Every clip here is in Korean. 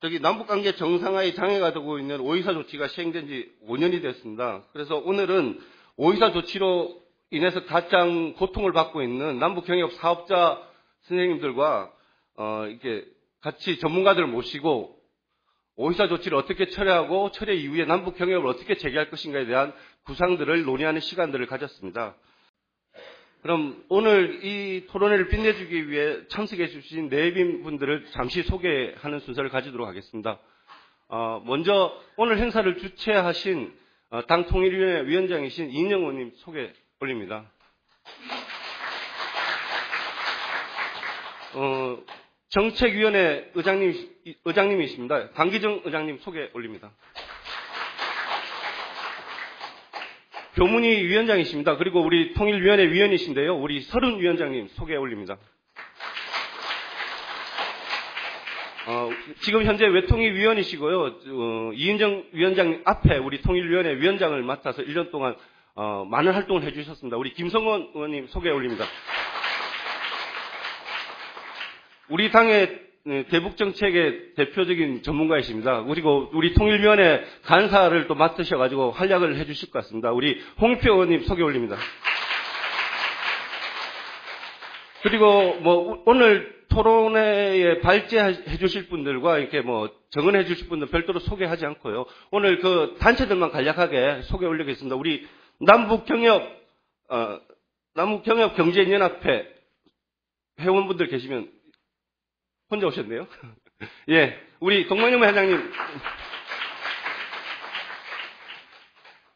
남북관계 정상화의 장애가 되고 있는 5.24 조치가 시행된 지 5년이 됐습니다. 그래서 오늘은 5.24 조치로 인해서 가장 고통을 받고 있는 남북경협 사업자 선생님들과 이렇게 같이 전문가들을 모시고 5.24 조치를 어떻게 철회하고 철회 이후에 남북경협을 어떻게 재개할 것인가에 대한 구상들을 논의하는 시간들을 가졌습니다. 그럼 오늘 이 토론회를 빛내주기 위해 참석해 주신 내빈 분들을 잠시 소개하는 순서를 가지도록 하겠습니다. 먼저 오늘 행사를 주최하신 당통일위원회 위원장이신 이인영 의원님 소개 올립니다. 정책위원회 의장님이십니다. 강기정 의장님 소개 올립니다. 교문위 위원장이십니다. 그리고 우리 통일위원회 위원이신데요. 우리 서른 위원장님 소개 올립니다. 지금 현재 외통위 위원이시고요. 이인정 위원장 앞에 우리 통일위원회 위원장을 맡아서 1년 동안 많은 활동을 해주셨습니다. 우리 김성원 의원님 소개 올립니다. 우리 당의 대북정책의 대표적인 전문가이십니다. 그리고 우리 통일위원회 간사를 또 맡으셔가지고 활약을 해주실 것 같습니다. 우리 홍익표 의원님 소개 올립니다. 그리고 오늘 토론회에 발제해 주실 분들과 이렇게 정언해 주실 분들 별도로 소개하지 않고요. 오늘 그 단체들만 간략하게 소개 올리겠습니다. 우리 남북경협 경제연합회 회원분들 계시면 혼자 오셨네요. 예, 우리 동방연맹 회장님,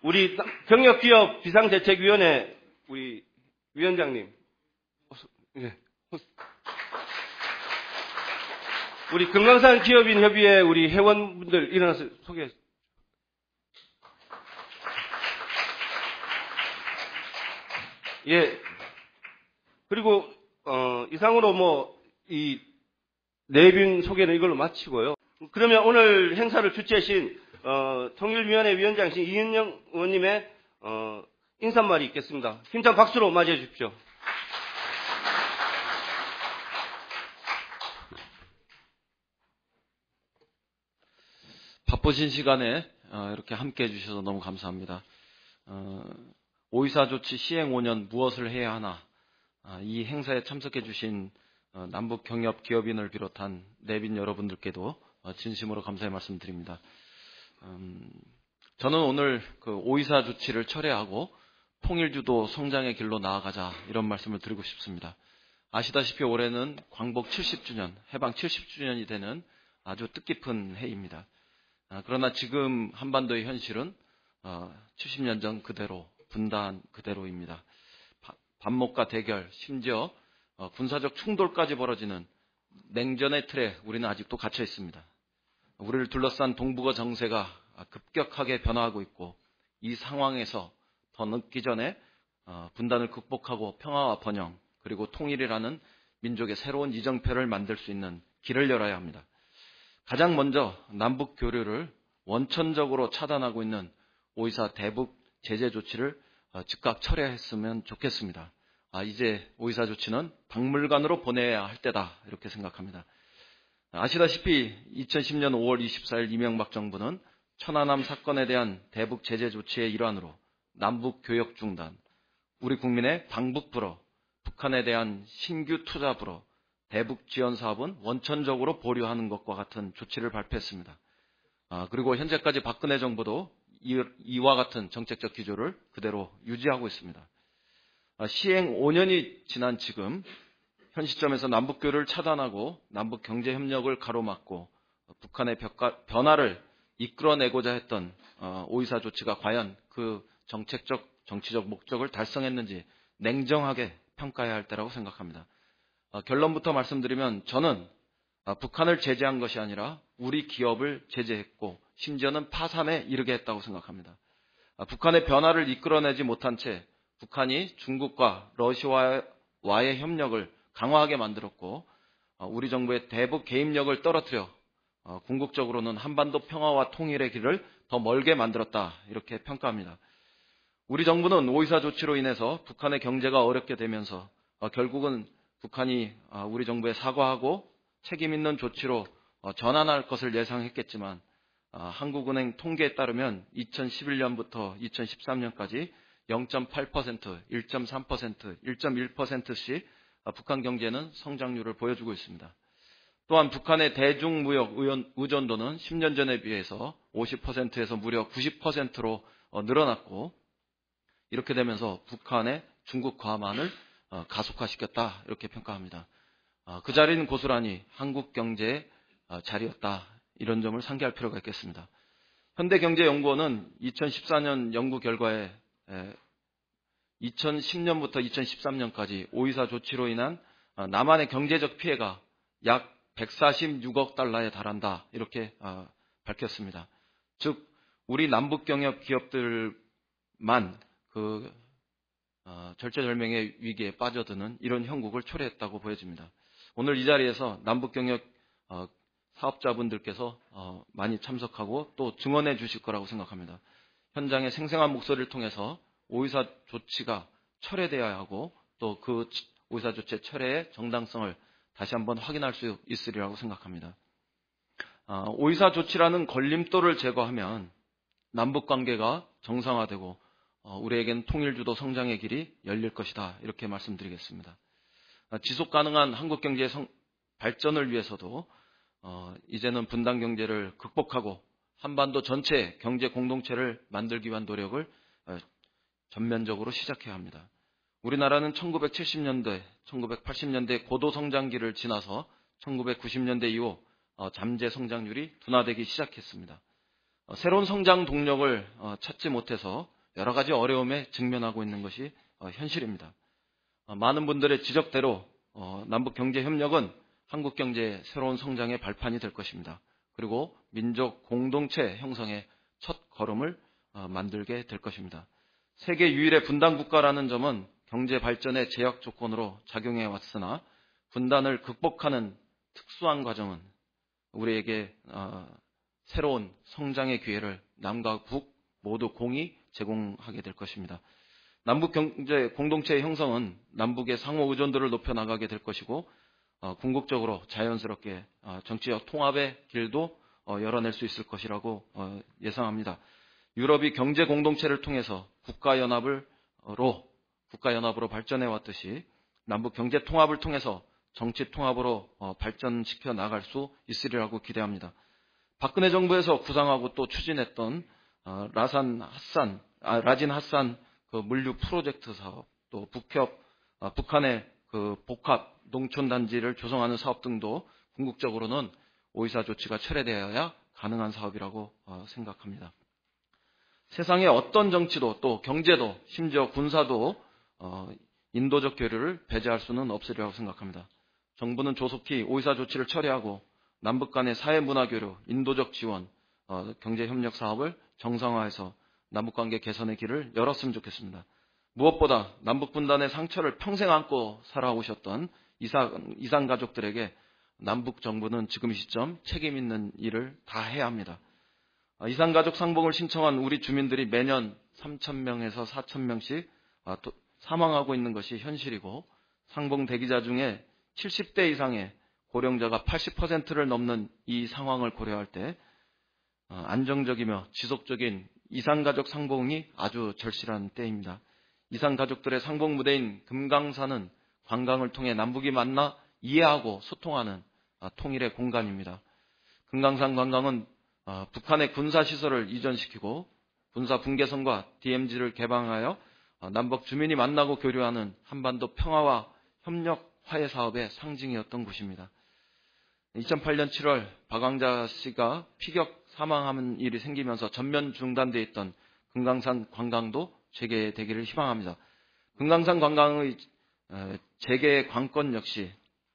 우리 경협기업 비상대책위원회 우리 위원장님, 예. 우리 금강산 기업인 협의회 우리 회원분들 일어나서 소개. 예. 그리고 이상으로 이 내빈 소개는 이걸로 마치고요. 그러면 오늘 행사를 주최하신 통일위원회 위원장이신 이은영 의원님의 인사말이 있겠습니다. 힘찬 박수로 맞이해 주십시오. 바쁘신 시간에 이렇게 함께 해주셔서 너무 감사합니다. 5.24 조치 시행 5년 무엇을 해야 하나, 이 행사에 참석해 주신 남북경협 기업인을 비롯한 내빈 여러분들께도 진심으로 감사의 말씀드립니다. 저는 오늘 그 5.24 조치를 철회하고 통일주도 성장의 길로 나아가자 이런 말씀을 드리고 싶습니다. 아시다시피 올해는 광복 70주년, 해방 70주년이 되는 아주 뜻깊은 해입니다. 그러나 지금 한반도의 현실은 70년 전 그대로, 분단 그대로입니다. 반목과 대결, 심지어 군사적 충돌까지 벌어지는 냉전의 틀에 우리는 아직도 갇혀 있습니다. 우리를 둘러싼 동북아 정세가 급격하게 변화하고 있고, 이 상황에서 더 늦기 전에 분단을 극복하고 평화와 번영, 그리고 통일이라는 민족의 새로운 이정표를 만들 수 있는 길을 열어야 합니다. 가장 먼저 남북 교류를 원천적으로 차단하고 있는 5.24 대북 제재 조치를 즉각 철회했으면 좋겠습니다. 이제 5.24 조치는 박물관으로 보내야 할 때다 이렇게 생각합니다. 아시다시피 2010년 5월 24일 이명박 정부는 천안함 사건에 대한 대북 제재 조치의 일환으로 남북 교역 중단, 우리 국민의 방북 불어, 북한에 대한 신규 투자 불어, 대북 지원 사업은 원천적으로 보류하는 것과 같은 조치를 발표했습니다. 그리고 현재까지 박근혜 정부도 이와 같은 정책적 기조를 그대로 유지하고 있습니다. 시행 5년이 지난 지금 현 시점에서 남북교류를 차단하고 남북 경제협력을 가로막고 북한의 변화를 이끌어내고자 했던 5.24 조치가 과연 그 정책적, 정치적 목적을 달성했는지 냉정하게 평가해야 할 때라고 생각합니다. 결론부터 말씀드리면 저는 북한을 제재한 것이 아니라 우리 기업을 제재했고 심지어는 파산에 이르게 했다고 생각합니다. 북한의 변화를 이끌어내지 못한 채 북한이 중국과 러시아와의 협력을 강화하게 만들었고 우리 정부의 대북 개입력을 떨어뜨려 궁극적으로는 한반도 평화와 통일의 길을 더 멀게 만들었다 이렇게 평가합니다. 우리 정부는 5.24 조치로 인해서 북한의 경제가 어렵게 되면서 결국은 북한이 우리 정부에 사과하고 책임 있는 조치로 전환할 것을 예상했겠지만 한국은행 통계에 따르면 2011년부터 2013년까지 0.8%, 1.3%, 1.1%씩 북한 경제는 성장률을 보여주고 있습니다. 또한 북한의 대중무역 의존도는 10년 전에 비해서 50%에서 무려 90%로 늘어났고, 이렇게 되면서 북한의 중국 과만을 가속화시켰다, 이렇게 평가합니다. 그 자리는 고스란히 한국 경제의 자리였다, 이런 점을 상기할 필요가 있겠습니다. 현대경제연구원은 2014년 연구 결과에 2010년부터 2013년까지 5.24 조치로 인한 남한의 경제적 피해가 약 146억 달러에 달한다, 이렇게 밝혔습니다. 즉 우리 남북 경협 기업들만 절체절명의 위기에 빠져드는 이런 형국을 초래했다고 보여집니다. 오늘 이 자리에서 남북 경협 사업자분들께서 많이 참석하고 또 증언해 주실 거라고 생각합니다. 현장의 생생한 목소리를 통해서 5.24 조치가 철회되어야 하고 또 그 5.24 조치의 철회의 정당성을 다시 한번 확인할 수 있으리라고 생각합니다. 5.24 조치라는 걸림돌을 제거하면 남북관계가 정상화되고 우리에겐 통일주도 성장의 길이 열릴 것이다, 이렇게 말씀드리겠습니다. 지속가능한 한국경제의 발전을 위해서도 이제는 분단경제를 극복하고 한반도 전체 경제 공동체를 만들기 위한 노력을 전면적으로 시작해야 합니다. 우리나라는 1970년대, 1980년대 고도성장기를 지나서 1990년대 이후 잠재 성장률이 둔화되기 시작했습니다. 새로운 성장 동력을 찾지 못해서 여러 가지 어려움에 직면하고 있는 것이 현실입니다. 많은 분들의 지적대로 남북경제협력은 한국 경제의 새로운 성장의 발판이 될 것입니다. 그리고 민족 공동체 형성의 첫 걸음을 만들게 될 것입니다. 세계 유일의 분단 국가라는 점은 경제 발전의 제약 조건으로 작용해 왔으나 분단을 극복하는 특수한 과정은 우리에게 새로운 성장의 기회를 남과 북 모두 공히 제공하게 될 것입니다. 남북 경제 공동체의 형성은 남북의 상호 의존도를 높여나가게 될 것이고 궁극적으로 자연스럽게 정치적 통합의 길도 열어낼 수 있을 것이라고 예상합니다. 유럽이 경제 공동체를 통해서 국가연합으로 발전해 왔듯이 남북 경제 통합을 통해서 정치 통합으로 발전시켜 나갈 수 있으리라고 기대합니다. 박근혜 정부에서 구상하고 또 추진했던 라진 핫산 물류 프로젝트 사업, 또 북한의 복합 농촌 단지를 조성하는 사업 등도 궁극적으로는 5.24 조치가 철회되어야 가능한 사업이라고 생각합니다. 세상의 어떤 정치도 또 경제도 심지어 군사도 인도적 교류를 배제할 수는 없으리라고 생각합니다. 정부는 조속히 5.24 조치를 철회하고 남북 간의 사회문화교류, 인도적 지원, 경제협력 사업을 정상화해서 남북관계 개선의 길을 열었으면 좋겠습니다. 무엇보다 남북 분단의 상처를 평생 안고 살아오셨던 이산 가족들에게 남북 정부는 지금 이 시점 책임 있는 일을 다 해야 합니다. 이산 가족 상봉을 신청한 우리 주민들이 매년 3,000명에서 4,000명씩 사망하고 있는 것이 현실이고 상봉 대기자 중에 70대 이상의 고령자가 80%를 넘는 이 상황을 고려할 때 안정적이며 지속적인 이산가족 상봉이 아주 절실한 때입니다. 이산가족들의 상봉 무대인 금강산은 관광을 통해 남북이 만나 이해하고 소통하는 통일의 공간입니다. 금강산 관광은 북한의 군사시설을 이전시키고 군사 분계선과 DMZ를 개방하여 남북 주민이 만나고 교류하는 한반도 평화와 협력 화해 사업의 상징이었던 곳입니다. 2008년 7월 박왕자 씨가 피격 사망하는 일이 생기면서 전면 중단되어 있던 금강산 관광도 재개되기를 희망합니다. 금강산 관광의 재개 관건 역시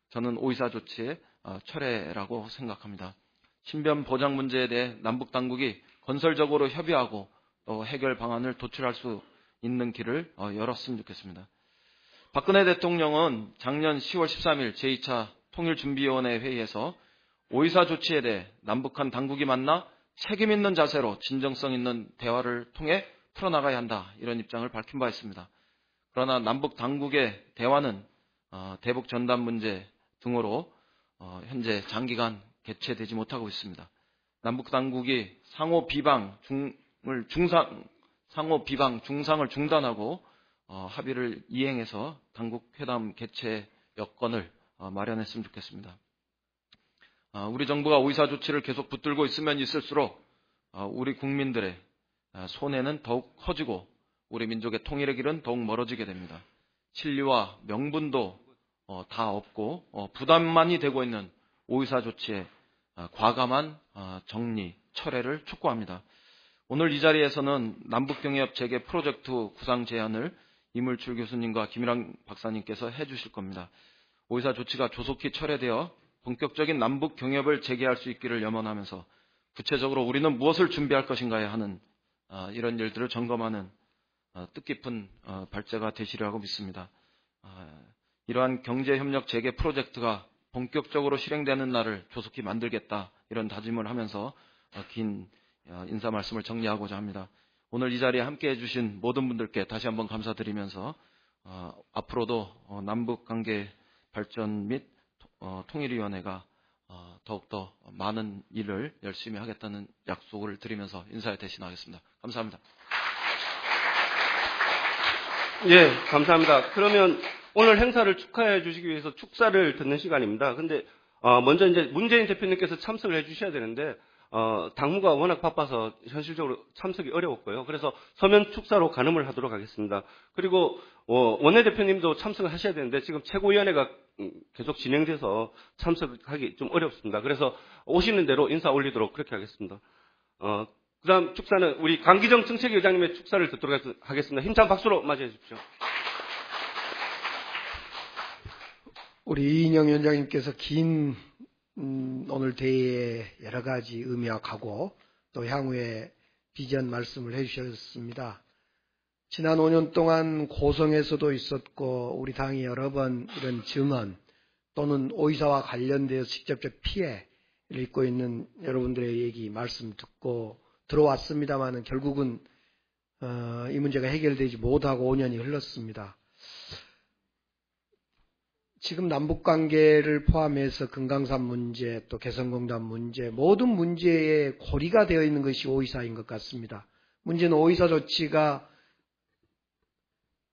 저는 5.24 조치의 철회라고 생각합니다. 신변 보장 문제에 대해 남북 당국이 건설적으로 협의하고 또 해결 방안을 도출할 수 있는 길을 열었으면 좋겠습니다. 박근혜 대통령은 작년 10월 13일 제2차 통일준비위원회 회의에서 5.24 조치에 대해 남북한 당국이 만나 책임 있는 자세로 진정성 있는 대화를 통해 풀어나가야 한다, 이런 입장을 밝힌 바 있습니다. 그러나 남북 당국의 대화는 대북 전단 문제 등으로 현재 장기간 개최되지 못하고 있습니다. 남북 당국이 상호 비방 중상을 중단하고 합의를 이행해서 당국 회담 개최 여건을 마련했으면 좋겠습니다. 우리 정부가 오이사 조치를 계속 붙들고 있으면 있을수록 우리 국민들의 손해는 더욱 커지고 우리 민족의 통일의 길은 더욱 멀어지게 됩니다. 진리와 명분도 다 없고 부담만이 되고 있는 오이사 조치의 과감한 정리, 철회를 촉구합니다. 오늘 이 자리에서는 남북경협 재개 프로젝트 구상 제안을 이물출 교수님과 김일환 박사님께서 해주실 겁니다. 오이사 조치가 조속히 철회되어 본격적인 남북경협을 재개할 수 있기를 염원하면서 구체적으로 우리는 무엇을 준비할 것인가에 하는 이런 일들을 점검하는 뜻깊은 발제가 되시리라고 믿습니다. 이러한 경제협력 재개 프로젝트가 본격적으로 실행되는 날을 조속히 만들겠다 이런 다짐을 하면서 긴 인사 말씀을 정리하고자 합니다. 오늘 이 자리에 함께해 주신 모든 분들께 다시 한번 감사드리면서 앞으로도 남북관계 발전 및 통일위원회가 더욱더 많은 일을 열심히 하겠다는 약속을 드리면서 인사에 대신하겠습니다. 감사합니다. 예, 감사합니다. 그러면 오늘 행사를 축하해 주시기 위해서 축사를 듣는 시간입니다. 근데 먼저 이제 문재인 대표님께서 참석을 해 주셔야 되는데 당무가 워낙 바빠서 현실적으로 참석이 어려웠고요. 그래서 서면 축사로 가늠을 하도록 하겠습니다. 그리고 원내대표님도 참석을 하셔야 되는데 지금 최고위원회가 계속 진행돼서 참석하기 좀 어렵습니다. 그래서 오시는 대로 인사 올리도록 그렇게 하겠습니다. 그다음 축사는 우리 강기정 정책위 의장님의 축사를 듣도록 하겠습니다. 힘찬 박수로 맞이해 주십시오. 우리 이인영 위원장님께서 긴 오늘 대회에 여러 가지 의미와 각오 또 향후의 비전 말씀을 해주셨습니다. 지난 5년 동안 고성에서도 있었고 우리 당이 여러 번 이런 증언 또는 오이사와 관련되어서 직접적 피해를 입고 있는 여러분들의 얘기 말씀 듣고 들어왔습니다마는 결국은 이 문제가 해결되지 못하고 5년이 흘렀습니다. 지금 남북관계를 포함해서 금강산 문제 또 개성공단 문제 모든 문제의 고리가 되어 있는 것이 오이사인 것 같습니다. 문제는 오이사 조치가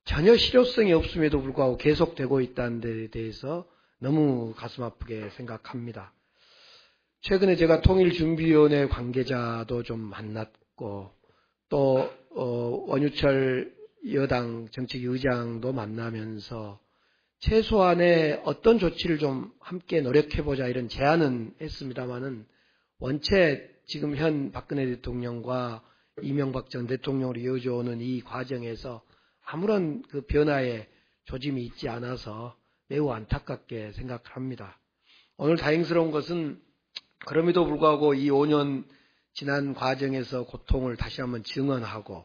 전혀 실효성이 없음에도 불구하고 계속되고 있다는 데 대해서 너무 가슴 아프게 생각합니다. 최근에 제가 통일준비위원회 관계자도 좀 만났고 또 원유철 여당 정책위 의장도 만나면서 최소한의 어떤 조치를 좀 함께 노력해보자 이런 제안은 했습니다마는 원체 지금 현 박근혜 대통령과 이명박 전 대통령으로 이어져 오는 이 과정에서 아무런 그 변화의 조짐이 있지 않아서 매우 안타깝게 생각합니다. 오늘 다행스러운 것은 그럼에도 불구하고 이 5년 지난 과정에서 고통을 다시 한번 증언하고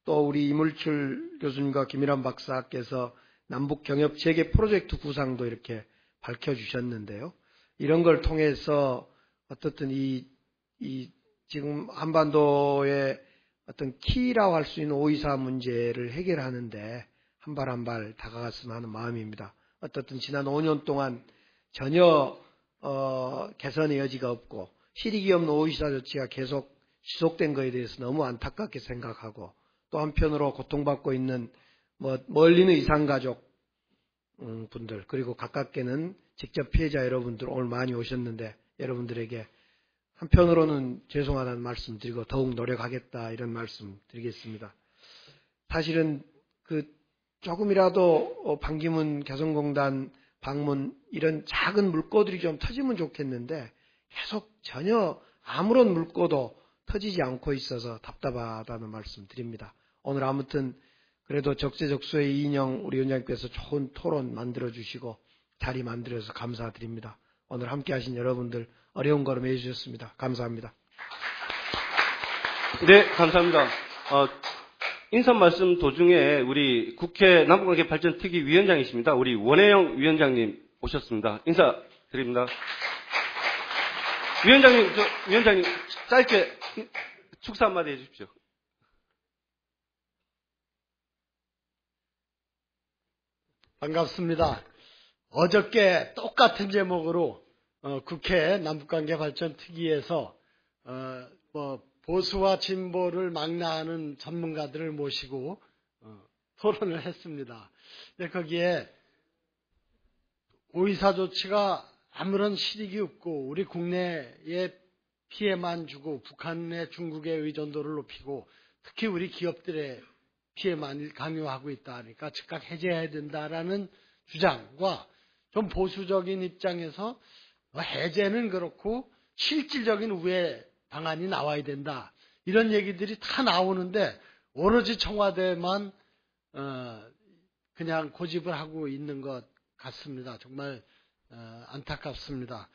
또 우리 이물출 교수님과 김일환 박사께서 남북경협 재개 프로젝트 구상도 이렇게 밝혀주셨는데요. 이런 걸 통해서 어떻든 이 지금 한반도의 어떤 키라고 할 수 있는 오이사 문제를 해결하는데 한 발 한 발 다가갔으면 하는 마음입니다. 어떻든 지난 5년 동안 전혀 개선의 여지가 없고 실익이 없는 오이사 조치가 계속 지속된 것에 대해서 너무 안타깝게 생각하고 또 한편으로 고통받고 있는 멀리는 이산가족 분들 그리고 가깝게는 직접 피해자 여러분들 오늘 많이 오셨는데 여러분들에게 한편으로는 죄송하다는 말씀 드리고 더욱 노력하겠다 이런 말씀 드리겠습니다. 사실은 조금이라도 반기문 개성공단 방문 이런 작은 물꼬들이 좀 터지면 좋겠는데 계속 전혀 아무런 물꼬도 터지지 않고 있어서 답답하다는 말씀 드립니다. 오늘 아무튼 그래도 적재적소에 이인영 우리 위원장님께서 좋은 토론 만들어주시고 자리 만들어서 감사드립니다. 오늘 함께 하신 여러분들 어려운 걸음 해주셨습니다. 감사합니다. 네, 감사합니다. 인사 말씀 도중에 우리 국회 남북관계 발전 특위 위원장이십니다. 우리 원혜영 위원장님 오셨습니다. 인사드립니다. 위원장님 짧게 축사 한마디 해주십시오. 반갑습니다. 어저께 똑같은 제목으로 국회 남북관계발전특위에서 보수와 진보를 망라하는 전문가들을 모시고 토론을 했습니다. 거기에 오이사 조치가 아무런 실익이 없고 우리 국내에 피해만 주고 북한의 중국의 의존도를 높이고 특히 우리 기업들의 피해만 강요하고 있다 하니까 즉각 해제해야 된다라는 주장과 좀 보수적인 입장에서 해제는 그렇고 실질적인 우회 방안이 나와야 된다. 이런 얘기들이 다 나오는데 오로지 청와대만 그냥 고집을 하고 있는 것 같습니다. 정말 안타깝습니다.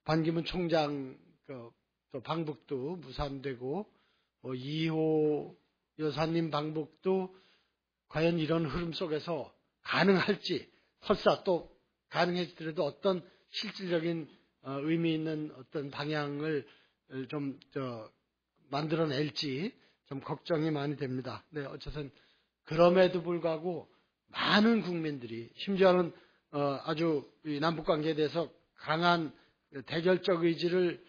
반기문 총장 또 방북도 무산되고 2호 여사님 방북도 과연 이런 흐름 속에서 가능할지 설사 또 가능했더라도 어떤 실질적인 의미 있는 어떤 방향을 좀 만들어낼지 좀 걱정이 많이 됩니다. 네, 어쨌든 그럼에도 불구하고 많은 국민들이 심지어는 아주 남북관계에 대해서 강한 대결적 의지를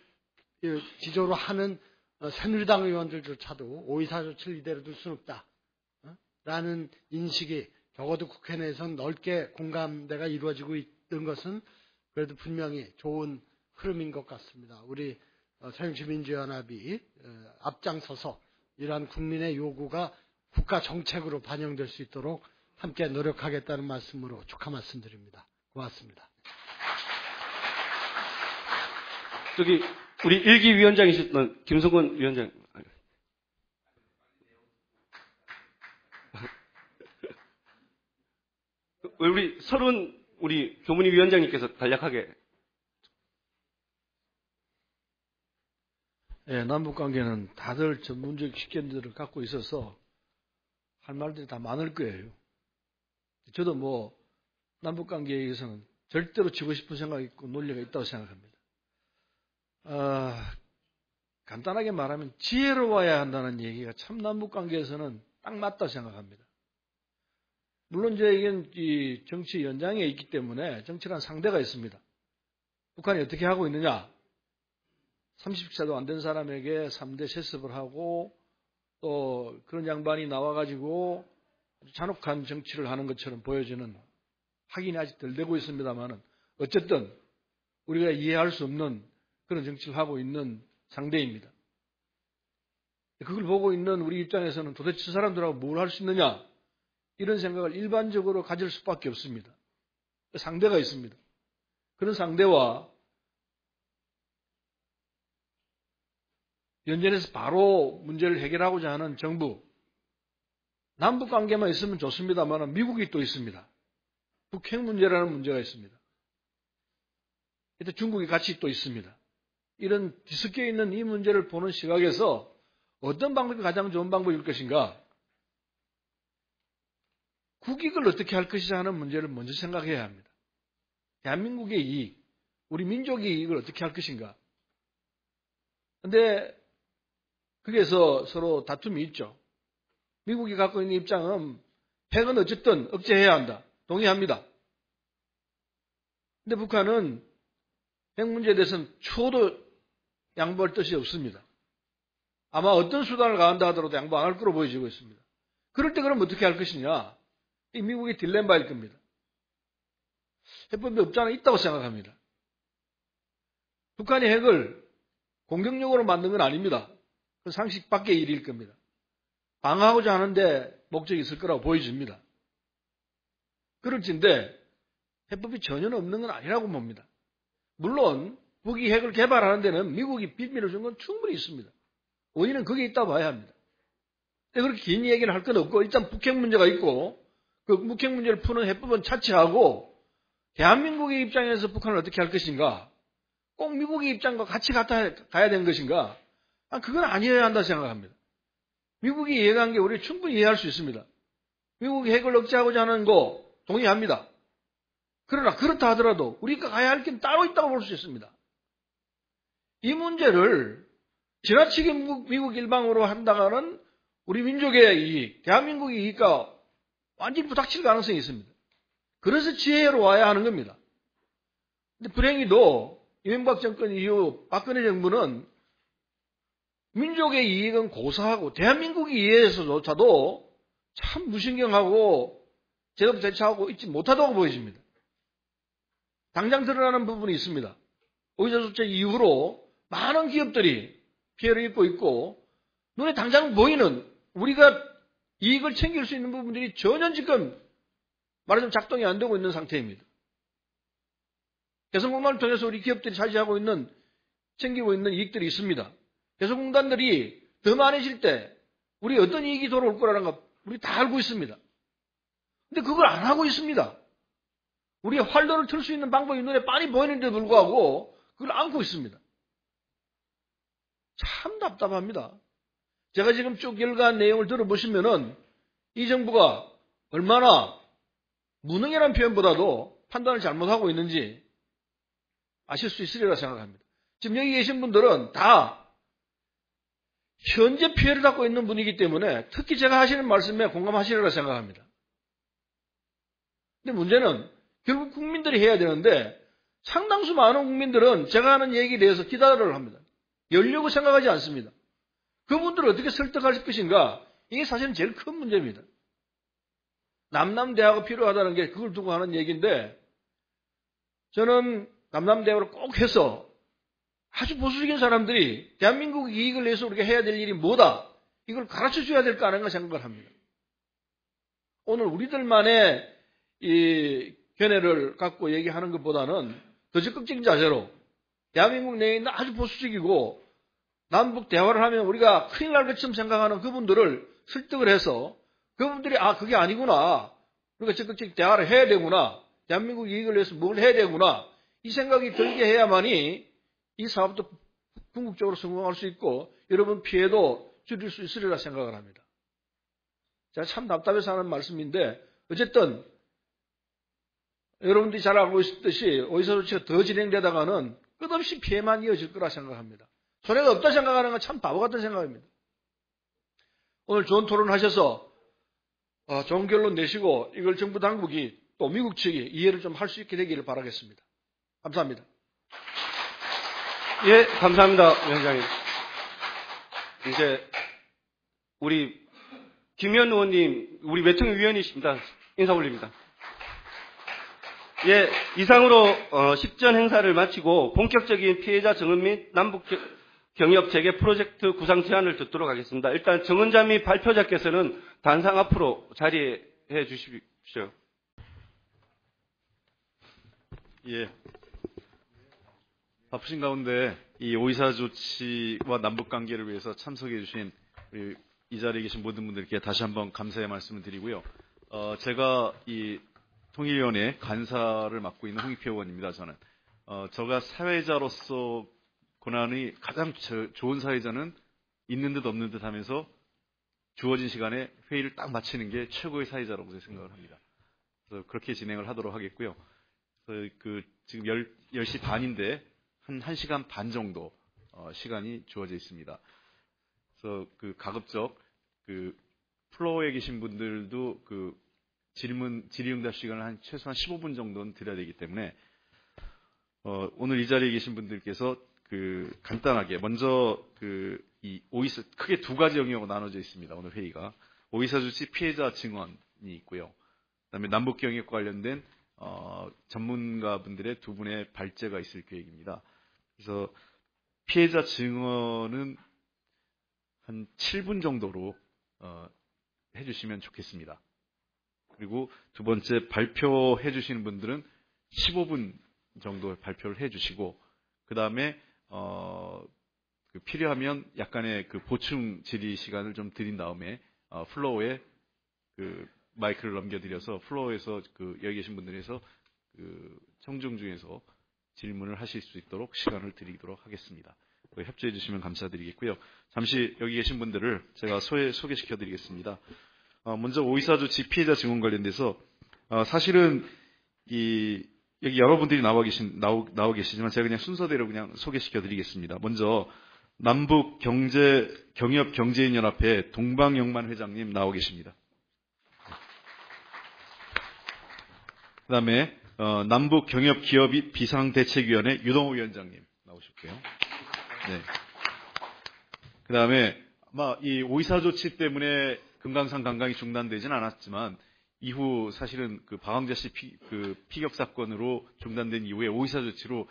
지조로 하는 새누리당 의원들조차도 오이사 조치를 이대로 둘 수는 없다. 라는 인식이 적어도 국회 내에서는 넓게 공감대가 이루어지고 있던 것은 그래도 분명히 좋은 흐름인 것 같습니다. 우리 새정치민주연합이 앞장서서 이러한 국민의 요구가 국가 정책으로 반영될 수 있도록 함께 노력하겠다는 말씀으로 축하 말씀드립니다. 고맙습니다. 우리 1기 위원장이셨던 김성근 위원장. 우리 서른 우리 교문위 위원장님께서 간략하게. 예, 남북관계는 다들 전문적 식견들을 갖고 있어서 할 말들이 다 많을 거예요. 저도 남북관계에 의해서는 절대로 지고 싶은 생각이 있고 논리가 있다고 생각합니다. 간단하게 말하면 지혜로워야 한다는 얘기가 참 남북관계에서는 딱 맞다고 생각합니다. 물론 저에겐 이 정치 연장에 있기 때문에 정치란 상대가 있습니다. 북한이 어떻게 하고 있느냐? 30세도 안 된 사람에게 3대 세습을 하고 또 그런 양반이 나와가지고 아주 잔혹한 정치를 하는 것처럼 보여지는 확인이 아직 덜 되고 있습니다만은 어쨌든 우리가 이해할 수 없는 그런 정치를 하고 있는 상대입니다. 그걸 보고 있는 우리 입장에서는 도대체 저 사람들하고 뭘 할 수 있느냐? 이런 생각을 일반적으로 가질 수밖에 없습니다. 상대가 있습니다. 그런 상대와 연전해서 바로 문제를 해결하고자 하는 정부, 남북관계만 있으면 좋습니다만 미국이 또 있습니다. 북핵 문제라는 문제가 있습니다. 또 중국이 같이 또 있습니다. 이런 뒤섞여 있는 이 문제를 보는 시각에서 어떤 방법이 가장 좋은 방법일 것인가? 국익을 어떻게 할 것이냐 하는 문제를 먼저 생각해야 합니다. 대한민국의 이익, 우리 민족의 이익을 어떻게 할 것인가? 그런데 거기에서 서로 다툼이 있죠. 미국이 갖고 있는 입장은 핵은 어쨌든 억제해야 한다. 동의합니다. 근데 북한은 핵 문제에 대해서는 초도 양보할 뜻이 없습니다. 아마 어떤 수단을 가한다 하더라도 양보 안 할 거로 보여지고 있습니다. 그럴 때 그럼 어떻게 할 것이냐? 이 미국의 딜레마일 겁니다. 해법이 없잖아 있다고 생각합니다. 북한이 핵을 공격용으로 만든 건 아닙니다. 그 상식 밖의 일일 겁니다. 방어하고자 하는데 목적이 있을 거라고 보여집니다. 그럴진데 해법이 전혀 없는 건 아니라고 봅니다. 물론 북이 핵을 개발하는 데는 미국이 비밀을 준 건 충분히 있습니다. 원인은 거기에 있다고 봐야 합니다. 근데 그렇게 긴 얘기를 할 건 없고 일단 북핵 문제가 있고 그 북핵 문제를 푸는 해법은 차치하고 대한민국의 입장에서 북한을 어떻게 할 것인가? 꼭 미국의 입장과 같이 가야 되는 것인가? 그건 아니어야 한다 생각합니다. 미국이 이해한 게 우리 충분히 이해할 수 있습니다. 미국이 핵을 억제하고자 하는 거 동의합니다. 그러나 그렇다 하더라도 우리가 가야 할 게 따로 있다고 볼 수 있습니다. 이 문제를 지나치게 미국 일방으로 한다가는 우리 민족의 이익, 대한민국의 이익과 완전히 부닥칠 가능성이 있습니다. 그래서 지혜로워야 하는 겁니다. 근데 불행히도 이명박 정권 이후 박근혜 정부는 민족의 이익은 고사하고 대한민국의 이해에서조차도 참 무신경하고 제대로 대처하고 있지 못하다고 보여집니다. 당장 드러나는 부분이 있습니다. 오이사 조치 이후로 많은 기업들이 피해를 입고 있고 눈에 당장 보이는 우리가 이익을 챙길 수 있는 부분들이 전혀 지금 말하자면 작동이 안 되고 있는 상태입니다. 개성공단을 통해서 우리 기업들이 차지하고 있는 챙기고 있는 이익들이 있습니다. 개성공단들이 더 많아질 때 우리 어떤 이익이 돌아올 거라는 거 우리 다 알고 있습니다. 근데 그걸 안 하고 있습니다. 우리의 활로를 틀 수 있는 방법이 눈에 빤히 보이는데도 불구하고 그걸 안고 있습니다. 참 답답합니다. 제가 지금 쭉 열간 내용을 들어보시면은 이 정부가 얼마나 무능이라는 표현보다도 판단을 잘못하고 있는지 아실 수 있으리라 생각합니다. 지금 여기 계신 분들은 다 현재 피해를 받고 있는 분이기 때문에 특히 제가 하시는 말씀에 공감하시리라 생각합니다. 근데 문제는 결국 국민들이 해야 되는데 상당수 많은 국민들은 제가 하는 얘기에 대해서 기다려를 합니다. 열려고 생각하지 않습니다. 그분들을 어떻게 설득할 것인가? 이게 사실은 제일 큰 문제입니다. 남남대화가 필요하다는 게 그걸 두고 하는 얘기인데 저는 남남대화를 꼭 해서 아주 보수적인 사람들이 대한민국 이익을 위해서 우리가 해야 될 일이 뭐다? 이걸 가르쳐줘야 될까 하는 생각을 합니다. 오늘 우리들만의 이 견해를 갖고 얘기하는 것보다는 더 적극적인 자세로 대한민국 내에 있는 아주 보수적이고 남북 대화를 하면 우리가 큰일 날 것처럼 생각하는 그분들을 설득을 해서 그분들이 그게 아니구나. 우리가 적극적 대화를 해야 되구나. 대한민국 이익을 위해서 뭘 해야 되구나. 이 생각이 들게 해야만이 이 사업도 궁극적으로 성공할 수 있고 여러분 피해도 줄일 수 있으리라 생각을 합니다. 제가 참 답답해서 하는 말씀인데 어쨌든 여러분들이 잘 알고 있듯이 오이사 조치가 더 진행되다가는 끝없이 피해만 이어질 거라 생각합니다. 손해가 없다 생각하는 건 참 바보 같은 생각입니다. 오늘 좋은 토론하셔서 좋은 결론 내시고 이걸 정부 당국이 또 미국 측이 이해를 좀 할 수 있게 되기를 바라겠습니다. 감사합니다. 예, 감사합니다, 위원장님. 이제 우리 김현 의원님, 우리 외통위 위원이십니다. 인사 올립니다. 예, 이상으로 식전 행사를 마치고 본격적인 피해자 증언 및 남북 경협 재개 프로젝트 구상 제안을 듣도록 하겠습니다. 일단 정은자 및 발표자께서는 단상 앞으로 자리해 주십시오. 예. 바쁘신 가운데 이 오이사 조치와 남북 관계를 위해서 참석해 주신 이 자리에 계신 모든 분들께 다시 한번 감사의 말씀을 드리고요. 제가 이 통일위원회 간사를 맡고 있는 홍익표 의원입니다. 저는 저가 사회자로서 고난이 가장 좋은 사회자는 있는 듯 없는 듯 하면서 주어진 시간에 회의를 딱 마치는 게 최고의 사회자라고 생각을 합니다. 그래서 그렇게 진행을 하도록 하겠고요. 그래서 지금 10시 반인데 한 1시간 반 정도 시간이 주어져 있습니다. 그래서 가급적 플로어에 계신 분들도 질의응답 시간을 한 최소한 15분 정도는 드려야 되기 때문에 오늘 이 자리에 계신 분들께서 간단하게 먼저 이 오이사 크게 두 가지 영역으로 나눠져 있습니다. 오늘 회의가 오이사 조치 피해자 증언이 있고요. 그다음에 남북 경협과 관련된 전문가분들의 두 분의 발제가 있을 계획입니다. 그래서 피해자 증언은 한 7분 정도로 해주시면 좋겠습니다. 그리고 두 번째 발표해 주시는 분들은 15분 정도 발표를 해주시고 그 다음에 필요하면 약간의 보충 질의 시간을 좀 드린 다음에 플로어에 마이크를 넘겨드려서 플로어에서 여기 계신 분들에서 청중 중에서 질문을 하실 수 있도록 시간을 드리도록 하겠습니다. 협조해 주시면 감사드리겠고요. 잠시 여기 계신 분들을 제가 소개시켜 드리겠습니다. 먼저 오이사 조치 피해자 증언 관련돼서 사실은 여기 여러분들이 나와 계시지만 제가 그냥 순서대로 그냥 소개시켜 드리겠습니다. 먼저 남북 경협 경제인연합회 동방영만 회장님 나와 계십니다. 그 다음에 남북경협기업 비상대책위원회 유동호 위원장님 나오실게요. 네. 그 다음에 아마 이 오이사 조치 때문에 금강산 관광이 중단되지는 않았지만 이후 사실은 그 박광자 씨 피격 사건으로 중단된 이후에 오이사 조치로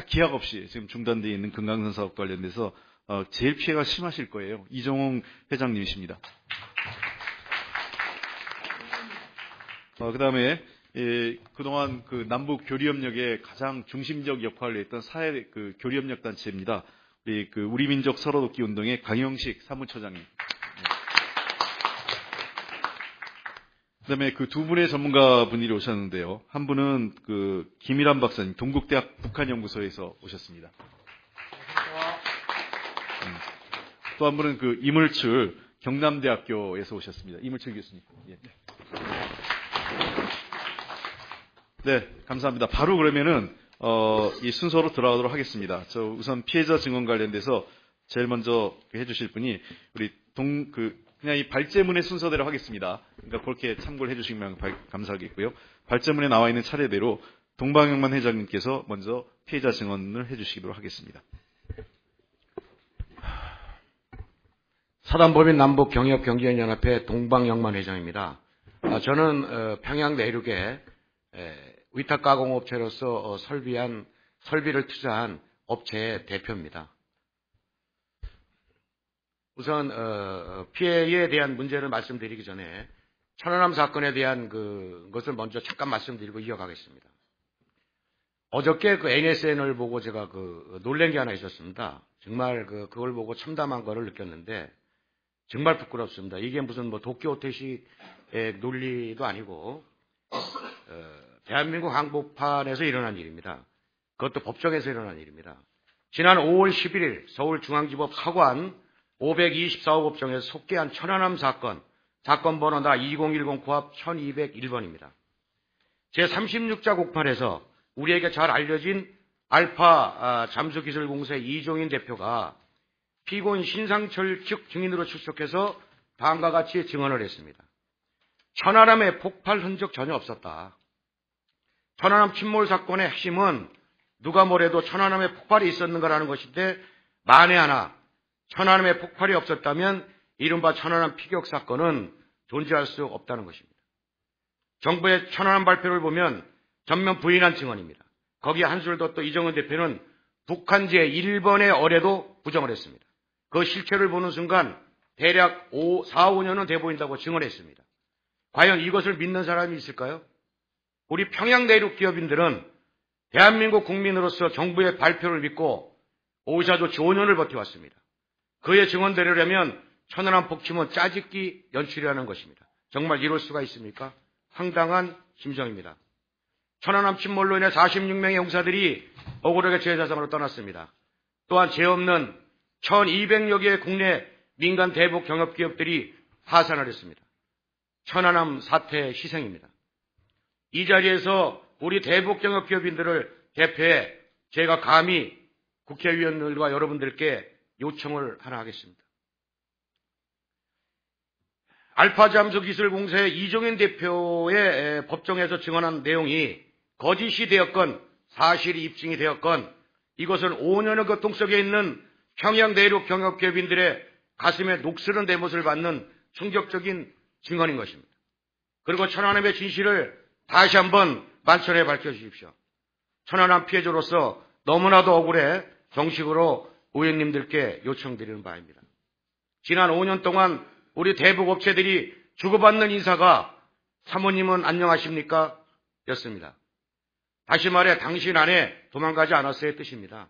기약 없이 지금 중단되어 있는 금강산 사업 관련돼서 제일 피해가 심하실 거예요. 이종홍 회장님이십니다. 그 다음에 그동안 그 남북 교류협력의 가장 중심적 역할을 했던 사회 그 교류협력 단체입니다. 우리 민족 서로돕기 운동의 강영식 사무처장님. 그다음에 그 두 분의 전문가 분들이 오셨는데요. 한 분은 그 김일환 박사님, 동국대학 북한연구소에서 오셨습니다. 또 한 분은 그 이물출 경남대학교에서 오셨습니다. 이물출 교수님. 예. 네, 감사합니다. 바로 그러면은 이 순서로 들어가도록 하겠습니다. 저 우선 피해자 증언 관련돼서 제일 먼저 해주실 분이 우리 그냥 이 발제문의 순서대로 하겠습니다. 그러니까 그렇게 참고를 해주시면 감사하겠고요. 발제문에 나와 있는 차례대로 동방영만 회장님께서 먼저 피해자 증언을 해주시도록 하겠습니다. 사단법인 남북경협경제연합회 동방영만 회장입니다. 저는 평양 내륙에 위탁가공업체로서 설비를 투자한 업체의 대표입니다. 우선 피해에 대한 문제를 말씀드리기 전에 천안함 사건에 대한 것을 먼저 잠깐 말씀드리고 이어가겠습니다. 어저께 그 NSN을 보고 제가 놀란 게 하나 있었습니다. 정말 그걸 보고 참담한 거를 느꼈는데 정말 부끄럽습니다. 이게 무슨 도쿄오테시의 논리도 아니고 대한민국 항복판에서 일어난 일입니다. 그것도 법정에서 일어난 일입니다. 지난 5월 11일 서울중앙지법 사관 524호 법정에서 속개한 천안함 사건 번호 나 2010 코앞 1201번입니다. 제36자 곡판에서 우리에게 잘 알려진 알파 잠수기술공사의 이종인 대표가 피고인 신상철 측 증인으로 출석해서 다음과 같이 증언을 했습니다. 천안함에 폭발 흔적 전혀 없었다. 천안함 침몰 사건의 핵심은 누가 뭐래도 천안함에 폭발이 있었는가라는 것인데 만에 하나 천안함에 폭발이 없었다면 이른바 천안함 피격 사건은 존재할 수 없다는 것입니다. 정부의 천안함 발표를 보면 전면 부인한 증언입니다. 거기에 한술 더 또 이정은 대표는 북한 제1번의 어뢰도 부정을 했습니다. 그 실체를 보는 순간 대략 4, 5년은 돼 보인다고 증언했습니다. 과연 이것을 믿는 사람이 있을까요? 우리 평양 내륙 기업인들은 대한민국 국민으로서 정부의 발표를 믿고 오이사 조치 5년을 버텨왔습니다. 그의 증언대로라면 천안함 폭침은 짜집기 연출이라는 것입니다. 정말 이럴 수가 있습니까? 황당한 심정입니다. 천안함 침몰로 인해 46명의 용사들이 억울하게 제사상으로 떠났습니다. 또한 죄 없는 1200여 개의 국내 민간 대북 경협기업들이 파산을 했습니다. 천안함 사태의 희생입니다. 이 자리에서 우리 대북 경협기업인들을 대표해 제가 감히 국회의원들과 여러분들께 요청을 하나 하겠습니다. 알파잠수기술공사의 이종인 대표의 법정에서 증언한 내용이 거짓이 되었건 사실이 입증이 되었건 이것은 5년의 고통 속에 있는 평양 내륙 경협기업인들의 가슴에 녹슬은 대못을 받는 충격적인 증언인 것입니다. 그리고 천안함의 진실을 다시 한번 만천에 밝혀주십시오. 천안함 피해자로서 너무나도 억울해 정식으로 의원님들께 요청드리는 바입니다. 지난 5년 동안 우리 대북 업체들이 주고받는 인사가 사모님은 안녕하십니까? 였습니다. 다시 말해 당신 아내 도망가지 않았어의 뜻입니다.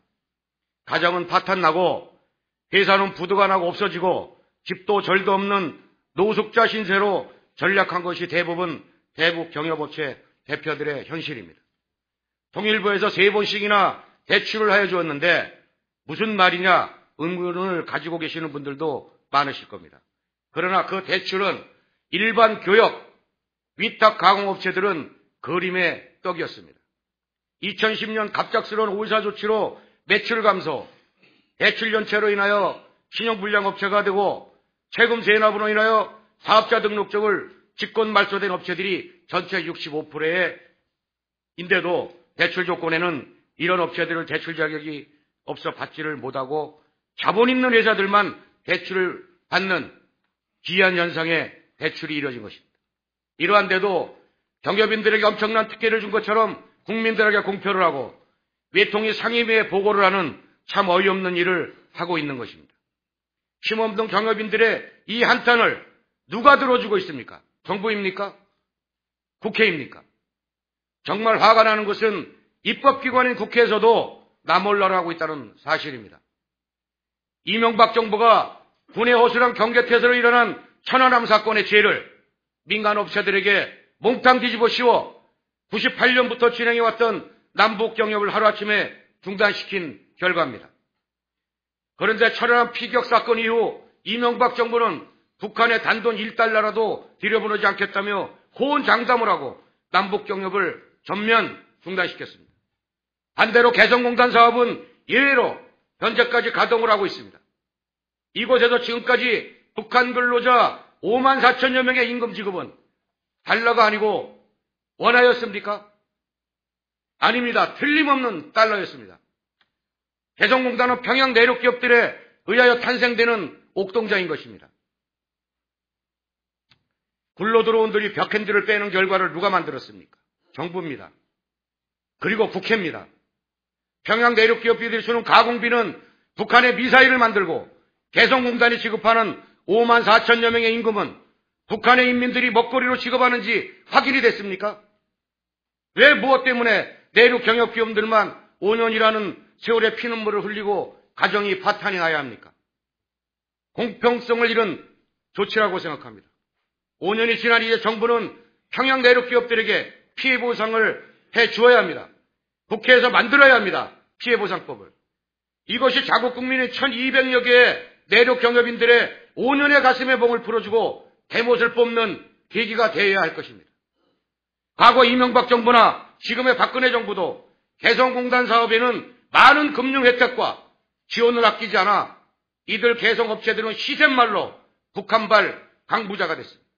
가정은 파탄나고 회사는 부도가 나고 없어지고 집도 절도 없는 노숙자 신세로 전락한 것이 대부분 대북 경협업체 대표들의 현실입니다. 통일부에서 3번씩이나 대출을 하여 주었는데 무슨 말이냐 의문을 가지고 계시는 분들도 많으실 겁니다. 그러나 그 대출은 일반 교역, 위탁 가공업체들은 그림의 떡이었습니다. 2010년 갑작스러운 오이사 조치로 매출 감소, 대출 연체로 인하여 신용불량업체가 되고 세금 세납으로 인하여 사업자 등록증을 직권 말소된 업체들이 전체 65%에 인데도 대출 조건에는 이런 업체들을 대출 자격이 없어 받지를 못하고 자본 있는 회사들만 대출을 받는 기이한 현상의 대출이 이뤄진 것입니다. 이러한데도 경협인들에게 엄청난 특혜를 준 것처럼 국민들에게 공표를 하고 외통위 상임위에 보고를 하는 참 어이없는 일을 하고 있는 것입니다. 힘없는 경협인들의 이 한탄을 누가 들어주고 있습니까? 정부입니까? 국회입니까? 정말 화가 나는 것은 입법기관인 국회에서도 나몰라를 하고 있다는 사실입니다. 이명박 정부가 군의 허술한 경계태세로 일어난 천안함 사건의 죄를 민간업체들에게 몽땅 뒤집어 씌워 98년부터 진행해왔던 남북경협을 하루아침에 중단시킨 결과입니다. 그런데 천안함 피격 사건 이후 이명박 정부는 북한의 단돈 1달러라도 들여보내지 않겠다며 호언장담을 하고 남북경협을 전면 중단시켰습니다. 반대로 개성공단 사업은 예외로 현재까지 가동을 하고 있습니다. 이곳에서 지금까지 북한 근로자 5만 4천여 명의 임금 지급은 달러가 아니고 원화였습니까? 아닙니다. 틀림없는 달러였습니다. 개성공단은 평양 내륙 기업들에 의하여 탄생되는 옥동자인 것입니다. 굴러 들어온들이 벽핸들을 빼는 결과를 누가 만들었습니까? 정부입니다. 그리고 국회입니다. 평양 내륙 기업들이 주는 가공비는 북한의 미사일을 만들고 개성공단이 지급하는 5만 4천여 명의 임금은 북한의 인민들이 먹거리로 지급하는지 확인이 됐습니까? 왜 무엇 때문에 내륙 경협 기업들만 5년이라는 세월의 피눈물을 흘리고 가정이 파탄이나야 합니까? 공평성을 잃은 조치라고 생각합니다. 5년이 지난 이제 정부는 평양 내륙 기업들에게 피해 보상을 해 주어야 합니다. 국회에서 만들어야 합니다. 피해 보상법을. 이것이 자국 국민의 1200여 개의 내륙 경협인들의 5년의 가슴에 멍을 풀어주고 대못을 뽑는 계기가 되어야 할 것입니다. 과거 이명박 정부나 지금의 박근혜 정부도 개성공단 사업에는 많은 금융 혜택과 지원을 아끼지 않아 이들 개성업체들은 시샘말로 북한발 강부자가 됐습니다.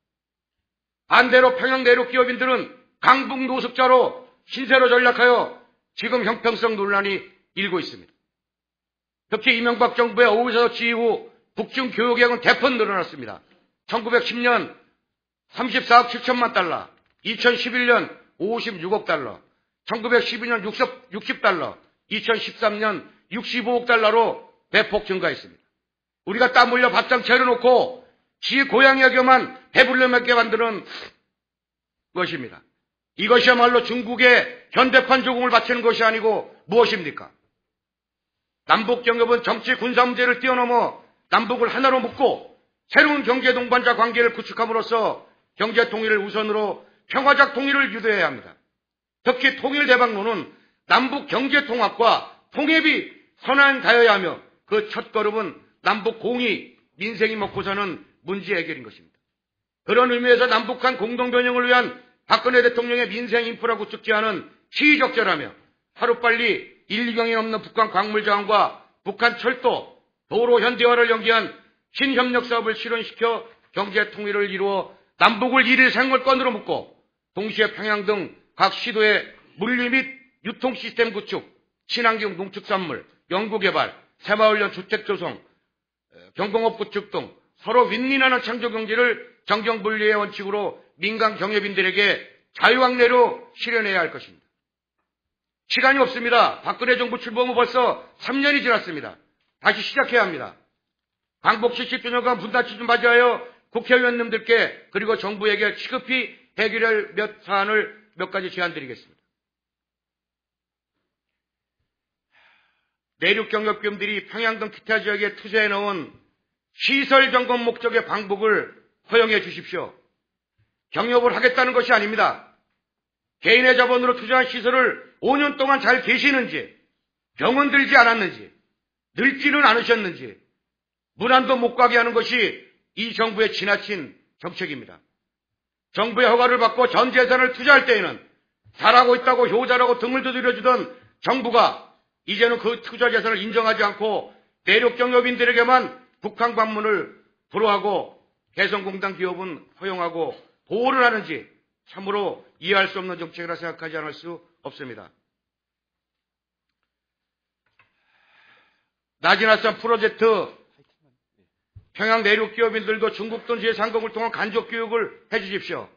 반대로 평양 내륙 기업인들은 강북 노숙자로 신세로 전락하여 지금 형평성 논란이 일고 있습니다. 특히 이명박 정부의 오이사 조치 이후 북중 교역액은 대폭 늘어났습니다. 1910년 34억 7천만 달러, 2011년 56억 달러, 1912년 60달러, 2013년 65억 달러로 대폭 증가했습니다. 우리가 땀 흘려 밥상 차려놓고 지 고향에게만 배불러 먹게 만드는 것입니다. 이것이야말로 중국의 현대판 조공을 바치는 것이 아니고 무엇입니까? 남북경협은 정치 군사 문제를 뛰어넘어 남북을 하나로 묶고 새로운 경제 동반자 관계를 구축함으로써 경제 통일을 우선으로 평화적 통일을 유도해야 합니다. 특히 통일 대박론은 남북 경제 통합과 통합이 선언되어야 하며 그 첫걸음은 남북 공의, 민생이 먹고 사는 문제 해결인 것입니다. 그런 의미에서 남북한 공동변형을 위한 박근혜 대통령의 민생 인프라 구축 제안은 시의적절하며 하루빨리 1, 2경이 넘는 북한 광물자원과 북한 철도, 도로 현대화를 연계한 신협력 사업을 실현시켜 경제 통일을 이루어 남북을 일일 생활권으로 묶고 동시에 평양 등 각 시도의 물류 및 유통 시스템 구축, 친환경 농축산물, 연구개발, 새마을형 주택 조성, 경공업 구축 등 서로 윈윈하는 창조 경제를 정경분리의 원칙으로 민간 경협인들에게 자유항례로 실현해야 할 것입니다. 시간이 없습니다. 박근혜 정부 출범 후 벌써 3년이 지났습니다. 다시 시작해야 합니다. 광복 70주년간 분단치좀 맞이하여 국회의원님들께 그리고 정부에게 시급히 해결할 사안을 몇 가지 제안드리겠습니다. 내륙 경협기업들이 평양 등 기타 지역에 투자해 놓은 시설 점검 목적의 방북을 허용해 주십시오. 경협을 하겠다는 것이 아닙니다. 개인의 자본으로 투자한 시설을 5년 동안 잘 계시는지, 병원 들지 않았는지, 늙지는 않으셨는지, 문안도 못 가게 하는 것이 이 정부의 지나친 정책입니다. 정부의 허가를 받고 전 재산을 투자할 때에는 잘하고 있다고 효자라고 등을 두드려주던 정부가 이제는 그 투자 재산을 인정하지 않고 내륙 경협인들에게만 북한 방문을 불허하고 개성공단 기업은 허용하고 보호를 하는지 참으로 이해할 수 없는 정책이라 생각하지 않을 수 없습니다. 나지나산 프로젝트 평양 내륙 기업인들도 중국 돈 제3국을 통한 간접 교육을 해 주십시오.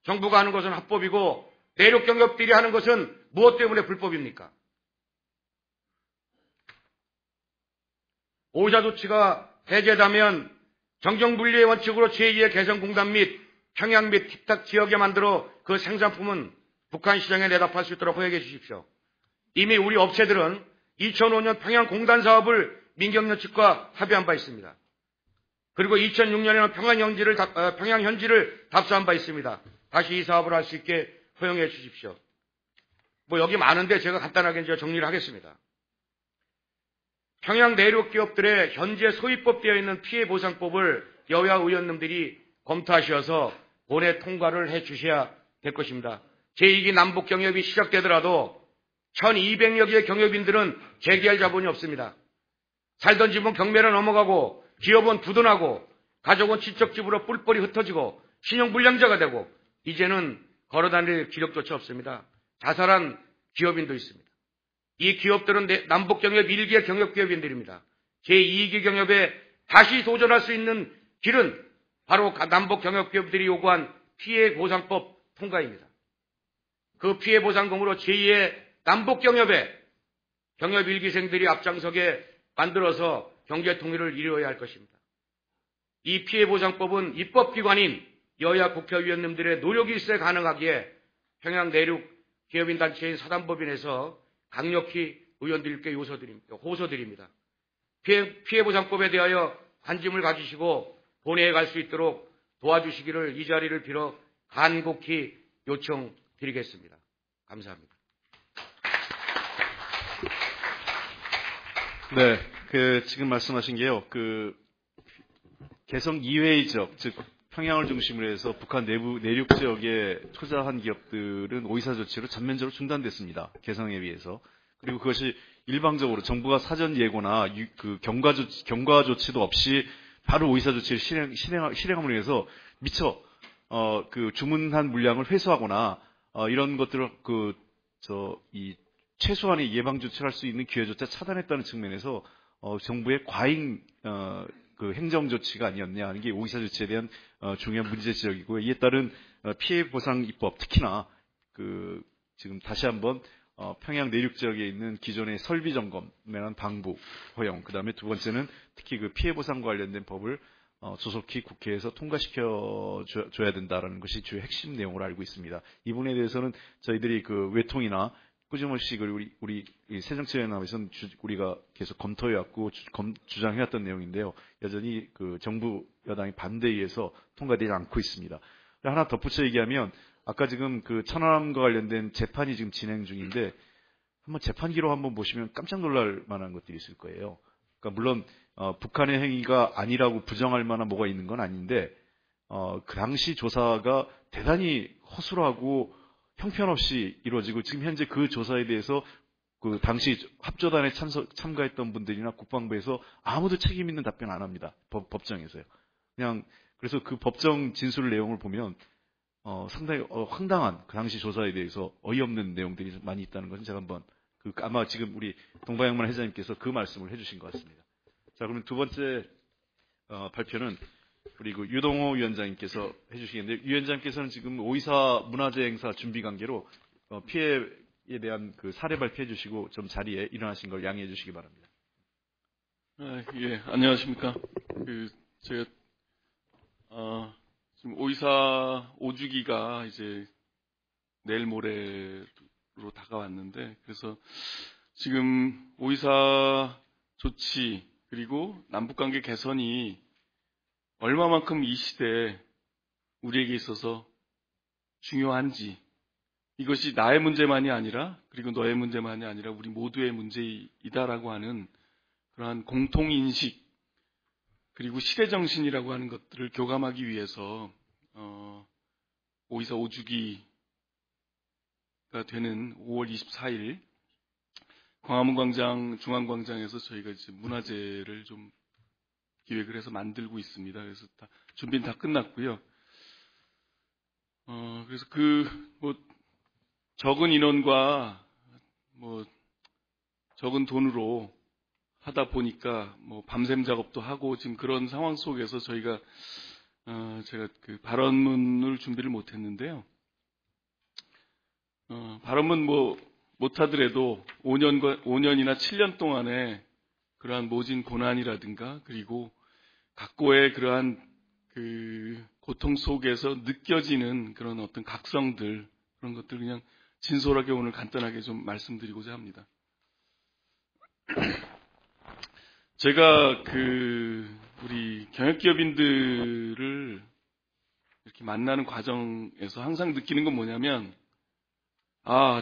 정부가 하는 것은 합법이고 내륙 경협들이 하는 것은 무엇 때문에 불법입니까? 오이사 조치가 해제되면 정정분리의 원칙으로 제2의 개성공단 및 평양 및 틱탁 지역에 만들어 그 생산품은 북한 시장에 내다팔 수 있도록 허용해 주십시오. 이미 우리 업체들은 2005년 평양 공단 사업을 민경련 측과 합의한 바 있습니다. 그리고 2006년에는 평양 현지를 답사한 바 있습니다. 다시 이 사업을 할 수 있게 허용해 주십시오. 여기 많은데 제가 간단하게 이제 정리를 하겠습니다. 평양 내륙 기업들의 현재 소위법되어 있는 피해보상법을 여야 의원님들이 검토하셔서 본회 통과를 해 주셔야 될 것입니다. 제2기 남북 경협이 시작되더라도 1200여 개의 경협인들은 재기할 자본이 없습니다. 살던 집은 경매로 넘어가고 기업은 부도나고 가족은 친척집으로 뿔뿔이 흩어지고 신용불량자가 되고 이제는 걸어다닐 기력조차 없습니다. 자살한 기업인도 있습니다. 이 기업들은 남북경협 1기의 경협기업인들입니다. 제2기 경협에 다시 도전할 수 있는 길은 바로 남북경협기업들이 요구한 피해보상법 통과입니다. 그 피해보상금으로 제2의 남북경협에 경협 1기생들이 앞장서게 만들어서 경제통일을 이루어야 할 것입니다. 이 피해보상법은 입법기관인 여야 국회의원님들의 노력이 있어야 가능하기에 평양 내륙 기업인단체인 사단법인에서 강력히 의원들께 호소드립니다. 피해보상법에 대하여 관심을 가지시고 본회의에 갈 수 있도록 도와주시기를 이 자리를 빌어 간곡히 요청드리겠습니다. 감사합니다. 네, 지금 말씀하신 게요, 개성 이외의 지역, 즉 평양을 중심으로 해서 북한 내륙 지역에 투자한 기업들은 오이사 조치로 전면적으로 중단됐습니다. 개성에 비해서. 그리고 그것이 일방적으로 정부가 사전 예고나 경과 조치도 없이 바로 오이사 조치를 실행함으로 해서 미처 주문한 물량을 회수하거나 이런 것들을 최소한의 예방 조치를 할 수 있는 기회조차 차단했다는 측면에서 정부의 과잉 행정 조치가 아니었냐 하는 게 오이사 조치에 대한 중요한 문제 지적이고, 이에 따른 피해 보상 입법, 특히나 지금 다시 한번 평양 내륙 지역에 있는 기존의 설비 점검이란 방부 허용, 그다음에 두 번째는 특히 피해 보상과 관련된 법을 조속히 국회에서 통과시켜 줘야 된다라는 것이 주요 핵심 내용으로 알고 있습니다. 이 부분에 대해서는 저희들이 외통이나 꾸준히 우리 새정치연합에서는 우리가 계속 검토해왔고 주장해왔던 내용인데요. 여전히 정부 여당의 반대에 의해서 통과되지 않고 있습니다. 하나 덧붙여 얘기하면 아까 지금 천안함과 관련된 재판이 지금 진행 중인데 한번 재판 기록 한번 보시면 깜짝 놀랄 만한 것들이 있을 거예요. 그러니까 물론 북한의 행위가 아니라고 부정할 만한 뭐가 있는 건 아닌데 그 당시 조사가 대단히 허술하고 형편없이 이루어지고, 지금 현재 그 조사에 대해서 당시 합조단에 참가했던 분들이나 국방부에서 아무도 책임 있는 답변 안 합니다. 법정에서요. 그래서 그 법정 진술 내용을 보면 상당히 황당한 그 당시 조사에 대해서 어이없는 내용들이 많이 있다는 것은 제가 한번 아마 지금 우리 동방양만 회장님께서 그 말씀을 해주신 것 같습니다. 자, 그러면 두 번째 발표는 우리 유동호 위원장님께서 해주시겠는데, 위원장님께서는 지금 오이사 문화재 행사 준비 관계로 피해에 대한 사례 발표해 주시고 좀 자리에 일어나신 걸 양해해 주시기 바랍니다. 예, 안녕하십니까. 제가 지금 오이사 5주기가 이제 내일 모레로 다가왔는데, 그래서 지금 오이사 조치 그리고 남북관계 개선이 얼마만큼 이 시대에 우리에게 있어서 중요한지, 이것이 나의 문제만이 아니라, 그리고 너의 문제만이 아니라 우리 모두의 문제이다라고 하는 그러한 공통인식, 그리고 시대정신이라고 하는 것들을 교감하기 위해서 오이사 5주기가 되는 5월 24일 광화문 광장, 중앙광장에서 저희가 이제 문화제를 좀 기획을 해서 만들고 있습니다. 그래서 준비는 다 끝났고요. 그래서 적은 인원과 뭐 적은 돈으로 하다 보니까 뭐 밤샘 작업도 하고 지금 그런 상황 속에서 저희가 제가 그 발언문을 준비를 못했는데요. 발언문 뭐 못하더라도 5년이나 7년 동안에 그러한 모진 고난이라든가 그리고 각고의 그러한 그 고통 속에서 느껴지는 그런 어떤 각성들 그런 것들 그냥 진솔하게 오늘 간단하게 좀 말씀드리고자 합니다. 제가 우리 경영기업인들을 이렇게 만나는 과정에서 항상 느끼는 건 뭐냐면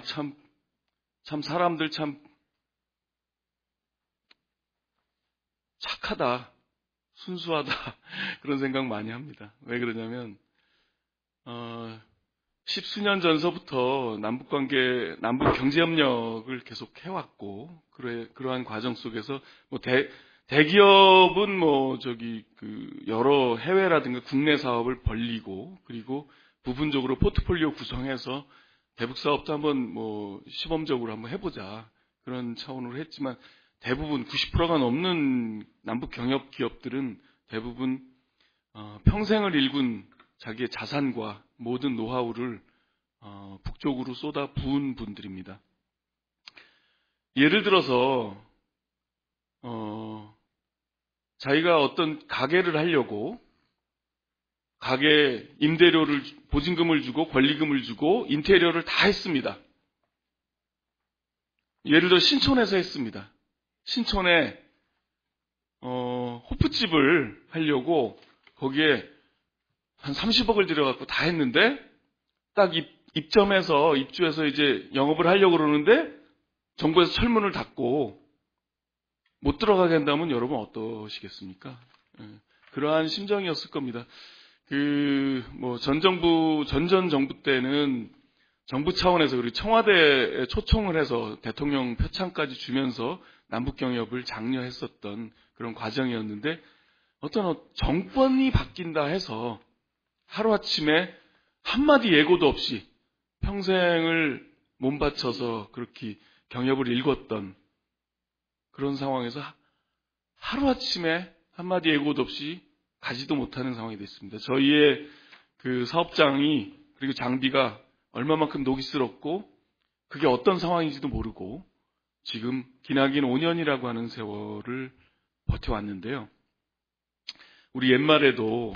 참 사람들 참 착하다, 순수하다 그런 생각 많이 합니다. 왜 그러냐면 10수년 전서부터 남북 경제협력을 계속 해왔고 그러한 과정 속에서 뭐 대기업은 여러 해외라든가 국내 사업을 벌리고 그리고 부분적으로 포트폴리오 구성해서 대북 사업도 한번 시범적으로 한번 해보자 그런 차원으로 했지만 대부분 90%가 넘는 남북 경협 기업들은 대부분 평생을 일군 자기의 자산과 모든 노하우를 북쪽으로 쏟아 부은 분들입니다. 예를 들어서 자기가 어떤 가게를 하려고 가게 임대료를 보증금을 주고 권리금을 주고 인테리어를 다 했습니다. 예를 들어 신촌에서 했습니다. 신촌에 호프집을 하려고 거기에 한 30억을 들여갖고 다 했는데 딱 입주해서 이제 영업을 하려고 그러는데 정부에서 철문을 닫고 못 들어가게 한다면 여러분 어떠시겠습니까? 그러한 심정이었을 겁니다. 전 정부 때는 정부 차원에서 그리고 청와대에 초청을 해서 대통령 표창까지 주면서 남북 경협을 장려했었던 그런 과정이었는데 어떤 정권이 바뀐다 해서 하루아침에 한마디 예고도 없이 평생을 몸바쳐서 그렇게 경협을 일궜던 그런 상황에서 하루아침에 한마디 예고도 없이 가지도 못하는 상황이 됐습니다. 저희의 그 사업장이 그리고 장비가 얼마만큼 녹이스럽고 그게 어떤 상황인지도 모르고 지금 기나긴 5년이라고 하는 세월을 버텨왔는데요. 우리 옛말에도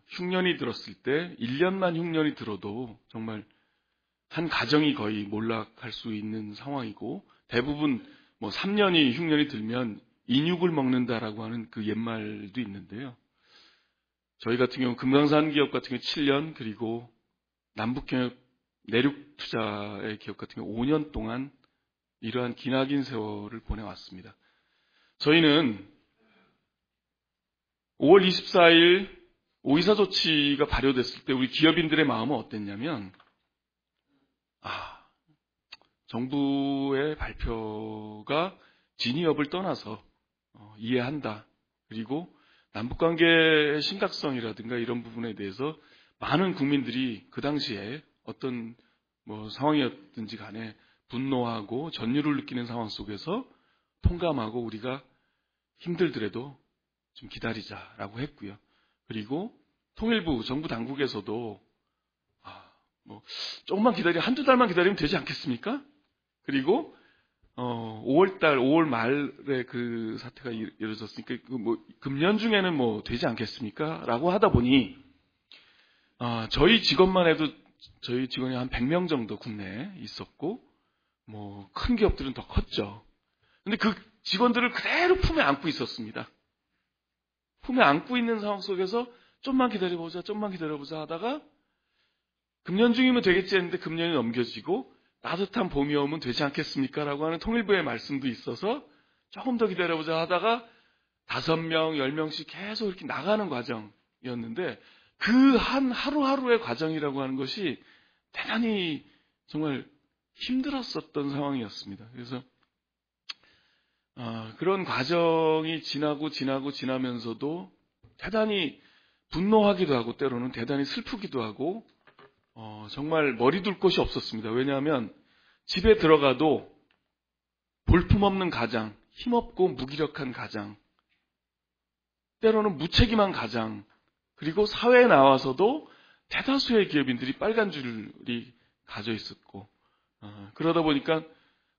흉년이 들었을 때 1년만 흉년이 들어도 정말 한 가정이 거의 몰락할 수 있는 상황이고 대부분 3년이 흉년이 들면 인육을 먹는다라고 하는 그 옛말도 있는데요. 저희 같은 경우 금강산 기업 같은 경우 7년 그리고 남북경협 내륙 투자의 기업 같은 경우 5년 동안 이러한 기나긴 세월을 보내왔습니다. 저희는 5월 24일 오이사 조치가 발효됐을 때 우리 기업인들의 마음은 어땠냐면 정부의 발표가 진위협을 떠나서 이해한다. 그리고 남북관계의 심각성이라든가 이런 부분에 대해서 많은 국민들이 그 당시에 어떤 상황이었든지 간에 분노하고 전율을 느끼는 상황 속에서 통감하고 우리가 힘들더라도 좀 기다리자라고 했고요. 그리고 통일부 정부 당국에서도 조금만 한두 달만 기다리면 되지 않겠습니까? 그리고 5월 말에 그 사태가 이루어졌으니까 금년 중에는 되지 않겠습니까? 라고 하다 보니 저희 직원만 해도 저희 직원이 한 100명 정도 국내에 있었고 큰 기업들은 더 컸죠. 근데 그 직원들을 그대로 품에 안고 있었습니다. 품에 안고 있는 상황 속에서 좀만 기다려보자 하다가 금년 중이면 되겠지 했는데 금년이 넘겨지고 따뜻한 봄이 오면 되지 않겠습니까? 라고 하는 통일부의 말씀도 있어서 조금 더 기다려보자 하다가 5명, 10명씩 계속 이렇게 나가는 과정이었는데 그 하루하루의 과정이라고 하는 것이 대단히 정말 힘들었었던 상황이었습니다. 그래서 그런 과정이 지나면서도 대단히 분노하기도 하고 때로는 대단히 슬프기도 하고 정말 머리 둘 곳이 없었습니다. 왜냐하면 집에 들어가도 볼품없는 가장, 힘없고 무기력한 가장, 때로는 무책임한 가장, 그리고 사회에 나와서도 대다수의 기업인들이 빨간 줄이 가져 있었고, 그러다 보니까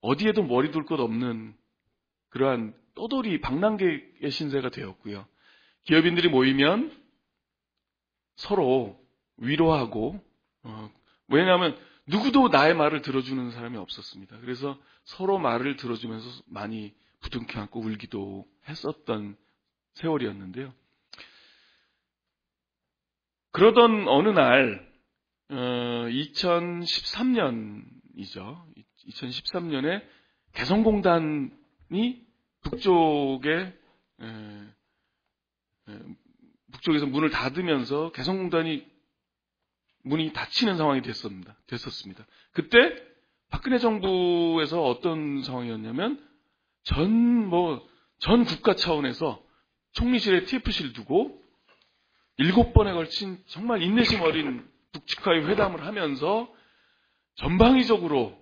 어디에도 머리 둘 곳 없는 그러한 떠돌이 방랑객의 신세가 되었고요. 기업인들이 모이면 서로 위로하고, 왜냐하면 누구도 나의 말을 들어주는 사람이 없었습니다. 그래서 서로 말을 들어주면서 많이 부둥켜 안고 울기도 했었던 세월이었는데요. 그러던 어느 날 2013년이죠. 2013년에 개성공단이 북쪽에서 문을 닫으면서 개성공단이 문이 닫히는 상황이 됐었습니다. 그때 박근혜 정부에서 어떤 상황이었냐면 전 국가 차원에서 총리실에 TFC를 두고 7번에 걸친 정말 인내심 어린 북측과의 회담을 하면서 전방위적으로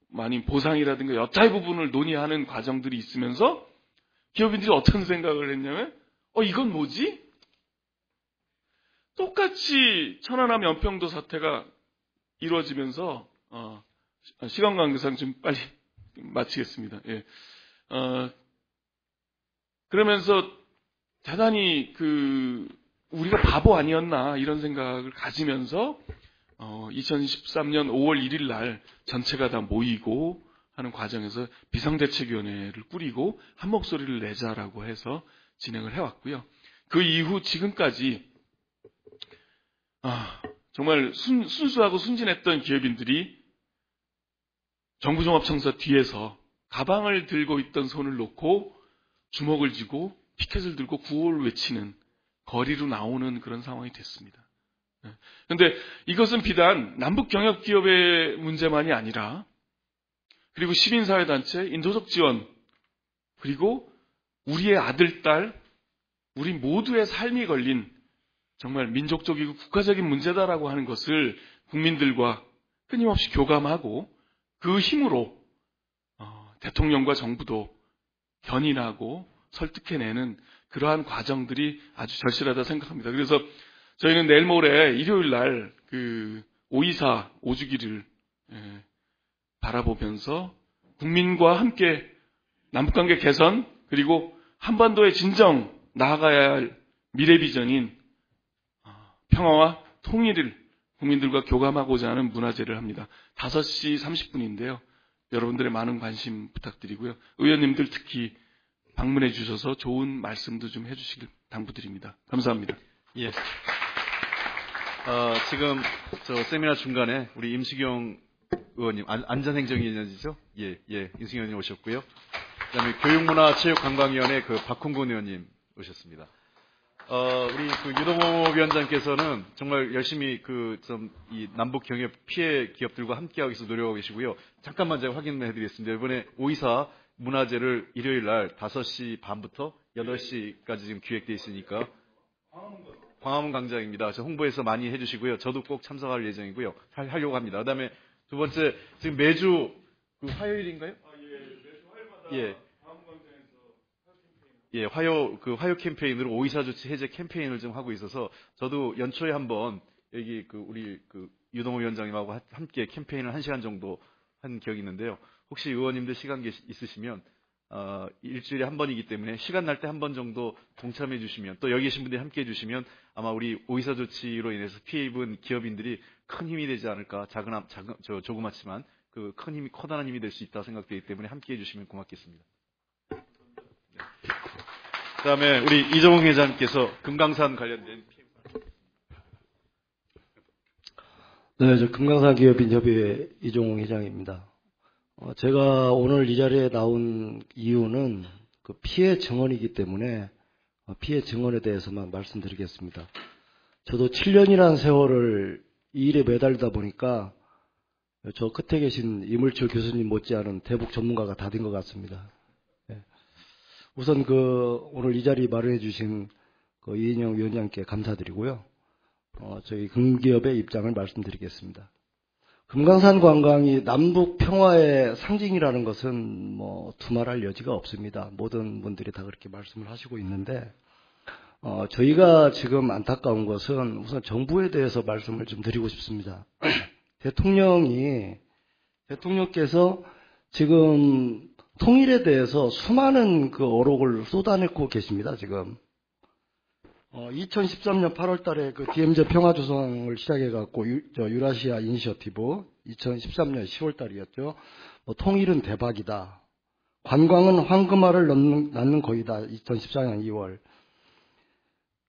많이 보상이라든가 여타의 부분을 논의하는 과정들이 있으면서 기업인들이 어떤 생각을 했냐면 이건 뭐지? 똑같이 천안함 연평도 사태가 이루어지면서 시간 관계상 좀 빨리 마치겠습니다. 예. 그러면서 대단히 우리가 바보 아니었나 이런 생각을 가지면서 2013년 5월 1일 날 전체가 다 모이고 하는 과정에서 비상대책위원회를 꾸리고 한 목소리를 내자라고 해서 진행을 해왔고요. 그 이후 지금까지 정말 순수하고 순진했던 기업인들이 정부종합청사 뒤에서 가방을 들고 있던 손을 놓고 주먹을 쥐고 피켓을 들고 구호를 외치는 거리로 나오는 그런 상황이 됐습니다. 그런데 이것은 비단 남북경협기업의 문제만이 아니라 그리고 시민사회단체, 인도적 지원, 그리고 우리의 아들, 딸, 우리 모두의 삶이 걸린 정말 민족적이고 국가적인 문제다라고 하는 것을 국민들과 끊임없이 교감하고 그 힘으로 대통령과 정부도 견인하고 설득해내는 그러한 과정들이 아주 절실하다 생각합니다. 그래서 저희는 내일 모레 일요일 날 5.24 5주기를 바라보면서 국민과 함께 남북관계 개선 그리고 한반도의 진정 나아가야 할 미래 비전인 평화와 통일을 국민들과 교감하고자 하는 문화제를 합니다. 5시 30분인데요. 여러분들의 많은 관심 부탁드리고요. 의원님들 특히 방문해 주셔서 좋은 말씀도 좀 해주시길 당부드립니다. 감사합니다. 예. 지금 저 세미나 중간에 우리 임수경 의원님, 안전행정위원이죠? 예, 임수경 의원님 오셨고요. 그다음에 교육문화체육관광위원회 박홍근 의원님 오셨습니다. 우리 유동호 위원장께서는 정말 열심히 이 남북 경협 피해 기업들과 함께하기 위해서 노력하고 계시고요. 잠깐만 제가 확인을 해드리겠습니다. 이번에 5.24 문화제를 일요일 날 5시 반부터 8시까지 지금 기획되어 있으니까 광화문 광장입니다. 그래서 홍보해서 많이 해주시고요. 저도 꼭 참석할 예정이고요. 하려고 합니다. 그다음에 두 번째 지금 매주 화요일인가요? 매주 화요일마다 광화문 광장에서 화요 캠페인으로 5.24 조치 해제 캠페인을 좀 하고 있어서 저도 연초에 한번 여기 우리 유동호 위원장님하고 함께 캠페인을 1시간 정도 한 기억이 있는데요. 혹시 의원님들 시간 있으시면 일주일에 한 번이기 때문에 시간 날 때 한 번 정도 동참해 주시면 또 여기 계신 분들이 함께 해 주시면 아마 우리 5.24 조치로 인해서 피해 입은 기업인들이 큰 힘이 되지 않을까 조그맣지만 큰 힘이 커다란 힘이 될 수 있다 생각되기 때문에 함께 해 주시면 고맙겠습니다. 네. 그다음에 우리 이정웅 회장님께서 금강산 관련된 네, 저 금강산 기업인협의회 이종웅 회장입니다. 제가 오늘 이 자리에 나온 이유는 피해 증언이기 때문에 피해 증언에 대해서만 말씀드리겠습니다. 저도 7년이라는 세월을 이 일에 매달리다 보니까 저 끝에 계신 이물철 교수님 못지않은 대북 전문가가 다 된 것 같습니다. 우선 오늘 이 자리 마련해 주신 이인영 위원장께 감사드리고요. 저희 금기업의 입장을 말씀드리겠습니다. 금강산 관광이 남북 평화의 상징이라는 것은 뭐 두말할 여지가 없습니다. 모든 분들이 다 그렇게 말씀을 하시고 있는데, 저희가 지금 안타까운 것은 우선 정부에 대해서 말씀을 좀 드리고 싶습니다. 대통령께서 지금 통일에 대해서 수많은 그 어록을 쏟아내고 계십니다, 지금. 2013년 8월 달에 그 DMZ 평화조성을 시작해갖고, 유라시아 이니셔티브, 2013년 10월 달이었죠. 통일은 대박이다. 관광은 황금알을 낳는 거이다. 2014년 2월.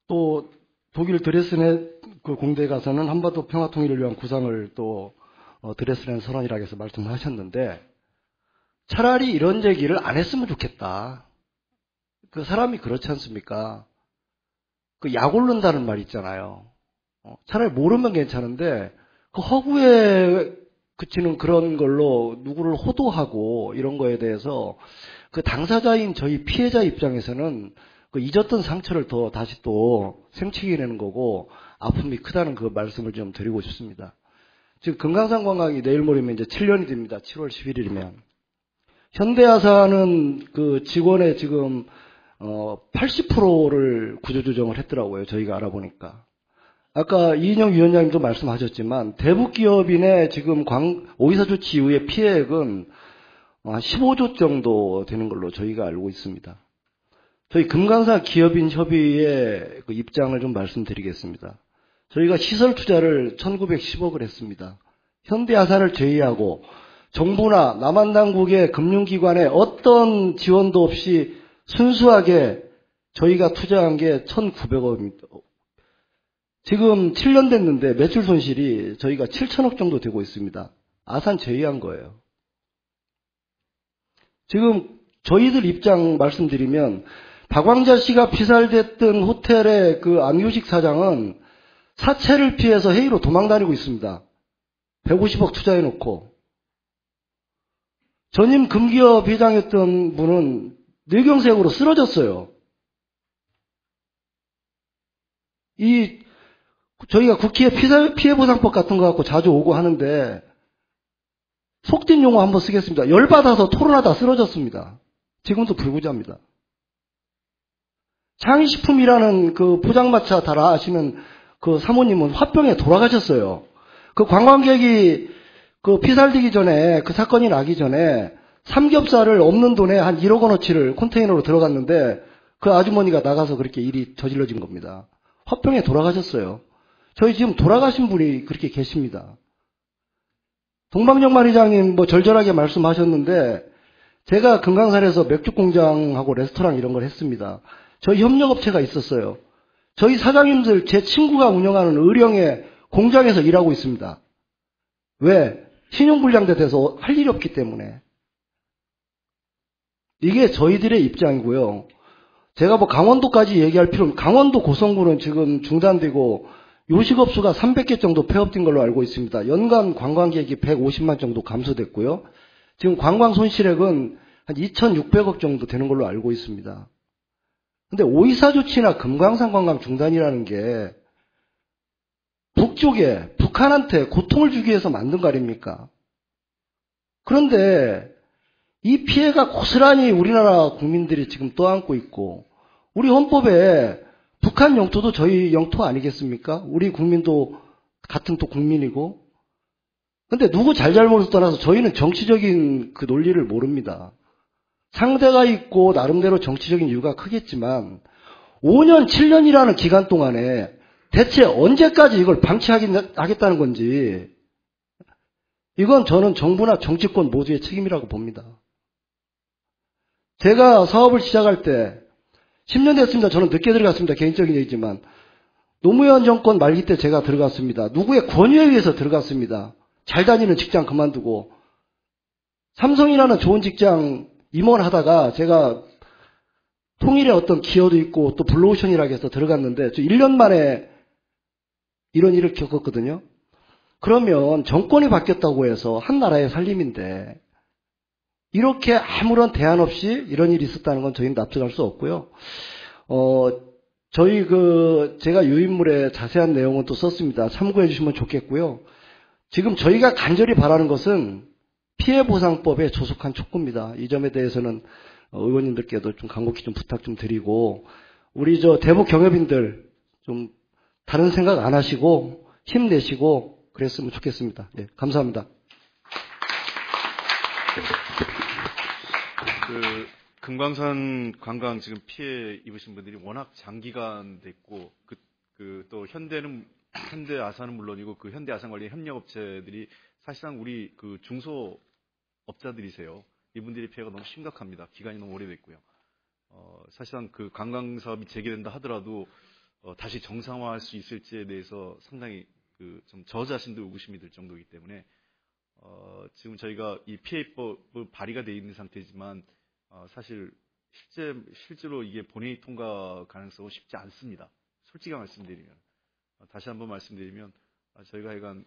또, 독일 드레스넨 그 공대에 가서는 한반도 평화 통일을 위한 구상을 또, 드레스넨 선언이라고 해서 말씀을 하셨는데, 차라리 이런 얘기를 안 했으면 좋겠다. 그 사람이 그렇지 않습니까? 그 약 오른다는 말 있잖아요. 차라리 모르면 괜찮은데 그 허구에 그치는 그런 걸로 누구를 호도하고 이런 거에 대해서 그 당사자인 저희 피해자 입장에서는 그 잊었던 상처를 더 다시 또 생치게 거고 아픔이 크다는 그 말씀을 좀 드리고 싶습니다. 지금 금강산 관광이 내일 모레면 이제 7년이 됩니다. 7월 11일이면. 현대아산은 그 직원의 지금 80%를 구조조정을 했더라고요. 저희가 알아보니까. 아까 이인영 위원장님도 말씀하셨지만 대북 기업인의 지금 오이사 조치 이후의 피해액은 한 15조 정도 되는 걸로 저희가 알고 있습니다. 저희 금강산 기업인 협의회 그 입장을 좀 말씀드리겠습니다. 저희가 시설 투자를 1910억을 했습니다. 현대아산을 제외하고 정부나 남한당국의 금융기관에 어떤 지원도 없이 순수하게 저희가 투자한 게 1,900억입니다. 지금 7년 됐는데 매출 손실이 저희가 7천억 정도 되고 있습니다. 아산 제외한 거예요. 지금 저희들 입장 말씀드리면 박광자 씨가 피살됐던 호텔의 그 안효식 사장은 사채를 피해서 해외로 도망다니고 있습니다. 150억 투자해놓고. 전임 금기업 회장이었던 분은 뇌경색으로 쓰러졌어요. 저희가 국회 피해보상법 같은 거 갖고 자주 오고 하는데, 속된 용어 한번 쓰겠습니다. 열받아서 토론하다 쓰러졌습니다. 지금도 불구자입니다. 창의식품이라는 그 포장마차 다 아시는 그 사모님은 화병에 돌아가셨어요. 그 관광객이 그 피살되기 전에, 그 사건이 나기 전에 삼겹살을 없는 돈에 한 1억 원어치를 컨테이너로 들어갔는데 그 아주머니가 나가서 그렇게 일이 저질러진 겁니다. 화병에 돌아가셨어요. 저희 지금 돌아가신 분이 그렇게 계십니다. 동방정만 회장님 뭐 절절하게 말씀하셨는데 제가 금강산에서 맥주공장하고 레스토랑 이런 걸 했습니다. 저희 협력업체가 있었어요. 저희 사장님들 제 친구가 운영하는 의령의 공장에서 일하고 있습니다. 왜? 신용불량자 돼서 할 일이 없기 때문에. 이게 저희들의 입장이고요. 제가 뭐 강원도까지 얘기할 필요는, 강원도 고성군은 지금 중단되고 요식업소가 300개 정도 폐업된 걸로 알고 있습니다. 연간 관광객이 150만 정도 감소됐고요. 지금 관광 손실액은 한 2,600억 정도 되는 걸로 알고 있습니다. 근데 오이사 조치나 금강산 관광 중단이라는 게 북쪽에 북한한테 고통을 주기 위해서 만든 거 아닙니까? 그런데 이 피해가 고스란히 우리나라 국민들이 지금 떠안고 있고, 우리 헌법에 북한 영토도 저희 영토 아니겠습니까? 우리 국민도 같은 또 국민이고. 근데 누구 잘잘못을 떠나서 저희는 정치적인 그 논리를 모릅니다. 상대가 있고 나름대로 정치적인 이유가 크겠지만 5년, 7년이라는 기간 동안에 대체 언제까지 이걸 방치하겠다는 건지, 이건 저는 정부나 정치권 모두의 책임이라고 봅니다. 제가 사업을 시작할 때 10년 됐습니다. 저는 늦게 들어갔습니다. 개인적인 얘기지만 노무현 정권 말기 때 제가 들어갔습니다. 누구의 권유에 의해서 들어갔습니다. 잘 다니는 직장 그만두고 삼성이라는 좋은 직장 임원하다가 제가 통일의 어떤 기여도 있고 또 블루오션이라고 해서 들어갔는데 저 1년 만에 이런 일을 겪었거든요. 그러면 정권이 바뀌었다고 해서 한 나라의 살림인데 이렇게 아무런 대안 없이 이런 일이 있었다는 건 저희는 납득할 수 없고요. 저희 제가 유인물에 자세한 내용은 또 썼습니다. 참고해 주시면 좋겠고요. 지금 저희가 간절히 바라는 것은 피해보상법에 조속한 촉구입니다. 이 점에 대해서는 의원님들께도 좀 간곡히 좀 부탁 좀 드리고, 우리 대북 경협인들 좀 다른 생각 안 하시고 힘내시고 그랬으면 좋겠습니다. 네, 감사합니다. 금강산 관광 지금 피해 입으신 분들이 워낙 장기간 됐고, 또 현대 아산은 물론이고 현대 아산 관리 협력업체들이 사실상 우리 중소업자들이세요. 이분들의 피해가 너무 심각합니다. 기간이 너무 오래됐고요. 사실상 관광 사업이 재개된다 하더라도 다시 정상화할 수 있을지에 대해서 상당히 좀 저 자신도 의구심이 들 정도이기 때문에 지금 저희가 이 피해법은 발의가 되어 있는 상태지만 사실 실제로 이게 본회의 통과 가능성은 쉽지 않습니다. 솔직히 말씀드리면 다시 한번 말씀드리면 저희가 하여간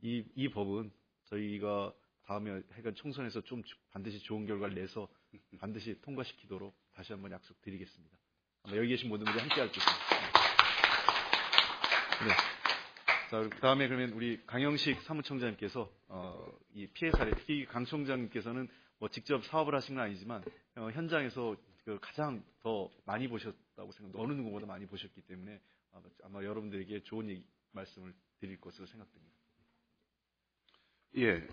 이 법은 저희가 다음에 하여간 총선에서 좀 반드시 좋은 결과를 내서 반드시 통과시키도록 다시 한번 약속드리겠습니다. 아마 여기 계신 모든 분들이 함께할 것 같습니다. 네. 자, 그다음에 그러면 우리 강영식 사무총장님께서 이 피해 사례, 특히 강 총장님께서는 뭐 직접 사업을 하신 건 아니지만 현장에서 가장 더 많이 보셨다고 생각합니다. 어느 누구보다 많이 보셨기 때문에 아마 여러분들에게 좋은 말씀을 드릴 것으로 생각됩니다. 예,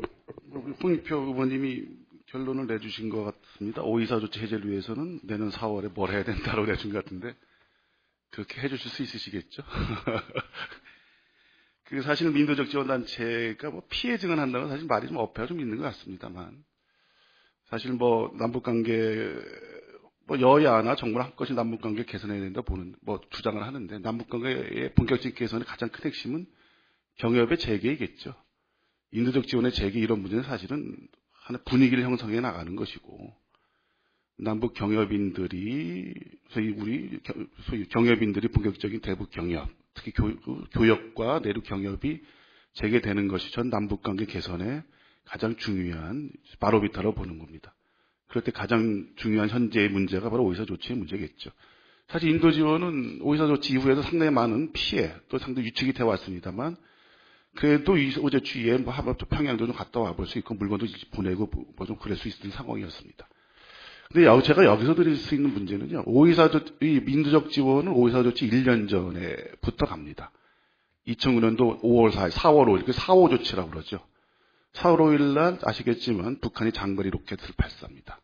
홍익표 의원님이 결론을 내주신 것 같습니다. 524 조치 해제를 위해서는 내년 4월에 뭘 해야 된다고 내준 것 같은데 그렇게 해주실 수 있으시겠죠? 사실 민도적 지원단체가 피해 증언한다는 사실 말이 좀 어폐가 좀 있는 것 같습니다만, 사실 남북관계 여야나 정부는 한껏이 남북관계 개선해야 된다 주장을 하는데, 남북관계의 본격적인 개선의 가장 큰 핵심은 경협의 재개이겠죠. 인도적 지원의 재개 이런 문제는 사실은 하나의 분위기를 형성해 나가는 것이고, 남북 경협인들이 소위 경협인들이 본격적인 대북 경협, 특히 교역과 내륙 경협이 재개되는 것이 전 남북관계 개선의 가장 중요한 바로미터로 보는 겁니다. 그럴 때 가장 중요한 현재의 문제가 바로 524 조치의 문제겠죠. 사실 인도 지원은 524 조치 이후에도 상당히 많은 피해, 또 상당히 유축이 되어 왔습니다만, 그래도 어제 주위에 평양도 좀 갔다 와볼 수 있고, 물건도 보내고 좀 그럴 수 있는 상황이었습니다. 근데 제가 여기서 드릴 수 있는 문제는요, 524 조치, 민주적 지원은 524 조치 1년 전에부터 갑니다. 2009년도 5월 4일, 4월 5일, 4.5 조치라고 그러죠. 4월 5일 날 아시겠지만 북한이 장거리 로켓을 발사합니다.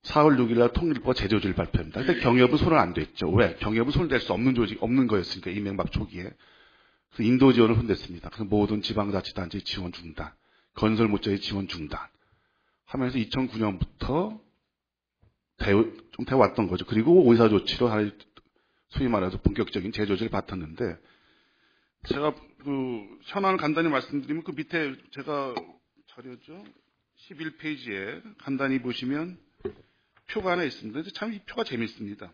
4월 6일 날 통일부가 제조지를 발표합니다. 근데 경협은 손을 안 댔죠. 왜? 경협은 손을 댈 수 없는 없는 거였으니까, 이명박 초기에. 그래서 인도 지원을 흔댔습니다. 그래서 모든 지방자치단체 지원 중단, 건설 모자의 지원 중단 하면서 2009년부터 좀 되어왔던 거죠. 그리고 524 조치로 소위 말해서 본격적인 제조지를 받았는데, 제가 현안을 간단히 말씀드리면 밑에 제가 자료죠. 11페이지에 간단히 보시면 표가 하나 있습니다. 참 이 표가 재밌습니다.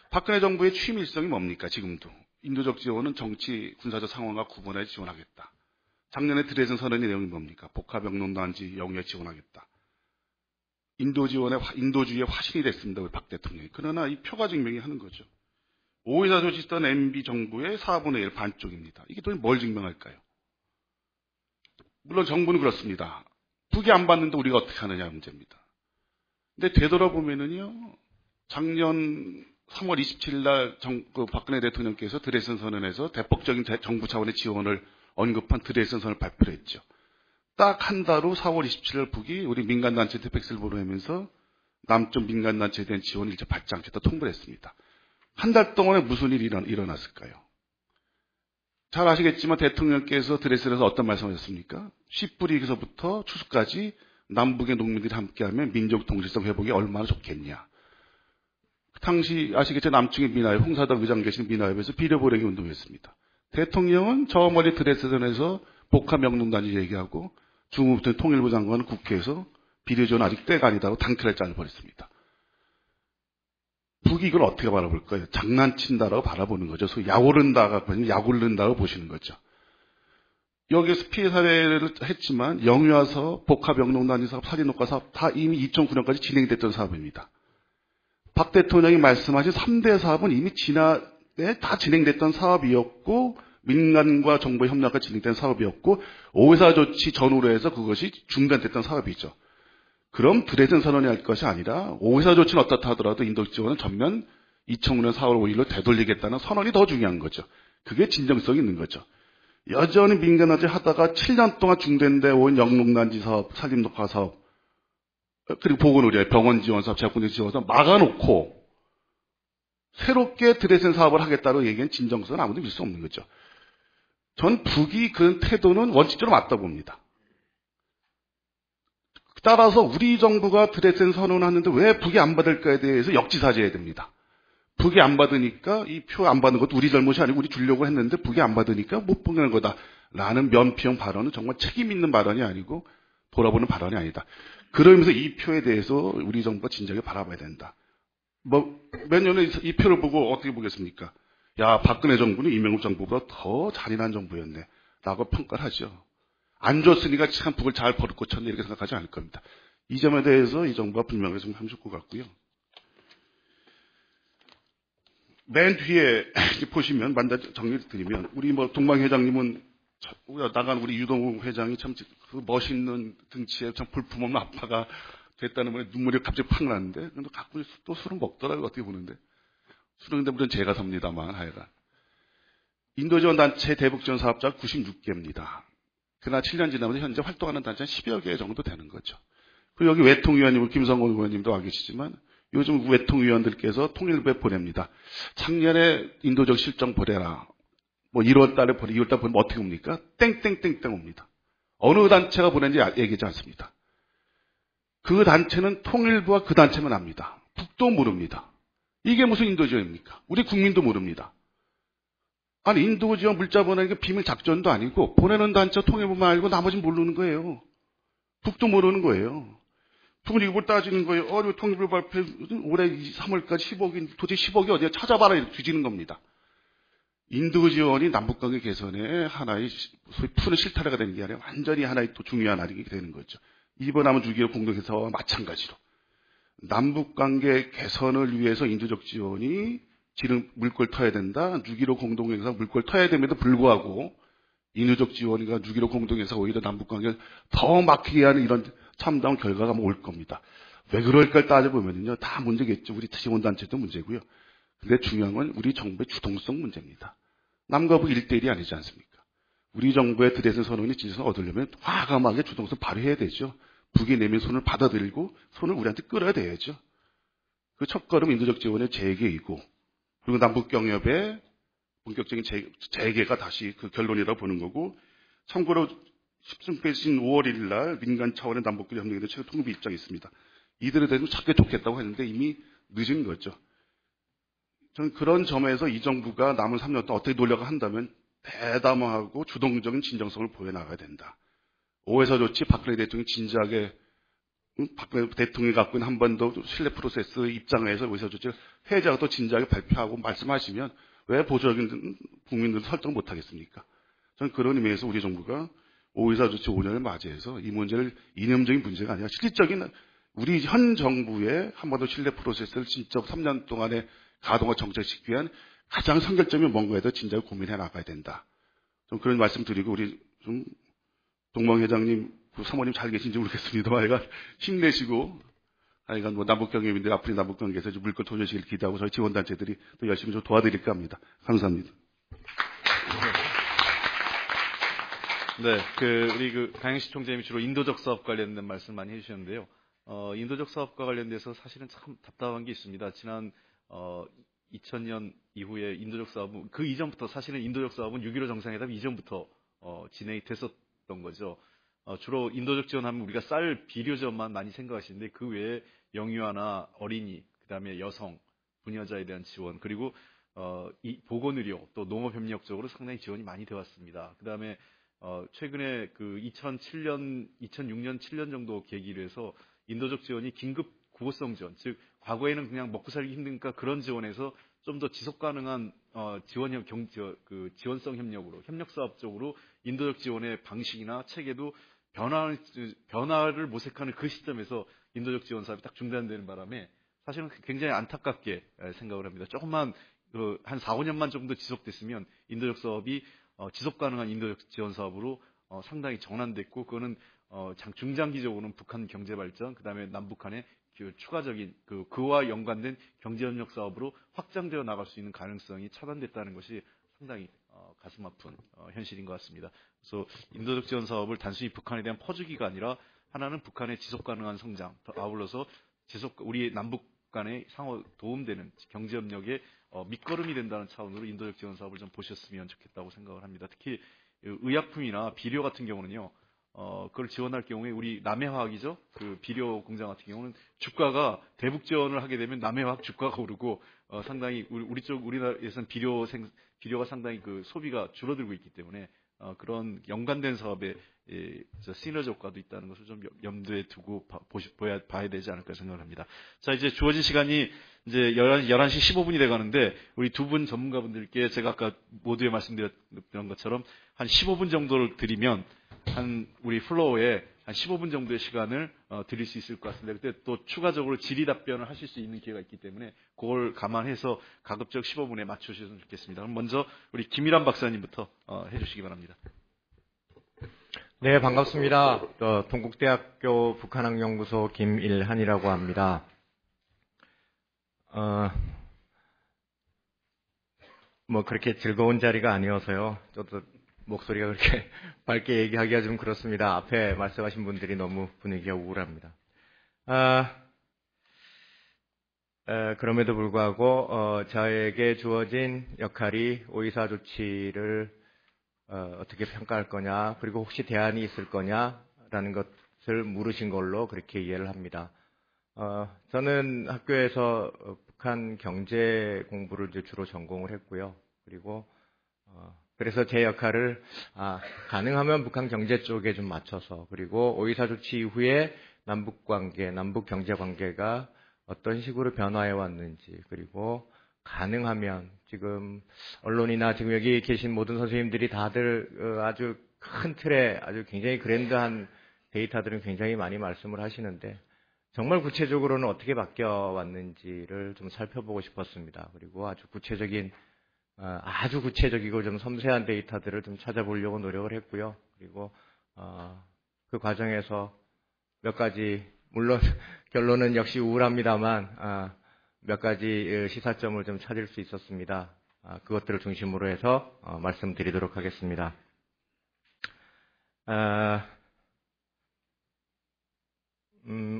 박근혜 정부의 취임 일성이 뭡니까? 지금도. 인도적 지원은 정치, 군사적 상황과 구분해 지원하겠다. 작년에 드레슨 선언의 내용이 뭡니까? 복합영농단지 영유에 지원하겠다. 인도주의의 화신이 됐습니다. 우리 박 대통령이. 그러나 이 표가 증명이 하는 거죠. 524 조치했던 MB 정부의 4분의 1 반쪽입니다. 이게 또 뭘 증명할까요? 물론 정부는 그렇습니다. 북이 안 받는데 우리가 어떻게 하느냐 문제입니다. 근데 되돌아보면은요, 작년 3월 27일 날 박근혜 대통령께서 드레슨 선언에서 대폭적인 정부 차원의 지원을 언급한 드레슨 선언을 발표를 했죠. 딱 한 달 후 4월 27일 북이 우리 민간단체 팩스를 보내면서 남쪽 민간단체에 대한 지원을 이제 받지 않겠다 통보를 했습니다. 한 달 동안에 무슨 일이 일어났을까요? 잘 아시겠지만 대통령께서 드레스에서 어떤 말씀을 하셨습니까? 씨뿌리에서부터 추수까지 남북의 농민들이 함께하면 민족 동질성 회복이 얼마나 좋겠냐. 당시 아시겠죠? 남측의 민화협, 홍사덕 의장 계신 민화협에서 비례보내기 운동을 했습니다. 대통령은 저 멀리 드레스전에서 복합영농단지 얘기하고 중국부터 통일부 장관은 국회에서 비례전 아직 때가 아니다고 당킬을 짜버렸습니다. 북이 이걸 어떻게 바라볼 거예요? 장난친다라고 바라보는 거죠. 소위 약올른다고 보시는 거죠. 여기에서 피해 사례를 했지만 영유아서 복합영농단지 사업, 살인녹화 사업 다 이미 2009년까지 진행됐던 사업입니다. 박 대통령이 말씀하신 3대 사업은 이미 지난해 다 진행됐던 사업이었고 민간과 정부의 협력과 진행된 사업이었고 5.24 조치 전후로 해서 그것이 중단됐던 사업이죠. 그럼 드레스덴 선언이 할 것이 아니라 5.24 조치는 어떻다 하더라도 인도적 지원은 전면 2009년 4월 5일로 되돌리겠다는 선언이 더 중요한 거죠. 그게 진정성이 있는 거죠. 여전히 민간화재 하다가 7년 동안 중단돼 온 영농단지 사업, 산림녹화 사업, 그리고 보건의료, 병원 지원 사업, 재학군대 지원 사업 막아놓고 새롭게 드레스덴 사업을 하겠다고 얘기한 진정성은 아무도 믿을 수 없는 거죠. 전 북이 그런 태도는 원칙적으로 맞다 봅니다. 따라서 우리 정부가 드레스덴 선언을 하는데 왜 북이 안 받을까에 대해서 역지사지해야 됩니다. 북이 안 받으니까 이 표 안 받는 것도 우리 잘못이 아니고 우리 주려고 했는데 북이 안 받으니까 못 보내는 거다라는 면피형 발언은 정말 책임 있는 발언이 아니고 돌아보는 발언이 아니다. 그러면서 이 표에 대해서 우리 정부가 진작에 바라봐야 된다. 몇 년에 이 표를 보고 어떻게 보겠습니까? 야, 박근혜 정부는 이명박 정부보다 더 잔인한 정부였네 라고 평가를 하죠. 안 줬으니까 참 북을 잘 버릇 고쳤네 이렇게 생각하지 않을 겁니다. 이 점에 대해서 이 정부가 분명히 좀 함줄 것 같고요. 맨 뒤에 보시면 만다 정리를 드리면 우리 동방 회장님은 나간 우리 유동욱 회장이 참 그 멋있는 등치에 참 볼품없는 아빠가 됐다는 말에 눈물이 갑자기 팍 나는데 근데 가끔 또 술은 먹더라고요. 어떻게 보는데 술은 근데 물론 제가 삽니다만 하여간 인도지원 단체 대북지원 사업자 96개입니다. 그러나 7년 지나면서 현재 활동하는 단체는 10여 개 정도 되는 거죠. 그리고 여기 외통위원님 김성곤 의원님도 와 계시지만 요즘 외통위원들께서 통일부에 보냅니다. 작년에 인도적 실정 보내라. 1월 달에 보내, 2월 달에 보내면 어떻게 옵니까? 땡땡땡땡 옵니다. 어느 단체가 보낸지 얘기하지 않습니다. 그 단체는 통일부와 그 단체만 압니다. 북도 모릅니다. 이게 무슨 인도지원입니까? 우리 국민도 모릅니다. 아니, 인도지원 물자 보내는 게 비밀 작전도 아니고 보내는 단체 통일부만 알고 나머지는 모르는 거예요. 북도 모르는 거예요. 북은 이걸 따지는 거예요. 통일부 발표 올해 3월까지 10억이 도대체 10억이 어디야 찾아봐라 이렇게 뒤지는 겁니다. 인도 지원이 남북관계 개선에 하나의 소위 푸는 실타래가 되는 게 아니라 완전히 하나의 또 중요한 아래가 되는 거죠. 이번하면 6.15 공동회사와 마찬가지로 남북관계 개선을 위해서 인도적 지원이 지금 물꼬를 터야 된다. 6.15 공동회사 물꼬를 터야 됨에도 불구하고 인도적 지원과 6.15 공동회사 오히려 남북관계를 더 막히게 하는 이런 참다운 결과가 올 겁니다. 왜 그럴까 따져보면요. 다 문제겠죠. 우리 지원단체도 문제고요. 근데 중요한 건 우리 정부의 주동성 문제입니다. 남과 북 1대1이 아니지 않습니까? 우리 정부의 드레스덴 선언이 진정성 얻으려면 과감하게 주동성 발휘해야 되죠. 북이 내민 손을 받아들이고 손을 우리한테 끌어야 돼야죠. 그 첫걸음 인도적 지원의 재개이고 그리고 남북경협의 본격적인 재개가 다시 그 결론이라고 보는 거고 참고로 10중 5월 1일 날 민간 차원의 남북끼리 협력에 대한 최근 통일부 입장이 있습니다. 이들에 대해서 찾게 좋겠다고 했는데 이미 늦은 거죠. 저는 그런 점에서 이 정부가 남은 3년 동안 어떻게 노력을 한다면 대담하고 주동적인 진정성을 보여나가야 된다. 5.24 조치 박근혜 대통령이 진지하게 박근혜 대통령이 갖고 있는 한반도 신뢰 프로세스 입장에서 5.24 조치를 해제하고 또 진지하게 발표하고 말씀하시면 왜 보수적인 국민들은 설득 못하겠습니까? 저는 그런 의미에서 우리 정부가 5.24 조치 5년을 맞이해서 이 문제를 이념적인 문제가 아니라 실질적인 우리 현 정부의 한반도 신뢰 프로세스를 진짜 3년 동안에 가동과 정착시키기 위한 가장 선결점이 뭔가에 대해 진작에 고민해 나가야 된다. 좀 그런 말씀 드리고 우리 좀 동방 회장님, 그 사모님 잘 계신지 모르겠습니다만 하여간 힘내시고 하여간 남북경협인데 앞으로 남북관계에서 물꼬 터주시길 기대하고 저희 지원단체들이 또 열심히 좀 도와드릴까 합니다. 감사합니다. 네, 우리 강영시 총재님이 주로 인도적 사업 관련된 말씀 많이 해주셨는데요. 인도적 사업과 관련돼서 사실은 참 답답한 게 있습니다. 지난 2000년 이후에 인도적 사업은 그 이전부터 사실은 인도적 사업은 6.15 정상회담 이전부터 진행이 됐었던 거죠. 주로 인도적 지원하면 우리가 쌀 비료점만 많이 생각하시는데 그 외에 영유아나 어린이, 그다음에 여성, 부녀자에 대한 지원 그리고 이 보건의료 또 농업협력 쪽으로 상당히 지원이 많이 되어 왔습니다. 그다음에 최근에 그 2006년 7년 정도 계기로 해서 인도적 지원이 긴급 구호성 지원, 즉 과거에는 그냥 먹고 살기 힘드니까 그런 지원에서 좀 더 지속 가능한 지원성 협력으로 협력 사업 쪽으로 인도적 지원의 방식이나 체계도 변화를 모색하는 그 시점에서 인도적 지원 사업이 딱 중단되는 바람에 사실은 굉장히 안타깝게 생각을 합니다. 조금만 한 4, 5년만 정도 지속됐으면 인도적 사업이 지속 가능한 인도적 지원 사업으로 상당히 전환됐고, 그거는 중장기적으로는 북한 경제 발전, 그다음에 남북한의 추가적인 그와 연관된 경제협력 사업으로 확장되어 나갈 수 있는 가능성이 차단됐다는 것이 상당히 가슴 아픈 현실인 것 같습니다. 그래서 인도적 지원 사업을 단순히 북한에 대한 퍼주기가 아니라 하나는 북한의 지속 가능한 성장, 아울러서 우리 남북 간의 상호 도움되는 경제협력의 밑거름이 된다는 차원으로 인도적 지원 사업을 좀 보셨으면 좋겠다고 생각을 합니다. 특히 의약품이나 비료 같은 경우는요, 그걸 지원할 경우에 우리 남해화학이죠. 그 비료 공장 같은 경우는 주가가 대북 지원을 하게 되면 남해화학 주가가 오르고 상당히 우리나라에서는 비료가 상당히 그 소비가 줄어들고 있기 때문에 그런 연관된 사업에 시너지 효과도 있다는 것을 좀 염두에 두고 봐야 되지 않을까 생각을 합니다. 자, 이제 주어진 시간이 이제 11시 15분이 돼 가는데, 우리 두 분 전문가분들께 제가 아까 모두에 말씀드렸던 것처럼 한 15분 정도를 드리면 우리 플로어에 한 15분 정도의 시간을 드릴 수 있을 것 같습니다. 그때 또 추가적으로 질의 답변을 하실 수 있는 기회가 있기 때문에 그걸 감안해서 가급적 15분에 맞추셨으면 좋겠습니다. 그럼 먼저 우리 김일환 박사님부터 해주시기 바랍니다. 네, 반갑습니다. 동국대학교 북한학연구소 김일환이라고 합니다. 뭐 그렇게 즐거운 자리가 아니어서요. 저도 목소리가 그렇게 밝게 얘기하기가 좀 그렇습니다. 앞에 말씀하신 분들이 너무 분위기가 우울합니다. 그럼에도 불구하고 저에게 주어진 역할이 오이사 조치를 어떻게 평가할 거냐, 그리고 혹시 대안이 있을 거냐라는 것을 물으신 걸로 그렇게 이해를 합니다. 저는 학교에서 북한 경제 공부를 이제 주로 전공을 했고요. 그리고 그래서 제 역할을 가능하면 북한 경제 쪽에 좀 맞춰서, 그리고 오이사 조치 이후에 남북 관계, 남북 경제 관계가 어떤 식으로 변화해 왔는지, 그리고 가능하면 지금 언론이나 지금 여기 계신 모든 선생님들이 다들 아주 큰 틀에 아주 굉장히 그랜드한 데이터들은 굉장히 많이 말씀을 하시는데, 정말 구체적으로는 어떻게 바뀌어 왔는지를 좀 살펴보고 싶었습니다. 그리고 아주 구체적이고 좀 섬세한 데이터들을 좀 찾아보려고 노력을 했고요. 그리고 그 과정에서 몇 가지, 물론 결론은 역시 우울합니다만 몇 가지 시사점을 좀 찾을 수 있었습니다. 그것들을 중심으로 해서 말씀드리도록 하겠습니다.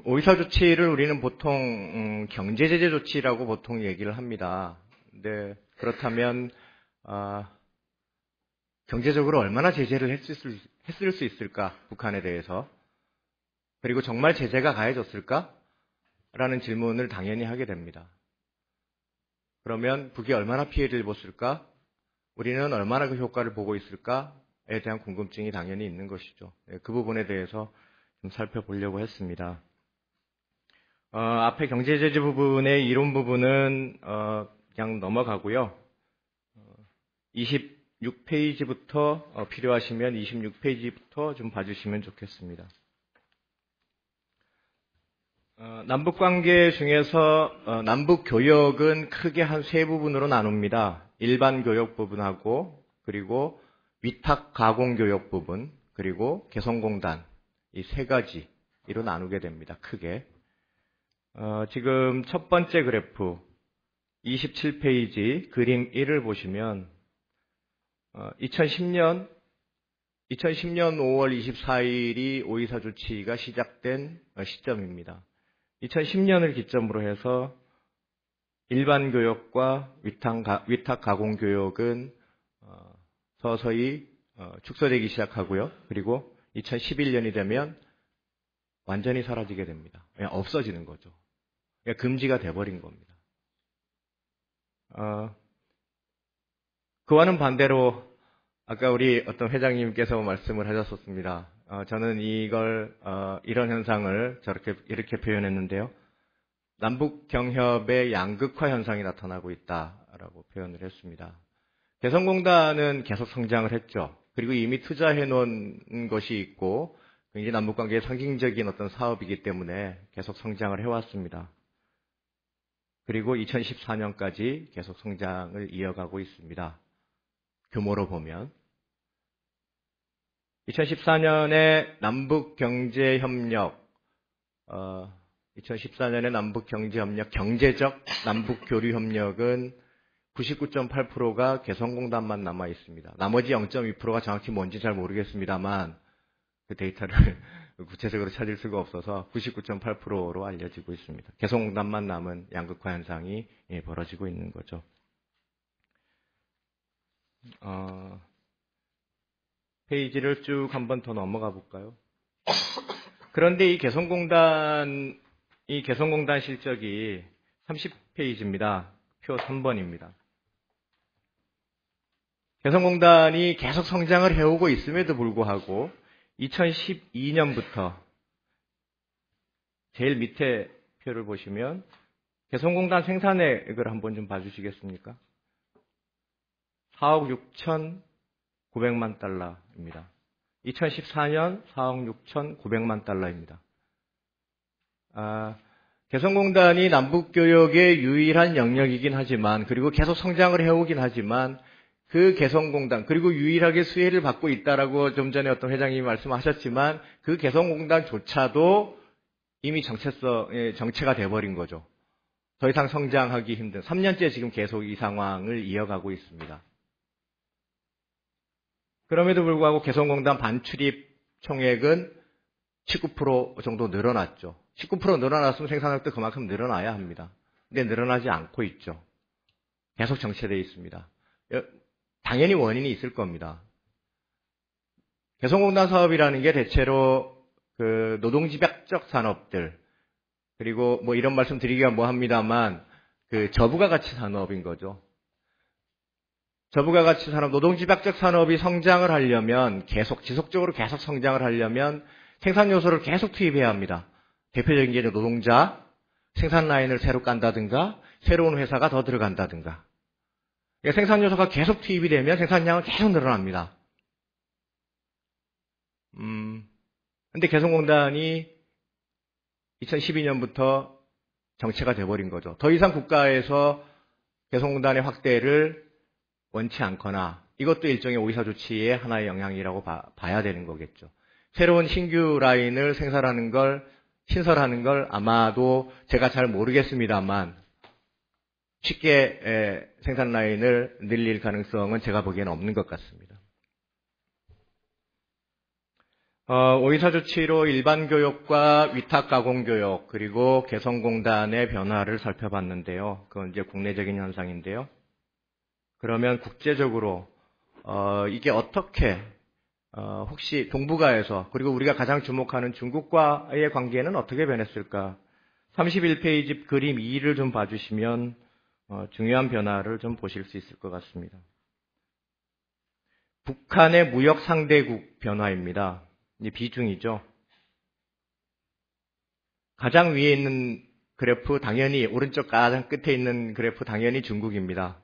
오이사 조치를 우리는 보통 경제제재 조치라고 보통 얘기를 합니다. 근데 그렇다면 경제적으로 얼마나 제재를 했을 수 있을까, 북한에 대해서. 그리고 정말 제재가 가해졌을까? 라는 질문을 당연히 하게 됩니다. 그러면 북이 얼마나 피해를 입었을까? 우리는 얼마나 그 효과를 보고 있을까에 대한 궁금증이 당연히 있는 것이죠. 그 부분에 대해서 좀 살펴보려고 했습니다. 앞에 경제제재 부분의 이론 부분은 그냥 넘어가고요. 26페이지부터 필요하시면 26페이지부터 좀 봐주시면 좋겠습니다. 남북관계 중에서 남북교역은 크게 한 세 부분으로 나눕니다. 일반 교역 부분하고, 그리고 위탁 가공 교역 부분, 그리고 개성공단, 이 세 가지로 나누게 됩니다. 크게. 지금 첫 번째 그래프 27페이지 그림 1을 보시면 2010년 5월 24일이 오이사 조치가 시작된 시점입니다. 2010년을 기점으로 해서 일반 교역과 위탁 가공 교역은 서서히 축소되기 시작하고요. 그리고 2011년이 되면 완전히 사라지게 됩니다. 그냥 없어지는 거죠. 그냥 금지가 돼버린 겁니다. 그와는 반대로 아까 우리 어떤 회장님께서 말씀을 하셨었습니다. 저는 이런 현상을 이렇게 표현했는데요. 남북 경협의 양극화 현상이 나타나고 있다라고 표현을 했습니다. 개성공단은 계속 성장을 했죠. 그리고 이미 투자해 놓은 것이 있고 굉장히 남북 관계의 상징적인 어떤 사업이기 때문에 계속 성장을 해왔습니다. 그리고 2014년까지 계속 성장을 이어가고 있습니다. 규모로 보면 2014년에 남북경제협력 2014년에 남북경제협력, 경제적 남북교류협력은 99.8%가 개성공단만 남아 있습니다. 나머지 0.2%가 정확히 뭔지 잘 모르겠습니다만 그 데이터를 구체적으로 찾을 수가 없어서 99.8%로 알려지고 있습니다. 개성공단만 남은 양극화 현상이 벌어지고 있는 거죠. 페이지를 쭉 한 번 더 넘어가 볼까요? 그런데 이 개성공단 실적이 30페이지입니다. 표 3번입니다. 개성공단이 계속 성장을 해오고 있음에도 불구하고 2012년부터 제일 밑에 표를 보시면 개성공단 생산액을 한번 좀 봐주시겠습니까? 4억 6,900만 달러입니다. 2014년 4억 6,900만 달러입니다. 개성공단이 남북교역의 유일한 영역이긴 하지만, 그리고 계속 성장을 해오긴 하지만, 그 개성공단, 그리고 유일하게 수혜를 받고 있다라고 좀 전에 어떤 회장님이 말씀하셨지만, 그 개성공단조차도 이미 정체가 돼버린 거죠. 더 이상 성장하기 힘든, 3년째 지금 계속 이 상황을 이어가고 있습니다. 그럼에도 불구하고 개성공단 반출입 총액은 19% 정도 늘어났죠. 19% 늘어났으면 생산력도 그만큼 늘어나야 합니다. 근데 늘어나지 않고 있죠. 계속 정체되어 있습니다. 당연히 원인이 있을 겁니다. 개성공단 사업이라는 게 대체로 그 노동집약적 산업들, 그리고 뭐 이런 말씀 드리기가 뭐합니다만 그 저부가 가치 산업인 거죠. 저부가 가치 산업, 노동집약적 산업이 성장을 하려면 지속적으로 계속 성장을 하려면 생산 요소를 계속 투입해야 합니다. 대표적인 게 노동자, 생산 라인을 새로 깐다든가, 새로운 회사가 더 들어간다든가. 생산 요소가 계속 투입이 되면 생산량은 계속 늘어납니다. 근데 개성공단이 2012년부터 정체가 돼버린 거죠. 더 이상 국가에서 개성공단의 확대를 원치 않거나, 이것도 일종의 오이사 조치의 하나의 영향이라고 봐야 되는 거겠죠. 새로운 신규 라인을 신설하는 걸 아마도 제가 잘 모르겠습니다만 쉽게 생산 라인을 늘릴 가능성은 제가 보기에는 없는 것 같습니다. 오이사 조치로 일반 교역과 위탁 가공 교역, 그리고 개성공단의 변화를 살펴봤는데요. 그건 이제 국내적인 현상인데요. 그러면 국제적으로 이게 어떻게 혹시 동북아에서, 그리고 우리가 가장 주목하는 중국과의 관계는 어떻게 변했을까? 31페이지 그림 2를 좀 봐주시면 중요한 변화를 좀 보실 수 있을 것 같습니다. 북한의 무역 상대국 변화입니다. 이 비중이죠. 가장 위에 있는 그래프, 당연히 오른쪽 가장 끝에 있는 그래프 당연히 중국입니다.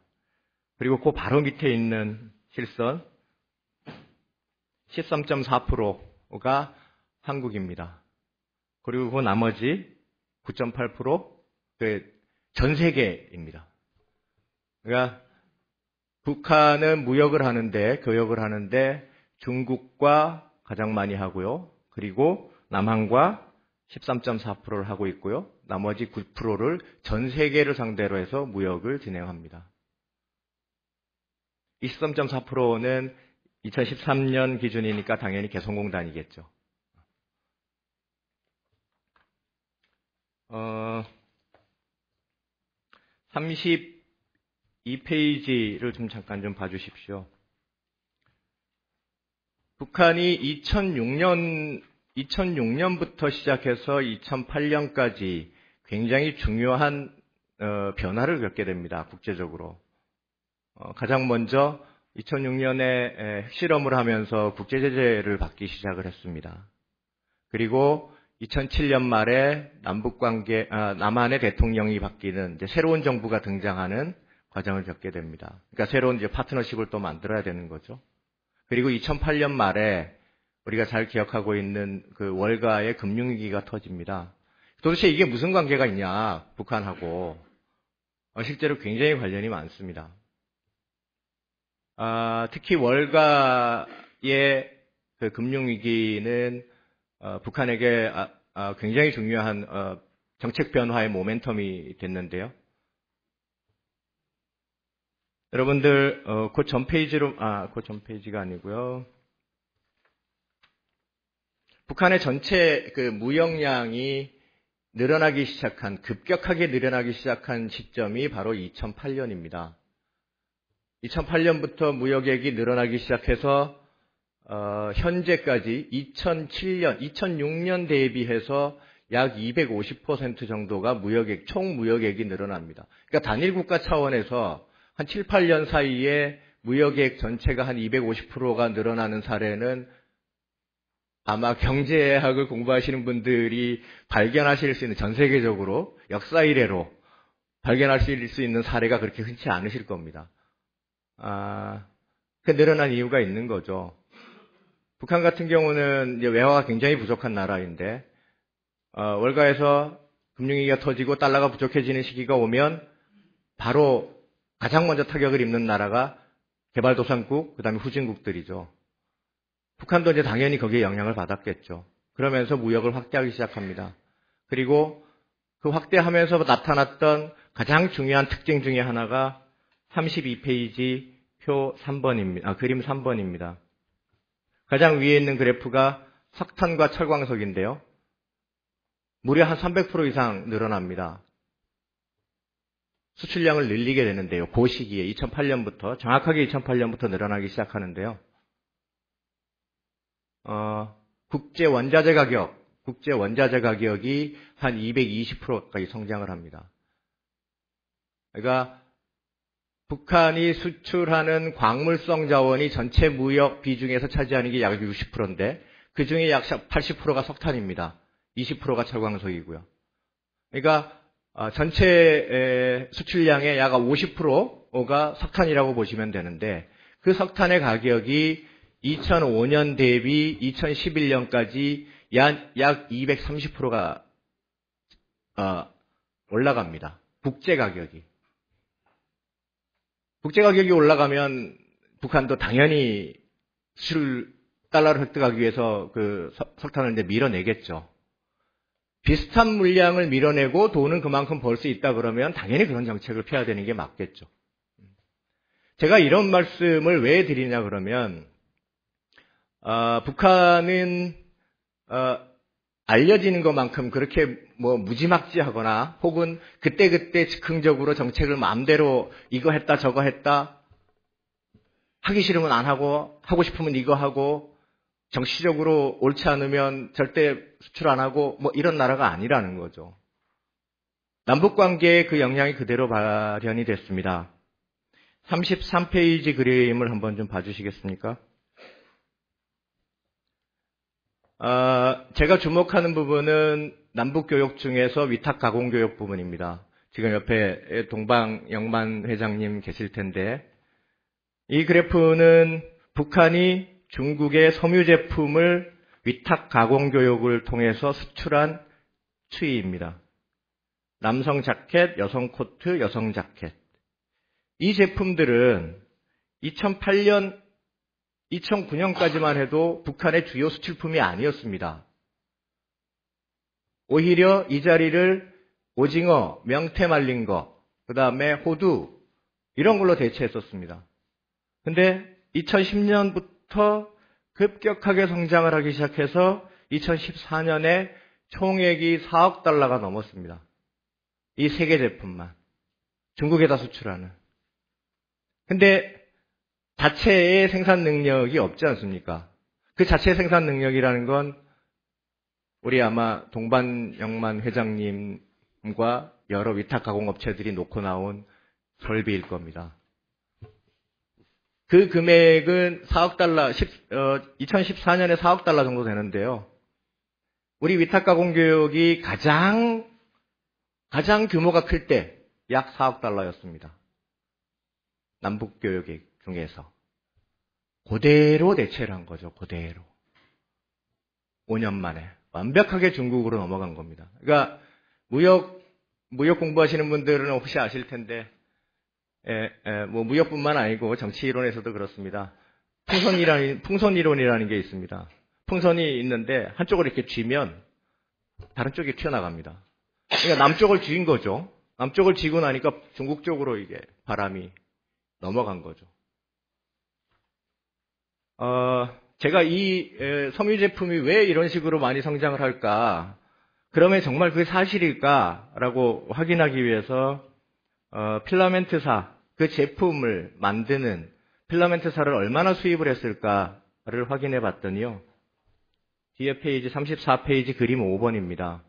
그리고 그 바로 밑에 있는 실선 13.4%가 한국입니다. 그리고 그 나머지 9.8% 전 세계입니다. 그러니까 북한은 무역을 하는데, 교역을 하는데 중국과 가장 많이 하고요. 그리고 남한과 13.4%를 하고 있고요. 나머지 9%를 전 세계를 상대로 해서 무역을 진행합니다. 23.4%는 2013년 기준이니까 당연히 개성공단이겠죠. 32페이지를 좀 잠깐 좀 봐주십시오. 북한이 2006년부터 시작해서 2008년까지 굉장히 중요한 변화를 겪게 됩니다. 국제적으로. 가장 먼저 2006년에 핵실험을 하면서 국제제재를 받기 시작을 했습니다. 그리고 2007년 말에 남한의 대통령이 바뀌는 이제 새로운 정부가 등장하는 과정을 겪게 됩니다. 그러니까 새로운 이제 파트너십을 또 만들어야 되는 거죠. 그리고 2008년 말에 우리가 잘 기억하고 있는 그 월가의 금융위기가 터집니다. 도대체 이게 무슨 관계가 있냐, 북한하고. 실제로 굉장히 관련이 많습니다. 특히 월가의 그 금융위기는 북한에게 굉장히 중요한 정책 변화의 모멘텀이 됐는데요. 여러분들 그 전 페이지가 아니고요. 북한의 전체 그 무역량이 급격하게 늘어나기 시작한 시점이 바로 2008년입니다. 2008년부터 무역액이 늘어나기 시작해서 현재까지 2006년 대비해서 약 250% 정도가 총 무역액이 늘어납니다. 그러니까 단일 국가 차원에서 한 7, 8년 사이에 무역액 전체가 한 250%가 늘어나는 사례는 아마 경제학을 공부하시는 분들이 발견하실 수 있는, 전 세계적으로 역사 이래로 발견하실 수 있는 사례가 그렇게 흔치 않으실 겁니다. 그 늘어난 이유가 있는 거죠. 북한 같은 경우는 이제 외화가 굉장히 부족한 나라인데, 월가에서 금융위기가 터지고 달러가 부족해지는 시기가 오면 바로 가장 먼저 타격을 입는 나라가 개발도상국, 그 다음에 후진국들이죠. 북한도 이제 당연히 거기에 영향을 받았겠죠. 그러면서 무역을 확대하기 시작합니다. 그리고 그 확대하면서 나타났던 가장 중요한 특징 중에 하나가 32페이지 표 3번입니다. 그림 3번입니다. 가장 위에 있는 그래프가 석탄과 철광석인데요. 무려 한 300% 이상 늘어납니다. 수출량을 늘리게 되는데요. 그 시기에 정확하게 2008년부터 늘어나기 시작하는데요. 국제 원자재 가격이 한 220%까지 성장을 합니다. 그러니까 북한이 수출하는 광물성 자원이 전체 무역 비중에서 차지하는 게 약 60%인데 그 중에 약 80%가 석탄입니다. 20%가 철광석이고요. 그러니까 전체 수출량의 약 50%가 석탄이라고 보시면 되는데, 그 석탄의 가격이 2005년 대비 2011년까지 약 230%가 올라갑니다. 국제 가격이 올라가면 북한도 당연히 달러를 획득하기 위해서 그 석탄을 이제 밀어내겠죠. 비슷한 물량을 밀어내고 돈은 그만큼 벌 수 있다 그러면 당연히 그런 정책을 펴야 되는 게 맞겠죠. 제가 이런 말씀을 왜 드리냐 그러면, 북한은 알려지는 것만큼 그렇게 무지막지하거나 혹은 그때그때 즉흥적으로 정책을 마음대로 이거 했다 저거 했다, 하기 싫으면 안 하고 하고 싶으면 이거 하고 정치적으로 옳지 않으면 절대 수출 안 하고 이런 나라가 아니라는 거죠. 남북관계에 그 영향이 그대로 발현이 됐습니다. 33페이지 그림을 한번 좀 봐주시겠습니까? 제가 주목하는 부분은 남북교육 중에서 위탁가공교육 부분입니다. 지금 옆에 동방영만 회장님 계실 텐데, 이 그래프는 북한이 중국의 섬유 제품을 위탁가공교육을 통해서 수출한 추이입니다. 남성 자켓, 여성 코트, 여성 자켓. 이 제품들은 2008년, 2009년까지만 해도 북한의 주요 수출품이 아니었습니다. 오히려 이 자리를 오징어, 명태 말린 거, 그 다음에 호두, 이런 걸로 대체했었습니다. 근데 2010년부터 급격하게 성장을 하기 시작해서 2014년에 총액이 4억 달러가 넘었습니다. 이 세 개 제품만. 중국에다 수출하는. 근데 자체의 생산 능력이 없지 않습니까? 그 자체의 생산 능력이라는 건 우리 아마 동반영만 회장님과 여러 위탁 가공업체들이 놓고 나온 설비일 겁니다. 그 금액은 4억 달러, 2014년에 4억 달러 정도 되는데요. 우리 위탁 가공 교육이 가장 규모가 클 때 약 4억 달러였습니다. 남북 교육 중에서. 그대로 대체를 한 거죠. 그대로. 5년 만에 완벽하게 중국으로 넘어간 겁니다. 그러니까 무역 무역 공부하시는 분들은 혹시 아실 텐데, 뭐 무역뿐만 아니고 정치 이론에서도 그렇습니다. 풍선 이론이라는 게 있습니다. 풍선이 있는데 한쪽을 이렇게 쥐면 다른 쪽이 튀어나갑니다. 그러니까 남쪽을 쥐인 거죠. 남쪽을 쥐고 나니까 중국 쪽으로 이게 바람이 넘어간 거죠. 제가 이 섬유 제품이 왜 이런 식으로 많이 성장을 할까? 그러면 정말 그게 사실일까라고 확인하기 위해서 필라멘트사, 그 제품을 만드는 필라멘트사를 얼마나 수입을 했을까를 확인해 봤더니요. 뒤에 페이지 34페이지 그림 5번입니다.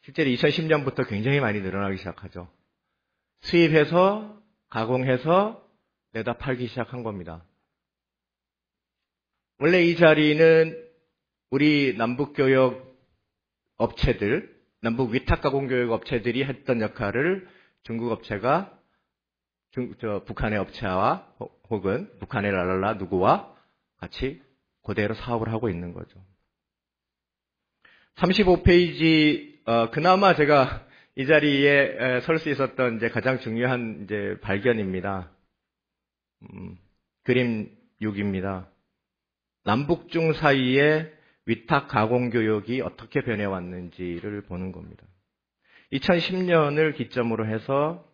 실제로 2010년부터 굉장히 많이 늘어나기 시작하죠. 수입해서 가공해서 내다 팔기 시작한 겁니다. 원래 이 자리는 우리 남북교역 업체들, 남북 위탁가공교역 업체들이 했던 역할을 중국 업체가 북한의 업체와 혹은 북한의 랄랄라 누구와 같이 그대로 사업을 하고 있는 거죠. 35페이지 그나마 제가 이 자리에 설 수 있었던 이제 가장 중요한 이제 발견입니다. 그림 6입니다. 남북중 사이의 위탁 가공 교역이 어떻게 변해왔는지를 보는 겁니다. 2010년을 기점으로 해서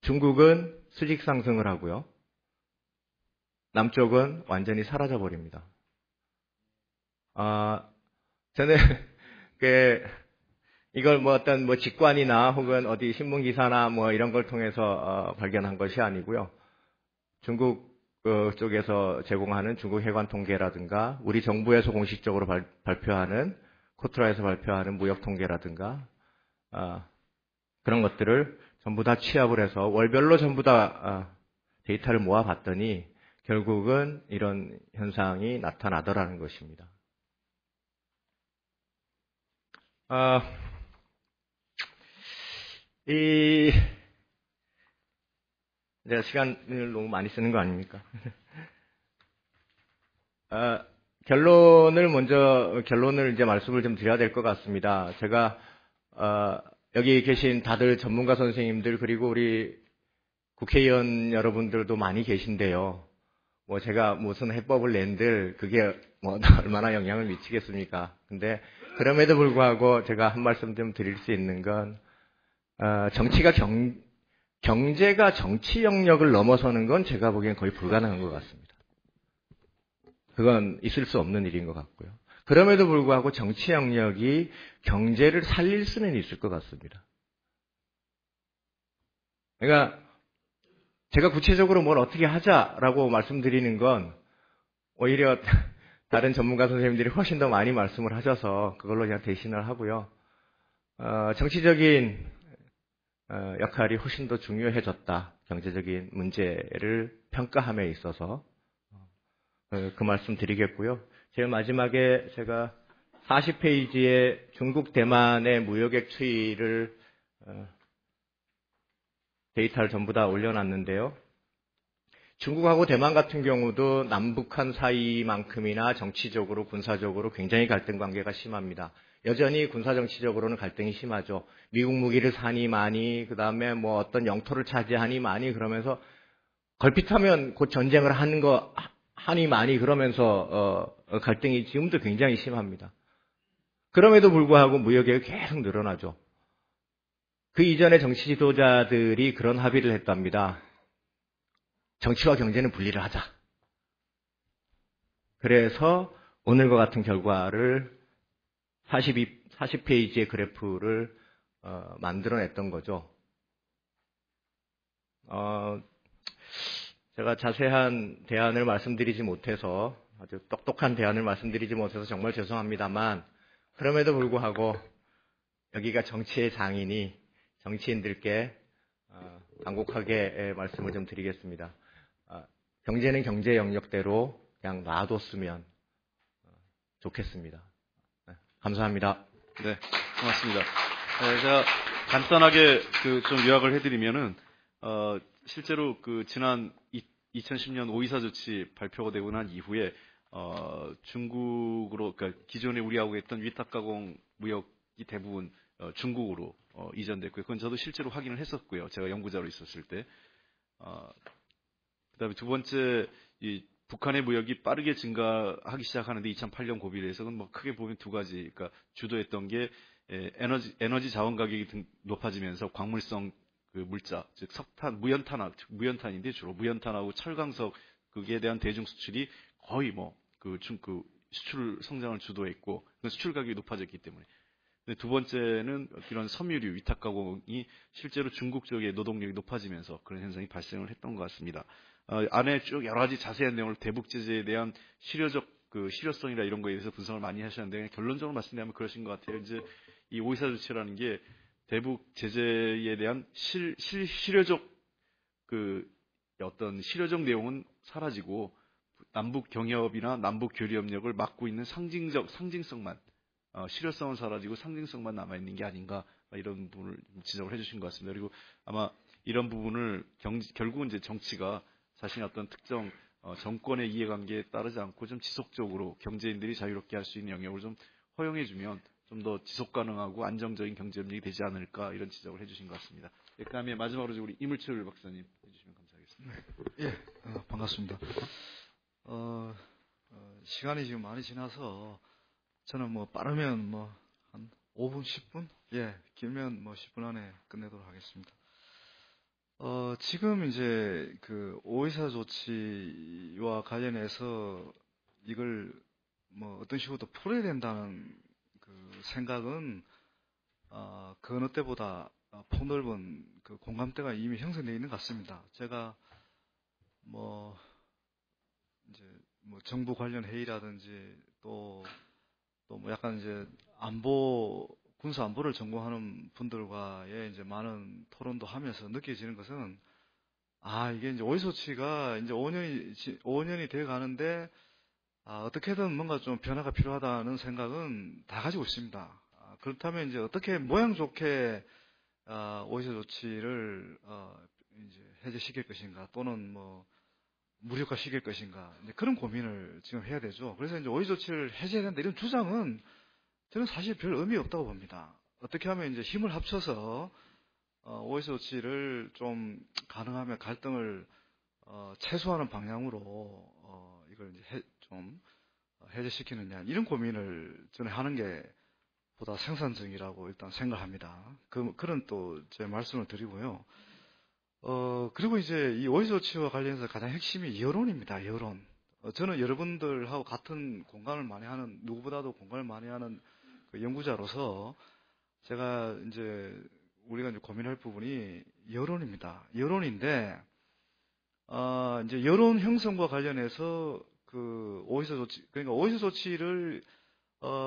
중국은 수직 상승을 하고요. 남쪽은 완전히 사라져 버립니다. 저는 이걸 뭐 어떤 뭐 직관이나 혹은 어디 신문 기사나 뭐 이런 걸 통해서 발견한 것이 아니고요. 중국 쪽에서 제공하는 중국 해관 통계라든가 우리 정부에서 공식적으로 발표하는 코트라에서 발표하는 무역 통계라든가 그런 것들을 전부 다 취합을 해서 월별로 전부 다 데이터를 모아봤더니 결국은 이런 현상이 나타나더라는 것입니다. 제가 시간을 너무 많이 쓰는 거 아닙니까? 결론을 이제 말씀을 좀 드려야 될 것 같습니다. 제가, 여기 계신 다들 전문가 선생님들, 그리고 우리 국회의원 여러분들도 많이 계신데요. 뭐 제가 무슨 해법을 낸들, 그게 뭐 얼마나 영향을 미치겠습니까? 근데 그럼에도 불구하고 제가 한 말씀 좀 드릴 수 있는 건, 경제가 정치 영역을 넘어서는 건 제가 보기엔 거의 불가능한 것 같습니다. 그건 있을 수 없는 일인 것 같고요. 그럼에도 불구하고 정치 영역이 경제를 살릴 수는 있을 것 같습니다. 그러니까 제가 구체적으로 뭘 어떻게 하자라고 말씀드리는 건 오히려 다른 전문가 선생님들이 훨씬 더 많이 말씀을 하셔서 그걸로 그냥 대신을 하고요. 정치적인 역할이 훨씬 더 중요해졌다. 경제적인 문제를 평가함에 있어서 그 말씀 드리겠고요. 제일 마지막에 제가 40페이지에 중국 대만의 무역액 추이를 데이터를 전부 다 올려놨는데요. 중국하고 대만 같은 경우도 남북한 사이만큼이나 정치적으로 군사적으로 굉장히 갈등 관계가 심합니다. 여전히 군사정치적으로는 갈등이 심하죠. 미국 무기를 사니 많이, 그 다음에 뭐 어떤 영토를 차지하니 많이 그러면서 걸핏하면 곧 전쟁을 하니 많이 그러면서 갈등이 지금도 굉장히 심합니다. 그럼에도 불구하고 무역액이 계속 늘어나죠. 그 이전에 정치 지도자들이 그런 합의를 했답니다. 정치와 경제는 분리를 하자. 그래서 오늘과 같은 결과를 40페이지의 그래프를 만들어냈던 거죠. 제가 자세한 대안을 말씀드리지 못해서 아주 똑똑한 대안을 말씀드리지 못해서 정말 죄송합니다만 그럼에도 불구하고 여기가 정치의 장이니 정치인들께 간곡하게 말씀을 좀 드리겠습니다. 경제는 경제 영역대로 그냥 놔뒀으면 좋겠습니다. 감사합니다. 네, 고맙습니다. 제가 간단하게 좀 요약을 해드리면은, 실제로 지난 2010년 524 조치 발표가 되고 난 이후에, 중국으로, 그러니까 기존에 우리하고 했던 위탁가공 무역 대부분 중국으로 이전됐고요. 그건 저도 실제로 확인을 했었고요. 제가 연구자로 있었을 때. 그다음에 두 번째, 이 북한의 무역이 빠르게 증가하기 시작하는데 2008년 고비에서는 뭐 크게 보면 두 가지, 그러니까 주도했던 게 에너지 자원 가격이 높아지면서 광물성 그 물자, 즉 석탄, 무연탄인데 주로 무연탄하고 철강석 그에 대한 대중 수출이 거의 그 수출 성장을 주도했고 수출 가격이 높아졌기 때문에. 근데 두 번째는 이런 섬유류 위탁 가공이 실제로 중국 쪽의 노동력이 높아지면서 그런 현상이 발생을 했던 것 같습니다. 안에 쭉 여러 가지 자세한 내용을 대북 제재에 대한 실효성이나 이런 거에 대해서 분석을 많이 하셨는데 결론적으로 말씀드리면 그러신 것 같아요. 이제 이 오이사 조치라는 게 대북 제재에 대한 실효적 어떤 실효적 내용은 사라지고 남북 경협이나 남북 교류 협력을 막고 있는 상징성만 실효성은 사라지고 상징성만 남아있는 게 아닌가 이런 부분을 지적을 해주신 것 같습니다. 그리고 아마 이런 부분을 결국은 이제 정치가 자신의 어떤 특정 정권의 이해관계에 따르지 않고 좀 지속적으로 경제인들이 자유롭게 할 수 있는 영역을 좀 허용해주면 좀 더 지속 가능하고 안정적인 경제협력이 되지 않을까 이런 지적을 해주신 것 같습니다. 그다음에 마지막으로 우리 이물철 박사님 해주시면 감사하겠습니다. 반갑습니다. 시간이 지금 많이 지나서 저는 빠르면 한 5분, 10분? 길면 10분 안에 끝내도록 하겠습니다. 지금 이제 그 오이사 조치와 관련해서 이걸 어떤 식으로 또 풀어야 된다는 그 생각은 그 어느 때보다 폭넓은 그 공감대가 이미 형성되어 있는 것 같습니다. 제가 이제 정부 관련 회의라든지 또 약간 이제 군사 안보를 전공하는 분들과의 이제 많은 토론도 하면서 느껴지는 것은 이게 이제 오이사 조치가 이제 5년이 돼 가는데 어떻게든 뭔가 좀 변화가 필요하다는 생각은 다 가지고 있습니다. 그렇다면 이제 어떻게 모양 좋게 오이사 조치를 이제 해제시킬 것인가 또는 무력화시킬 것인가 이제 그런 고민을 지금 해야 되죠. 그래서 이제 오이사 조치를 해제해야 된다 이런 주장은 저는 사실 별 의미 없다고 봅니다. 어떻게 하면 이제 힘을 합쳐서 오이사 조치를 좀 가능하면 갈등을 최소화하는 방향으로 이걸 이제 좀 해제시키느냐 이런 고민을 저는 하는 게 보다 생산적이라고 일단 생각합니다. 그런 또 제 말씀을 드리고요. 그리고 이제 이 오이사 조치와 관련해서 가장 핵심이 여론입니다. 여론. 저는 여러분들하고 같은 공감을 많이 하는 누구보다도 공감을 많이 하는 그 연구자로서 제가 이제 우리가 이제 고민할 부분이 여론입니다. 여론인데 이제 여론 형성과 관련해서 그 오이사 조치 그러니까 오이사 조치를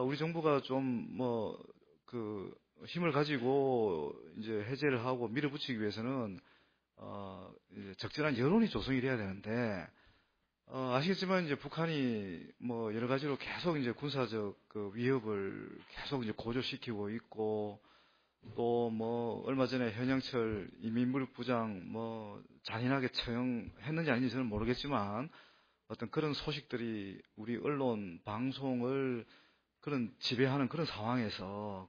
우리 정부가 좀 힘을 가지고 이제 해제를 하고 밀어붙이기 위해서는 이제 적절한 여론이 조성이 돼야 되는데 아시겠지만 이제 북한이 여러 가지로 계속 이제 군사적 그 위협을 계속 이제 고조시키고 있고 또 얼마 전에 현영철 인민무력부장 잔인하게 처형했는지 아닌지 저는 모르겠지만 어떤 그런 소식들이 우리 언론 방송을 그런 지배하는 그런 상황에서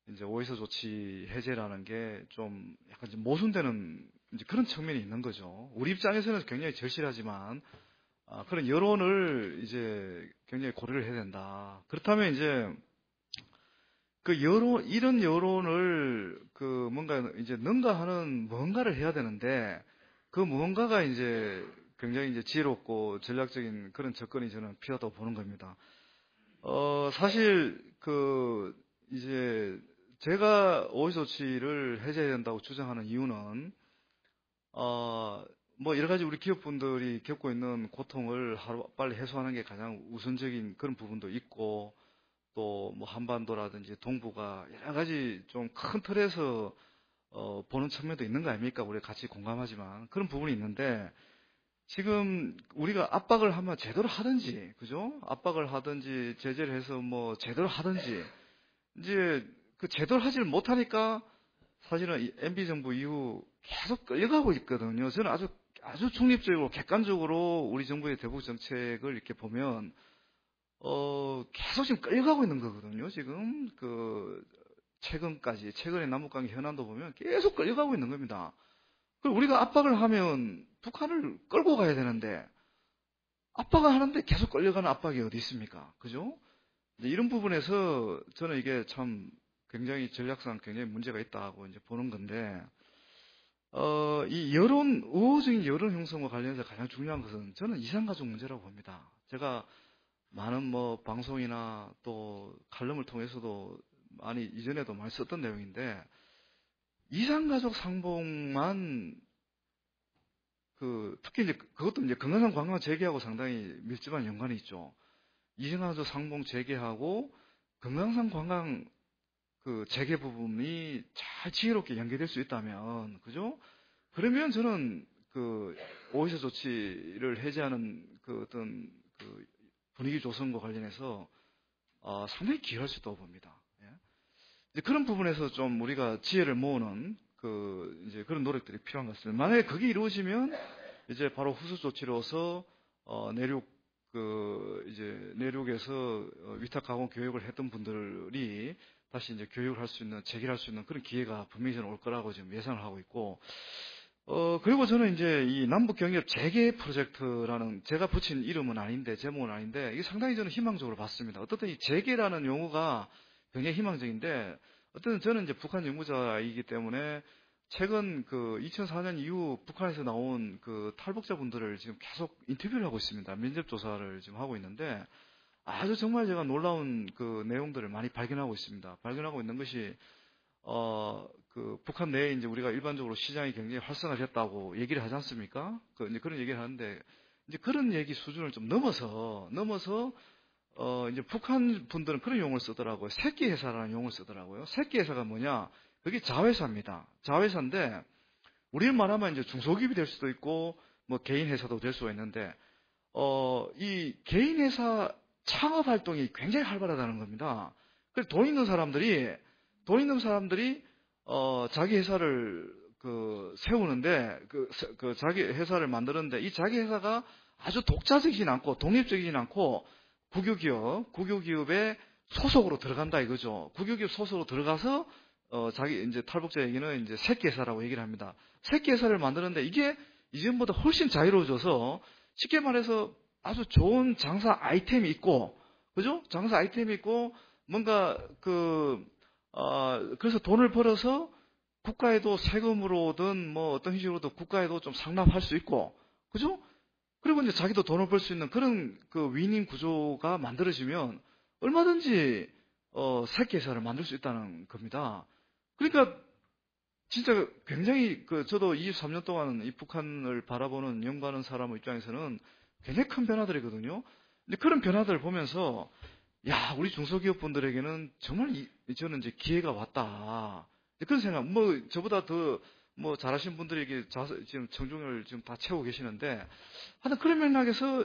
이제 오이사 조치 해제라는 게 좀 약간 좀 모순되는 이제 그런 측면이 있는 거죠. 우리 입장에서는 굉장히 절실하지만 그런 여론을 이제 굉장히 고려를 해야 된다. 그렇다면 이제 그 이런 여론을 뭔가 이제 능가하는 뭔가를 해야 되는데 그 무언가가 이제 굉장히 이제 지혜롭고 전략적인 그런 접근이 저는 필요하다고 보는 겁니다. 사실 이제 제가 오이사 조치를 해제해야 된다고 주장하는 이유는 여러 가지 우리 기업분들이 겪고 있는 고통을 하루빨리 해소하는 게 가장 우선적인 그런 부분도 있고 또 한반도라든지 동북아 여러 가지 좀 큰 틀에서 보는 측면도 있는 거 아닙니까? 우리가 같이 공감하지만 그런 부분이 있는데 지금 우리가 압박을 하면 제대로 하든지 그죠? 압박을 하든지 제재를 해서 제대로 하든지 이제 그 제대로 하지를 못하니까 사실은 이 MB 정부 이후 계속 끌려가고 있거든요. 저는 아주 중립적이고 객관적으로 우리 정부의 대북 정책을 이렇게 보면 계속 지금 끌려가고 있는 거거든요. 지금 최근에 남북관계 현안도 보면 계속 끌려가고 있는 겁니다. 그리고 우리가 압박을 하면 북한을 끌고 가야 되는데 압박을 하는데 계속 끌려가는 압박이 어디 있습니까? 그죠? 이런 부분에서 저는 이게 참 굉장히 전략상 굉장히 문제가 있다고 이제 보는 건데, 이 우호적인 여론 형성과 관련해서 가장 중요한 것은 저는 이산가족 문제라고 봅니다. 제가 많은 방송이나 또 칼럼을 통해서도 이전에도 많이 썼던 내용인데, 이산가족 상봉만 특히 이제 그것도 이제 건강한 관광 재개하고 상당히 밀접한 연관이 있죠. 이산가족 상봉 재개하고 건강상 관광 재개 부분이 잘 지혜롭게 연계될 수 있다면, 그죠? 그러면 저는 오이사 조치를 해제하는 어떤 분위기 조성과 관련해서 상당히 기여할 수 있다고 봅니다. 예? 이제 그런 부분에서 좀 우리가 지혜를 모으는 이제 그런 노력들이 필요한 것 같습니다. 만약에 그게 이루어지면 이제 바로 후속 조치로서 내륙에서 위탁 가공 교육을 했던 분들이 다시 이제 교육을 할 수 있는, 재개할 수 있는 그런 기회가 분명히 저는 올 거라고 지금 예상을 하고 있고, 그리고 저는 이제 이 남북 경협 재개 프로젝트라는 제가 붙인 이름은 아닌데, 제목은 아닌데, 이게 상당히 저는 희망적으로 봤습니다. 어떻든 이 재개라는 용어가 굉장히 희망적인데, 어쨌든 저는 이제 북한 연구자이기 때문에 최근 2004년 이후 북한에서 나온 탈북자분들을 지금 계속 인터뷰를 하고 있습니다. 면접 조사를 지금 하고 있는데, 아주 정말 제가 놀라운 내용들을 많이 발견하고 있습니다. 발견하고 있는 것이, 북한 내에 이제 우리가 일반적으로 시장이 굉장히 활성화됐다고 얘기를 하지 않습니까? 이제 그런 얘기를 하는데, 이제 그런 얘기 수준을 좀 넘어서, 이제 북한 분들은 그런 용어를 쓰더라고요. 새끼 회사라는 용어를 쓰더라고요. 새끼 회사가 뭐냐? 그게 자회사입니다. 자회사인데, 우리는 말하면 이제 중소기업이 될 수도 있고, 개인 회사도 될 수가 있는데, 이 개인 회사 창업 활동이 굉장히 활발하다는 겁니다. 그래서 돈 있는 사람들이 자기 회사를 세우는데 자기 회사를 만드는데 이 자기 회사가 아주 독자적이진 않고 독립적이진 않고 국유기업의 소속으로 들어간다 이거죠. 국유기업 소속으로 들어가서 자기 이제 탈북자 얘기는 이제 새끼 회사라고 얘기를 합니다. 새끼 회사를 만드는데 이게 이전보다 훨씬 자유로워져서 쉽게 말해서 아주 좋은 장사 아이템이 있고, 그죠? 장사 아이템이 있고, 뭔가, 그래서 돈을 벌어서 국가에도 세금으로든 어떤 형식으로든 국가에도 좀 상납할 수 있고, 그죠? 그리고 이제 자기도 돈을 벌 수 있는 그런 윈윈 구조가 만들어지면 얼마든지, 새끼회사를 만들 수 있다는 겁니다. 그러니까, 진짜 굉장히 저도 23년 동안 이 북한을 바라보는 연구하는 사람 입장에서는 굉장히 큰 변화들이거든요. 근데 그런 변화들을 보면서, 야, 우리 중소기업 분들에게는 정말 저는 이제 기회가 왔다. 그런 생각, 저보다 더, 잘하신 분들에게 지금 청중을 지금 다 채우고 계시는데, 하여튼 그런 맥락에서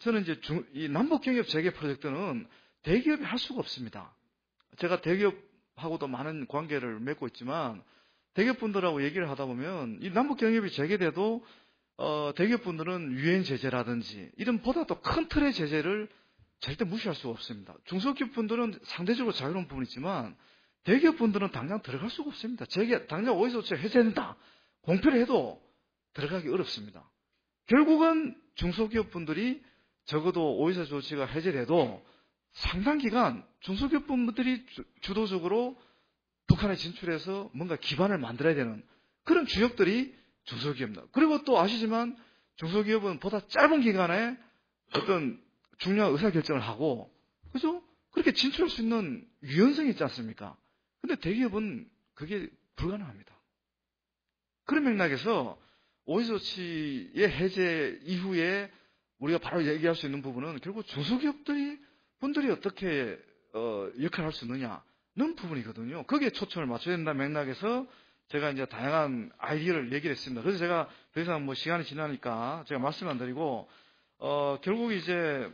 저는 이제 이 남북경협 재개 프로젝트는 대기업이 할 수가 없습니다. 제가 대기업하고도 많은 관계를 맺고 있지만, 대기업분들하고 얘기를 하다 보면, 이 남북경협이 재개돼도, 대기업분들은 유엔 제재라든지, 이런 보다 더 큰 틀의 제재를 절대 무시할 수가 없습니다. 중소기업분들은 상대적으로 자유로운 부분이 있지만, 대기업분들은 당장 들어갈 수가 없습니다. 당장 오이사 조치가 해제된다. 공표를 해도 들어가기 어렵습니다. 결국은 중소기업분들이 적어도 오이사 조치가 해제돼도 상당 기간 중소기업분들이 주도적으로 북한에 진출해서 뭔가 기반을 만들어야 되는 그런 주역들이 중소기업입니다. 그리고 또 아시지만 중소기업은 보다 짧은 기간에 어떤 중요한 의사결정을 하고, 그죠? 그렇게 진출할 수 있는 유연성이 있지 않습니까? 근데 대기업은 그게 불가능합니다. 그런 맥락에서 오이사 조치의 해제 이후에 우리가 바로 얘기할 수 있는 부분은 결국 중소기업분들이 어떻게 역할을 할 수 있느냐는 부분이거든요. 거기에 초점을 맞춰야 된다는 맥락에서 제가 이제 다양한 아이디어를 얘기를 했습니다. 그래서 제가 더 이상 시간이 지나니까 제가 말씀 안 드리고, 결국 이제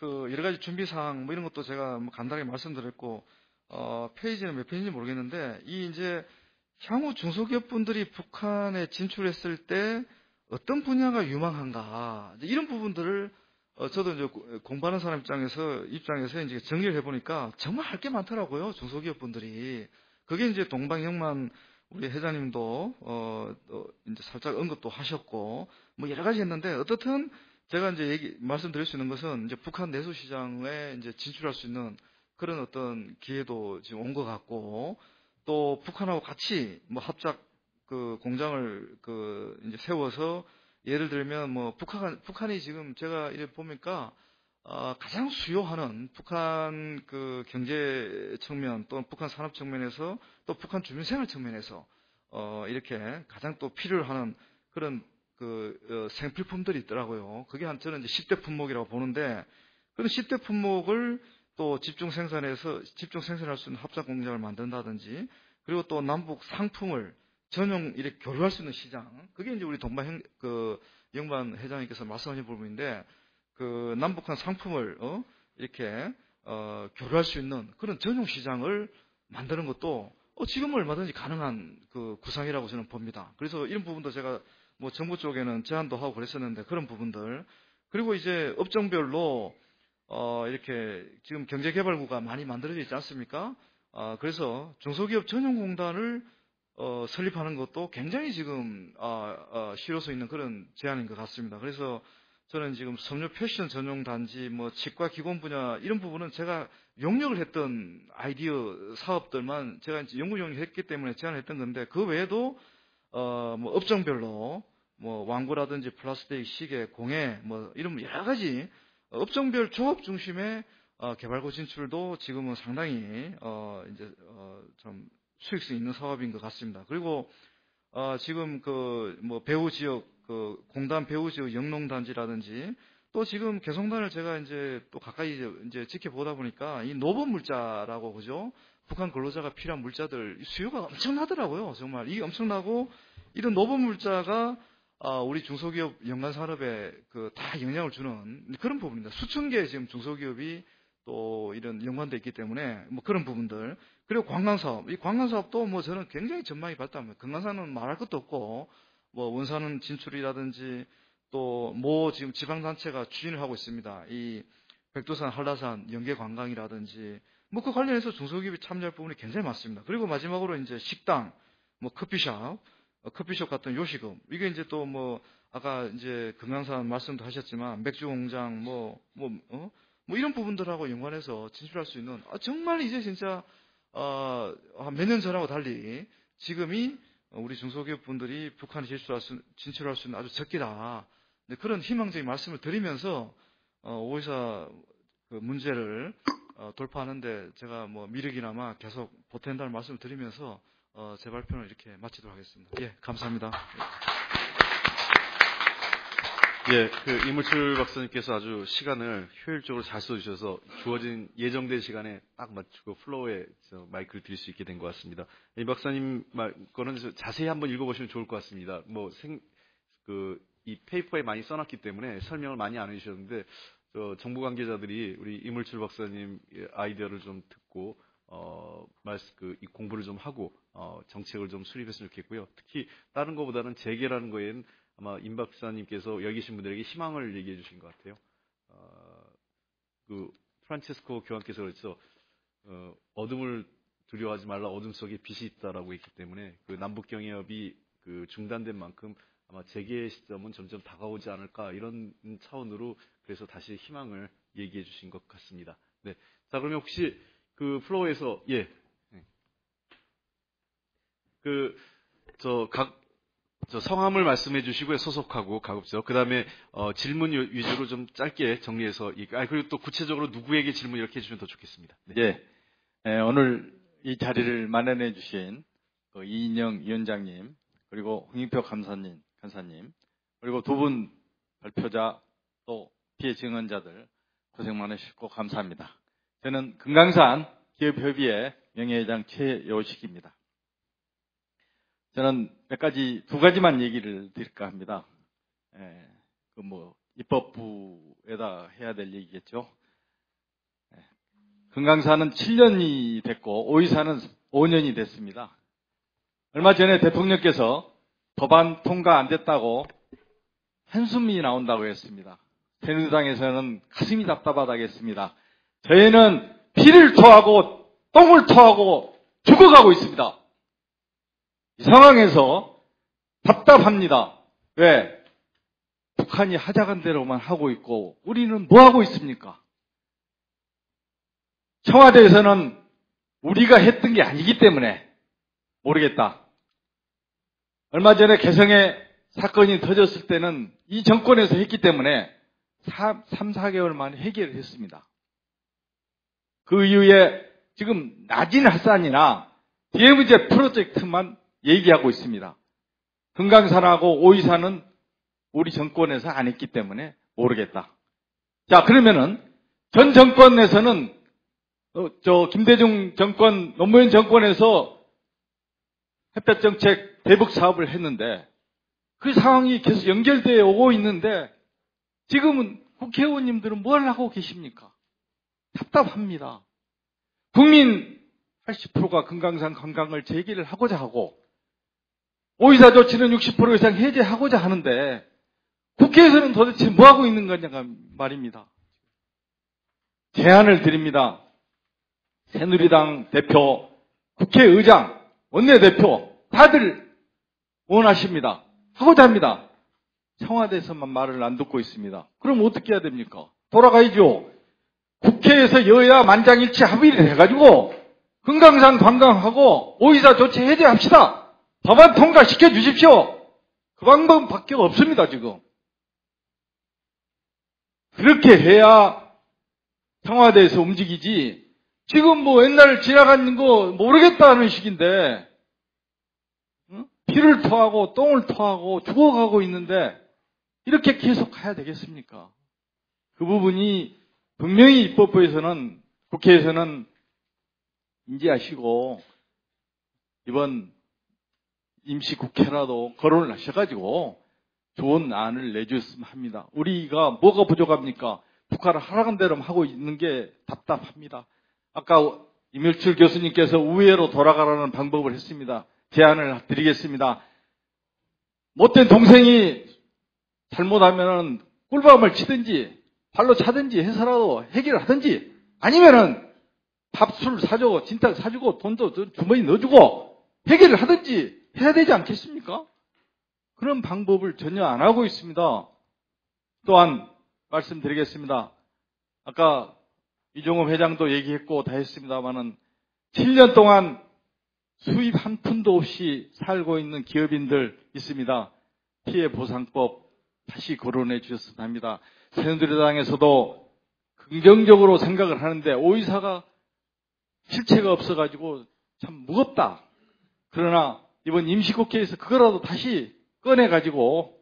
여러 가지 준비사항 이런 것도 제가 간단하게 말씀드렸고, 페이지는 몇 페이지인지 모르겠는데, 이제 향후 중소기업분들이 북한에 진출했을 때 어떤 분야가 유망한가, 이런 부분들을 저도 이제 공부하는 사람 입장에서 이제 정리를 해보니까 정말 할 게 많더라고요. 중소기업 분들이. 그게 이제 동방영만 우리 회장님도, 이제 살짝 언급도 하셨고, 뭐 여러 가지 했는데, 어떻든 제가 이제 말씀드릴 수 있는 것은 이제 북한 내수 시장에 이제 진출할 수 있는 그런 어떤 기회도 지금 온 것 같고, 또 북한하고 같이 뭐 합작 그 공장을 이제 세워서 예를 들면 뭐 북한이 지금 제가 이래 보니까 가장 수요하는 북한 그 경제 측면 또는 북한 산업 측면에서 또 북한 주민 생활 측면에서 이렇게 가장 또 필요로 하는 그런 생필품들이 있더라고요. 그게 저는 이제 10대 품목이라고 보는데 그런 10대 품목을 또 집중 생산할 수 있는 합작 공장을 만든다든지 그리고 또 남북 상품을 전용 이렇게 교류할 수 있는 시장. 그게 이제 우리 영반 회장님께서 말씀하신 부분인데 남북한 상품을 이렇게 교류할 수 있는 그런 전용 시장을 만드는 것도 지금은 얼마든지 가능한 구상이라고 저는 봅니다. 그래서 이런 부분도 제가 뭐 정부 쪽에는 제안도 하고 그랬었는데 그런 부분들 그리고 이제 업종별로 이렇게 지금 경제개발구가 많이 만들어져 있지 않습니까? 그래서 중소기업 전용공단을 설립하는 것도 굉장히 지금 실효성 있는 그런 제안인 것 같습니다. 그래서 저는 지금 섬유 패션 전용 단지, 뭐 치과 기본 분야 이런 부분은 제가 용역을 했던 아이디어 사업들만 제가 이제 연구 용역했기 때문에 제안했던 건데 그 외에도 뭐 업종별로 뭐 완구라든지 플라스틱, 시계, 공예 뭐 이런 여러 가지 업종별 조합 중심의 개발구 진출도 지금은 상당히 이제 좀 수익성 있는 사업인 것 같습니다. 그리고 지금 뭐 배후 지역 공단 배후 지역 영농단지라든지 또 지금 개성단을 제가 이제 또 가까이 이제 지켜보다 보니까 이 노본 물자라고 그죠? 북한 근로자가 필요한 물자들 수요가 엄청나더라고요. 정말 이게 엄청나고 이런 노본 물자가 우리 중소기업 연간 산업에 다 영향을 주는 그런 부분입니다. 수천 개 지금 중소기업이 또 이런 연관돼 있기 때문에 뭐 그런 부분들 그리고 관광사업 이 관광사업도 뭐 저는 굉장히 전망이 밝답니다. 금강산은 말할 것도 없고 뭐 원산은 진출이라든지 또 뭐 지금 지방단체가 추진을 하고 있습니다. 이 백두산, 한라산, 연계관광이라든지 뭐 그 관련해서 중소기업이 참여할 부분이 굉장히 많습니다. 그리고 마지막으로 이제 식당, 뭐 커피숍 같은 요식업 이게 이제 또 뭐 아까 이제 금강산 말씀도 하셨지만 맥주공장 뭐 이런 부분들하고 연관해서 진출할 수 있는 정말 이제 진짜 몇 년 전하고 달리 지금이 우리 중소기업 분들이 북한에 진출할 수 있는 아주 적기다. 그런 희망적인 말씀을 드리면서 오이사 문제를 돌파하는데 제가 뭐 미륵이나마 계속 보탠다는 말씀을 드리면서 제 발표는 이렇게 마치도록 하겠습니다. 예, 감사합니다. 예, 이물출 박사님께서 아주 시간을 효율적으로 잘 써주셔서 주어진 예정된 시간에 딱 맞추고 플로어에 마이크를 드릴 수 있게 된 것 같습니다. 이 박사님 거는 자세히 한번 읽어보시면 좋을 것 같습니다. 이 페이퍼에 많이 써놨기 때문에 설명을 많이 안 해주셨는데, 정부 관계자들이 우리 이물출 박사님 아이디어를 좀 듣고, 이 공부를 좀 하고, 정책을 좀 수립했으면 좋겠고요. 특히 다른 것보다는 재계라는 거에는 아마 임 박사님께서 여기 계신 분들에게 희망을 얘기해 주신 것 같아요. 프란체스코 교황께서 그랬죠. 어둠을 두려워하지 말라 어둠 속에 빛이 있다라고 했기 때문에 남북 경협이 중단된 만큼 아마 재개의 시점은 점점 다가오지 않을까 이런 차원으로 그래서 다시 희망을 얘기해 주신 것 같습니다. 네. 자, 그러면 혹시 플로어에서 성함을 말씀해 주시고요. 소속하고 가급적. 그 다음에, 질문 위주로 좀 짧게 정리해서, 그리고 또 구체적으로 누구에게 질문 이렇게 해주시면 더 좋겠습니다. 네. 오늘 이 자리를 마련해 주신 이인영 위원장님, 그리고 홍익표 간사님, 그리고 두 분 발표자 또 피해 증언자들 고생 많으셨고 감사합니다. 저는 금강산 기업협의회 명예회장 최요식입니다. 저는 두 가지만 얘기를 드릴까 합니다. 입법부에다 해야 될 얘기겠죠. 금강산은 7년이 됐고, 오이사는 5년이 됐습니다. 얼마 전에 대통령께서 법안 통과 안 됐다고 한숨이 나온다고 했습니다. 새누리당에서는 가슴이 답답하다겠습니다. 저희는 피를 토하고 똥을 토하고 죽어가고 있습니다. 이 상황에서 답답합니다. 왜? 북한이 하자간 대로만 하고 있고 우리는 뭐 하고 있습니까? 청와대에서는 우리가 했던 게 아니기 때문에 모르겠다. 얼마 전에 개성에 사건이 터졌을 때는 이 정권에서 했기 때문에 3, 4개월 만에 해결을 했습니다. 그 이후에 지금 낮은 핫산이나 DMZ 프로젝트만 얘기하고 있습니다. 금강산하고 오이산은 우리 정권에서 안 했기 때문에 모르겠다. 자, 그러면은 전 정권에서는 김대중 정권, 노무현 정권에서 햇볕 정책 대북 사업을 했는데 그 상황이 계속 연결되어 오고 있는데 지금은 국회의원님들은 뭘 하고 계십니까? 답답합니다. 국민 80%가 금강산 관광을 재개를 하고자 하고 오이사 조치는 60% 이상 해제하고자 하는데 국회에서는 도대체 뭐 하고 있는 거냐 말입니다. 제안을 드립니다. 새누리당 대표, 국회의장, 원내대표 다들 원하십니다. 하고자 합니다. 청와대에서만 말을 안 듣고 있습니다. 그럼 어떻게 해야 됩니까? 돌아가야죠. 국회에서 여야 만장일치 합의를 해가지고 금강산 관광하고 오이사 조치 해제합시다. 법안 통과시켜 주십시오. 그 방법밖에 없습니다, 지금. 그렇게 해야 청와대에서 움직이지. 지금 뭐 옛날 지나간 거 모르겠다는 식인데 피를 토하고 똥을 토하고 죽어가고 있는데 이렇게 계속 가야 되겠습니까? 그 부분이 분명히 입법부에서는 국회에서는 인지하시고 이번 임시국회라도 거론을 하셔가지고 좋은 안을 내주셨으면 합니다. 우리가 뭐가 부족합니까? 북한을 하라는 대로 하고 있는 게 답답합니다. 아까 임일출 교수님께서 우회로 돌아가라는 방법을 했습니다. 제안을 드리겠습니다. 못된 동생이 잘못하면 꿀밤을 치든지 발로 차든지 해서라도 해결하든지 아니면은 밥술 사주고 진탕 사주고 돈도 주머니 넣어주고 해결을 하든지 해야 되지 않겠습니까? 그런 방법을 전혀 안 하고 있습니다. 또한 말씀드리겠습니다. 아까 이종업 회장도 얘기했고 다 했습니다만은 7년 동안 수입 한 푼도 없이 살고 있는 기업인들 있습니다. 피해 보상법 다시 거론해 주셨으면 합니다. 새누리당에서도 긍정적으로 생각을 하는데 오이사가 실체가 없어가지고 참 무겁다. 그러나 이번 임시국회에서 그거라도 다시 꺼내가지고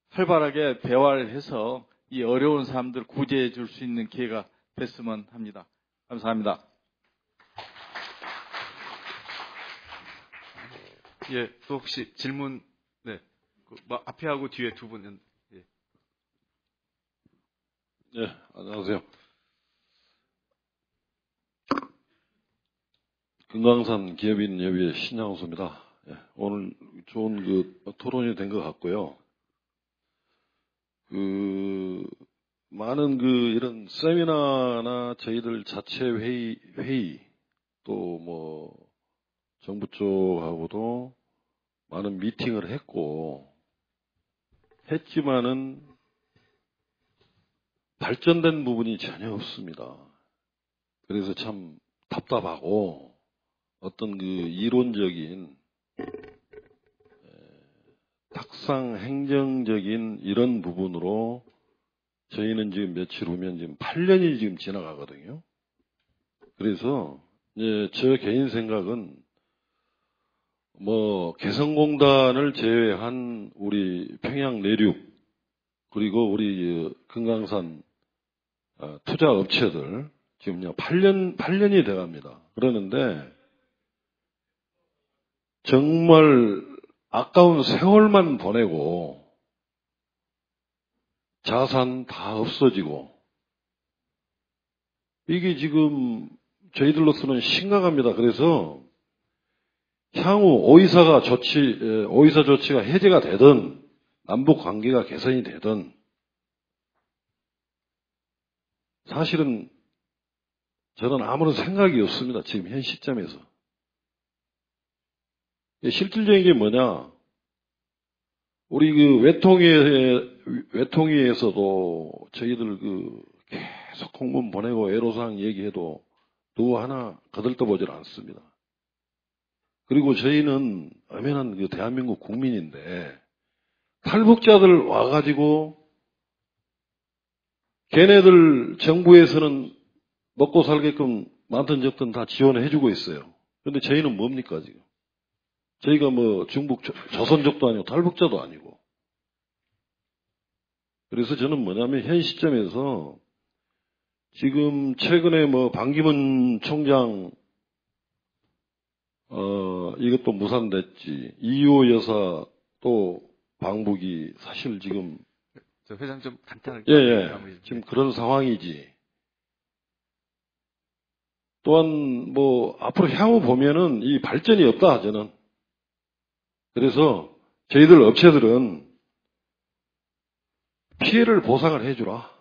활발하게 대화를 해서 이 어려운 사람들 구제해 줄 수 있는 기회가 됐으면 합니다. 감사합니다. 예, 또 혹시 질문, 네. 앞에 하고 뒤에 두 분은, 예. 네, 안녕하세요. 금강산 기업인협의회 신양수입니다. 예, 오늘 좋은 토론이 된 것 같고요. 많은 이런 세미나나 저희들 자체 회의, 또 정부 쪽하고도 많은 미팅을 했지만은 발전된 부분이 전혀 없습니다. 그래서 참 답답하고 어떤 이론적인 탁상 행정적인 이런 부분으로 저희는 지금 며칠 후면 지금 8년이 지금 지나가거든요. 그래서 저 개인 생각은 개성공단을 제외한 우리 평양 내륙 그리고 우리 금강산 투자 업체들 지금요 8년이 돼갑니다. 그러는데 정말 아까운 세월만 보내고 자산 다 없어지고 이게 지금 저희들로서는 심각합니다. 그래서 향후 오이사 조치가 해제가 되든 남북 관계가 개선이 되든 사실은 저는 아무런 생각이 없습니다. 지금 현 시점에서. 실질적인 게 뭐냐? 우리 그 외통위에서도 저희들 계속 공문 보내고 애로사항 얘기해도 누구 하나 거들떠보질 않습니다. 그리고 저희는 엄연한 그 대한민국 국민인데 탈북자들 와가지고 걔네들 정부에서는 먹고 살게끔 많든 적든 다 지원해주고 있어요. 그런데 저희는 뭡니까 지금? 저희가 뭐 중북 조선족도 아니고 탈북자도 아니고. 그래서 저는 뭐냐면 현 시점에서 지금 최근에 뭐 반기문 총장 이것도 무산됐지. 이호 여사 또 방북이 사실 지금 저 회장 좀 간단하게 예. 지금 그런 상황이지. 또한 뭐 앞으로 향후 보면은 이 발전이 없다 저는. 그래서 저희들 업체들은 피해를 보상을 해주라.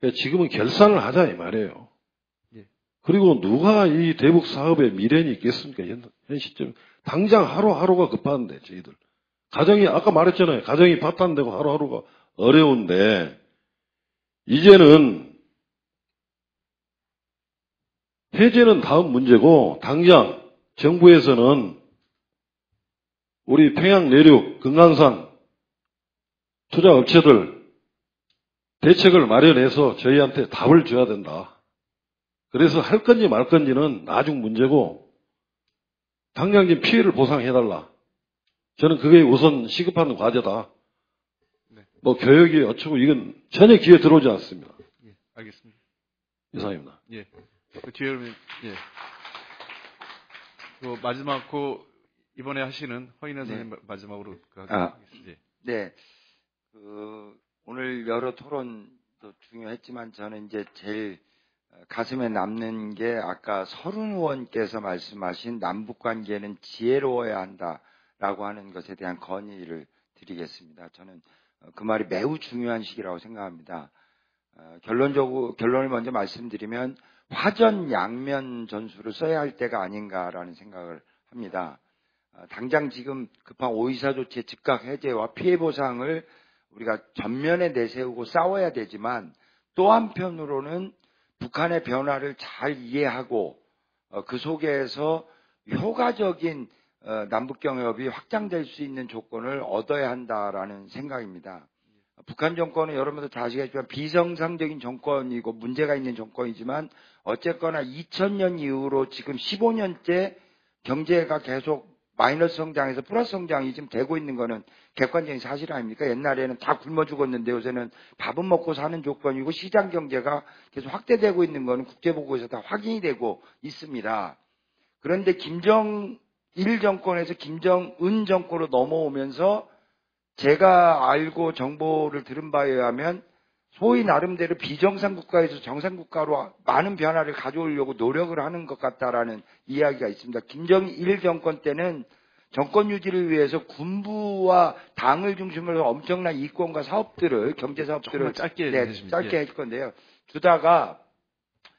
그러니까 지금은 결산을 하자 이 말이에요. 예. 그리고 누가 이 대북 사업에 미련이 있겠습니까? 현 시점 당장 하루하루가 급한데 저희들 가정이 아까 말했잖아요. 가정이 파탄되고 하루하루가 어려운데 이제는 해제는 다음 문제고 당장 정부에서는 우리 평양 내륙 금강산 투자업체들 대책을 마련해서 저희한테 답을 줘야 된다. 그래서 할 건지 말 건지는 나중 문제고 당장 좀 피해를 보상해달라. 저는 그게 우선 시급한 과제다. 네. 뭐 교육이 어쩌고 이건 전혀 귀에 들어오지 않습니다. 예, 알겠습니다. 이상입니다. 예. 그 뒤에 예. 그 마지막 이번에 하시는 허인환 선생님 마지막으로 하겠습니다. 예. 네. 오늘 여러 토론도 중요했지만 저는 이제 제일 가슴에 남는 게 아까 서른 의원께서 말씀하신 남북 관계는 지혜로워야 한다라고 하는 것에 대한 건의를 드리겠습니다. 저는 그 말이 매우 중요한 시기라고 생각합니다. 결론을 먼저 말씀드리면 화전 양면 전술을 써야 할 때가 아닌가라는 생각을 합니다. 당장 지금 급한 오이사 조치의 즉각 해제와 피해 보상을 우리가 전면에 내세우고 싸워야 되지만 또 한편으로는 북한의 변화를 잘 이해하고 그 속에서 효과적인 남북경협이 확장될 수 있는 조건을 얻어야 한다라는 생각입니다. 북한 정권은 여러분들 다 아시겠지만 비정상적인 정권이고 문제가 있는 정권이지만 어쨌거나 2000년 이후로 지금 15년째 경제가 계속 마이너스 성장에서 플러스 성장이 지금 되고 있는 거는 객관적인 사실 아닙니까? 옛날에는 다 굶어 죽었는데 요새는 밥은 먹고 사는 조건이고 시장 경제가 계속 확대되고 있는 거는 국제보고에서 다 확인이 되고 있습니다. 그런데 김정일 정권에서 김정은 정권으로 넘어오면서 제가 알고 정보를 들은 바에 의하면 소위 나름대로 비정상 국가에서 정상 국가로 많은 변화를 가져오려고 노력을 하는 것 같다라는 이야기가 있습니다. 김정일 정권 때는 정권 유지를 위해서 군부와 당을 중심으로 엄청난 이권과 사업들을 경제 사업들을 짧게 할 건데요. 주다가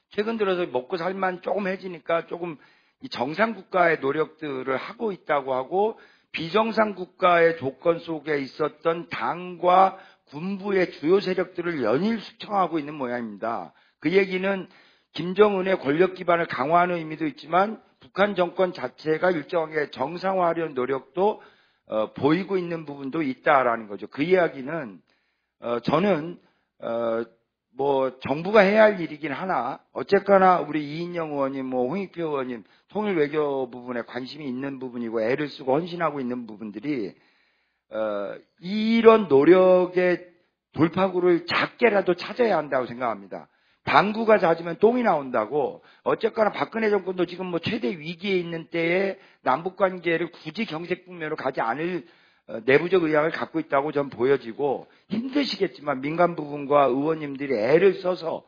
최근 들어서 먹고 살만 조금 해지니까 조금 이 정상 국가의 노력들을 하고 있다고 하고 비정상 국가의 조건 속에 있었던 당과 군부의 주요 세력들을 연일 숙청하고 있는 모양입니다. 그 얘기는 김정은의 권력 기반을 강화하는 의미도 있지만 북한 정권 자체가 일정하게 정상화하려는 노력도 보이고 있는 부분도 있다라는 거죠. 그 이야기는 저는 뭐 정부가 해야 할 일이긴 하나 어쨌거나 우리 이인영 의원님, 홍익표 의원님 통일 외교 부분에 관심이 있는 부분이고 애를 쓰고 헌신하고 있는 부분들이 이런 노력의 돌파구를 작게라도 찾아야 한다고 생각합니다. 방구가 잦으면 똥이 나온다고 어쨌거나 박근혜 정권도 지금 뭐 최대 위기에 있는 때에 남북관계를 굳이 경색 국면으로 가지 않을 내부적 의향을 갖고 있다고 전 보여지고 힘드시겠지만 민간 부분과 의원님들이 애를 써서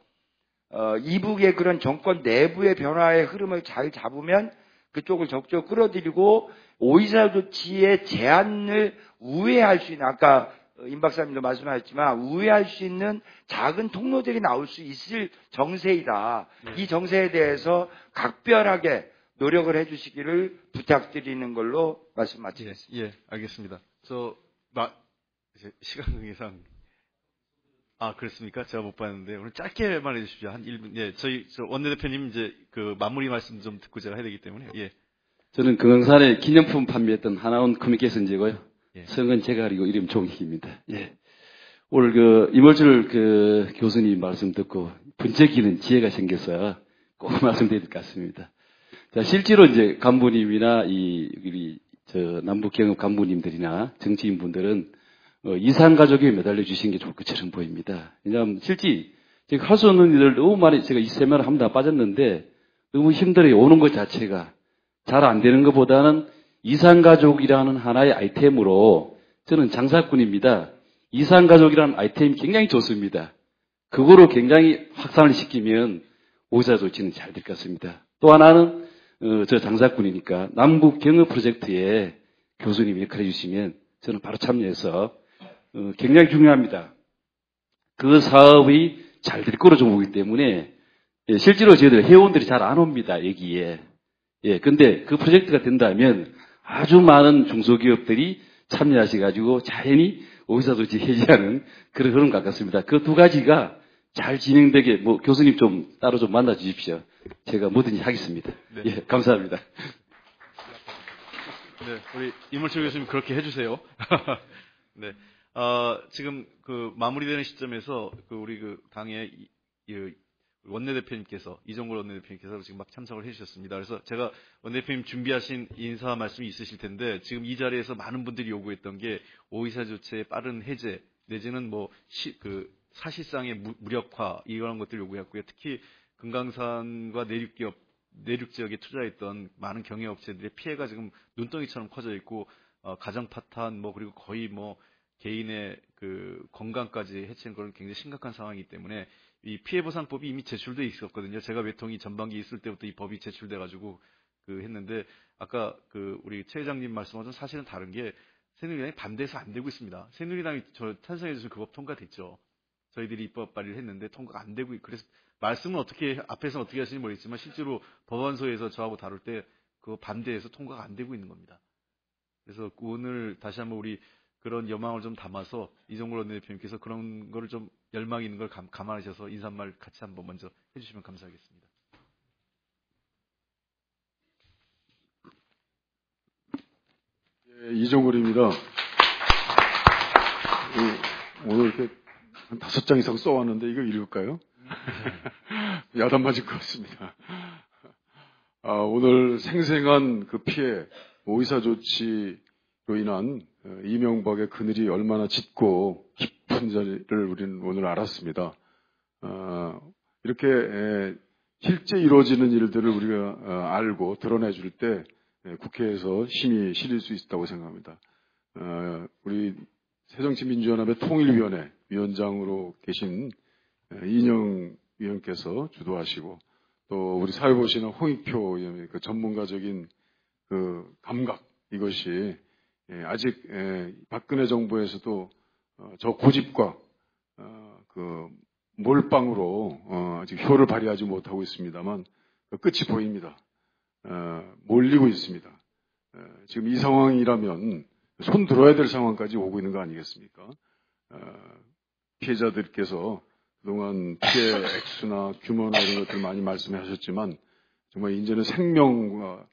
이북의 그런 정권 내부의 변화의 흐름을 잘 잡으면 그쪽을 적극적으로 끌어들이고 오이사 조치의 제한을 우회할 수 있는 아까 임 박사님도 말씀하셨지만 우회할 수 있는 작은 통로들이 나올 수 있을 정세이다. 이 정세에 대해서 각별하게 노력을 해주시기를 부탁드리는 걸로 말씀 마치겠습니다. 예, 알겠습니다. 이제 시간 관계상 그렇습니까? 제가 못 봤는데 오늘 짧게만 해주십시오. 한 1분. 예, 저 원내대표님 이제 그 마무리 말씀 좀 듣고 제가 해야 되기 때문에. 예. 저는 금강산에 기념품 판매했던 하나원 커뮤니케이션이고요. 예. 성은 제가 가리고 이름 종익입니다. 예. 오늘 이물질 교수님 말씀 듣고 분석기는 지혜가 생겨서 꼭 말씀드릴 것 같습니다. 자, 실제로 이제 간부님이나 남북경협 간부님들이나 정치인분들은 이산가족에 매달려 주신 게 좋을 것처럼 보입니다. 왜냐하면 실제 제가 할 수 없는 일을 너무 많이 제가 이 세미나를 한번 다 빠졌는데 너무 힘들어요. 오는 것 자체가 잘 안 되는 것보다는 이산가족이라는 하나의 아이템으로 저는 장사꾼입니다. 이산가족이라는 아이템이 굉장히 좋습니다. 그거로 굉장히 확산을 시키면 오이사조치는 잘 될 것 같습니다. 또 하나는 저 장사꾼이니까 남북 경협 프로젝트에 교수님이 역할을 해주시면 저는 바로 참여해서 굉장히 중요합니다. 그 사업이 잘 될 거로 좀 보기 때문에 실제로 저희들 회원들이 잘 안 옵니다. 여기에. 예, 근데 그 프로젝트가 된다면 아주 많은 중소기업들이 참여하셔가지고 자연히 오이사조치 해지하는 그런 흐름 같습니다. 그 두 가지가 잘 진행되게 교수님 좀 따로 좀 만나 주십시오. 제가 뭐든지 하겠습니다. 네. 예, 감사합니다. 네, 우리 이물철 교수님 그렇게 해주세요. 네, 지금 마무리되는 시점에서 우리 당의 원내대표님께서 이종걸 원내대표님께서 지금 막 참석을 해주셨습니다. 그래서 제가 원내대표님 준비하신 인사 말씀이 있으실 텐데 지금 이 자리에서 많은 분들이 요구했던 게 오이사 조치의 빠른 해제 내지는 사실상의 무력화 이런 것들 요구했고요. 특히 금강산과 내륙 지역에 투자했던 많은 경영업체들의 피해가 지금 눈덩이처럼 커져 있고 가정 파탄 그리고 거의 개인의 건강까지 해치는 그런 굉장히 심각한 상황이기 때문에 이 피해보상법이 이미 제출돼 있었거든요. 제가 외통이 전반기 있을 때부터 이 법이 제출돼 가지고 했는데 아까 우리 최 회장님 말씀하신 사실은 다른 게 새누리당이 반대해서 안 되고 있습니다. 새누리당이 찬성해 주신 그 법 통과됐죠. 저희들이 입법 발의를 했는데 통과가 안 되고 그래서 말씀은 앞에서는 어떻게 하시는지 모르겠지만 실제로 법원소에서 저하고 다룰 때 그거 반대해서 통과가 안 되고 있는 겁니다. 그래서 오늘 다시 한번 우리 그런 여망을 좀 담아서 이종걸 원내대표님께서 그런 거를 좀 열망이 있는 걸 감안하셔서 인사말 같이 한번 먼저 해주시면 감사하겠습니다. 예, 이종걸입니다. 오늘 이렇게 한 5장 이상 써왔는데 이거 읽을까요? 야단 맞을 것 같습니다. 오늘 생생한 그 피해, 오이사 조치로 인한 이명박의 그늘이 얼마나 짙고 깊은지를 우리는 오늘 알았습니다. 이렇게 실제 이루어지는 일들을 우리가 알고 드러내줄 때 국회에서 힘이 실릴 수 있다고 생각합니다. 우리 새정치민주연합의 통일위원회 위원장으로 계신 이인영 위원께서 주도하시고 또 우리 사회보시는 홍익표 의원의 그 전문가적인 그 감각 이것이 아직 박근혜 정부에서도 저 고집과 그 몰빵으로 아직 효를 발휘하지 못하고 있습니다만 그 끝이 보입니다. 몰리고 있습니다. 지금 이 상황이라면 손 들어야 될 상황까지 오고 있는 거 아니겠습니까? 피해자들께서 그동안 피해 액수나 규모나 이런 것들 많이 말씀하셨지만 정말 이제는 생명과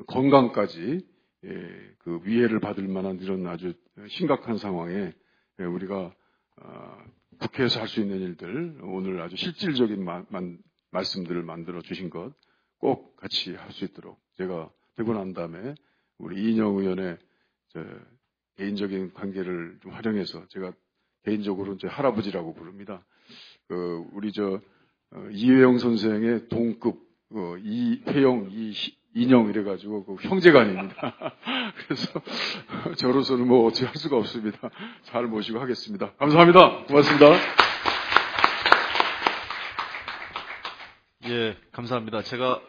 건강까지 그 위해를 받을 만한 이런 아주 심각한 상황에 우리가 국회에서 할 수 있는 일들 오늘 아주 실질적인 말씀들을 만들어 주신 것 꼭 같이 할 수 있도록 제가 되고 난 다음에 우리 이인영 의원의 개인적인 관계를 좀 활용해서 제가 개인적으로 제 할아버지라고 부릅니다. 우리 이회영 선생의 동급 이회영 이인영 이래가지고 그 형제간입니다. 그래서 저로서는 어떻게 할 수가 없습니다. 잘 모시고 하겠습니다. 감사합니다. 고맙습니다. 예, 감사합니다. 제가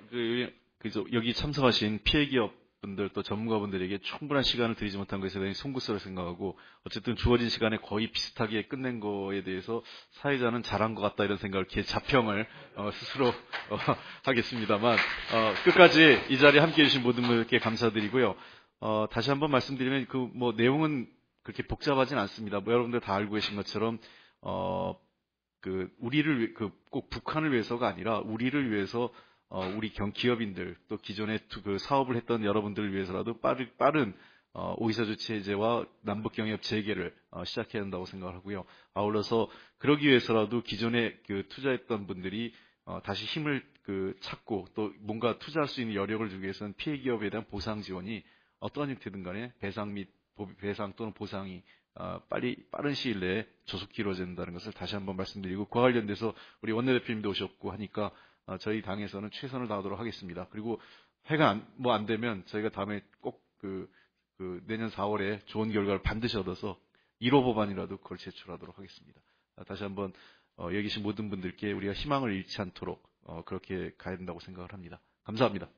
여기 참석하신 피해기업 분들 또 전문가분들에게 충분한 시간을 드리지 못한 것에 대해 송구스러워 생각하고 어쨌든 주어진 시간에 거의 비슷하게 끝낸 거에 대해서 사회자는 잘한 것 같다 이런 생각을 자평을 스스로 하겠습니다만 끝까지 이 자리에 함께해 주신 모든 분들께 감사드리고요. 다시 한번 말씀드리면 그 뭐 내용은 그렇게 복잡하진 않습니다. 뭐 여러분들 다 알고 계신 것처럼 우리를 꼭 북한을 위해서가 아니라 우리를 위해서 우리 기업인들 또 기존에 그 사업을 했던 여러분들을 위해서라도 빠른 오이사 조치 해제와 남북 경협 재개를 시작해야 한다고 생각을 하고요. 아울러서 그러기 위해서라도 기존에 투자했던 분들이 다시 힘을 찾고 또 뭔가 투자할 수 있는 여력을 주기 위해서는 피해 기업에 대한 보상 지원이 어떠한 형태든 간에 배상 또는 보상이 빠른 시일 내에 조속히 이루어진다는 것을 다시 한번 말씀드리고 그와 관련돼서 우리 원내대표님도 오셨고 하니까 저희 당에서는 최선을 다하도록 하겠습니다. 그리고 해가 안 되면 저희가 다음에 꼭 내년 4월에 좋은 결과를 반드시 얻어서 1호 법안이라도 그걸 제출하도록 하겠습니다. 다시 한번 여기 계신 모든 분들께 우리가 희망을 잃지 않도록 그렇게 가야 된다고 생각을 합니다. 감사합니다.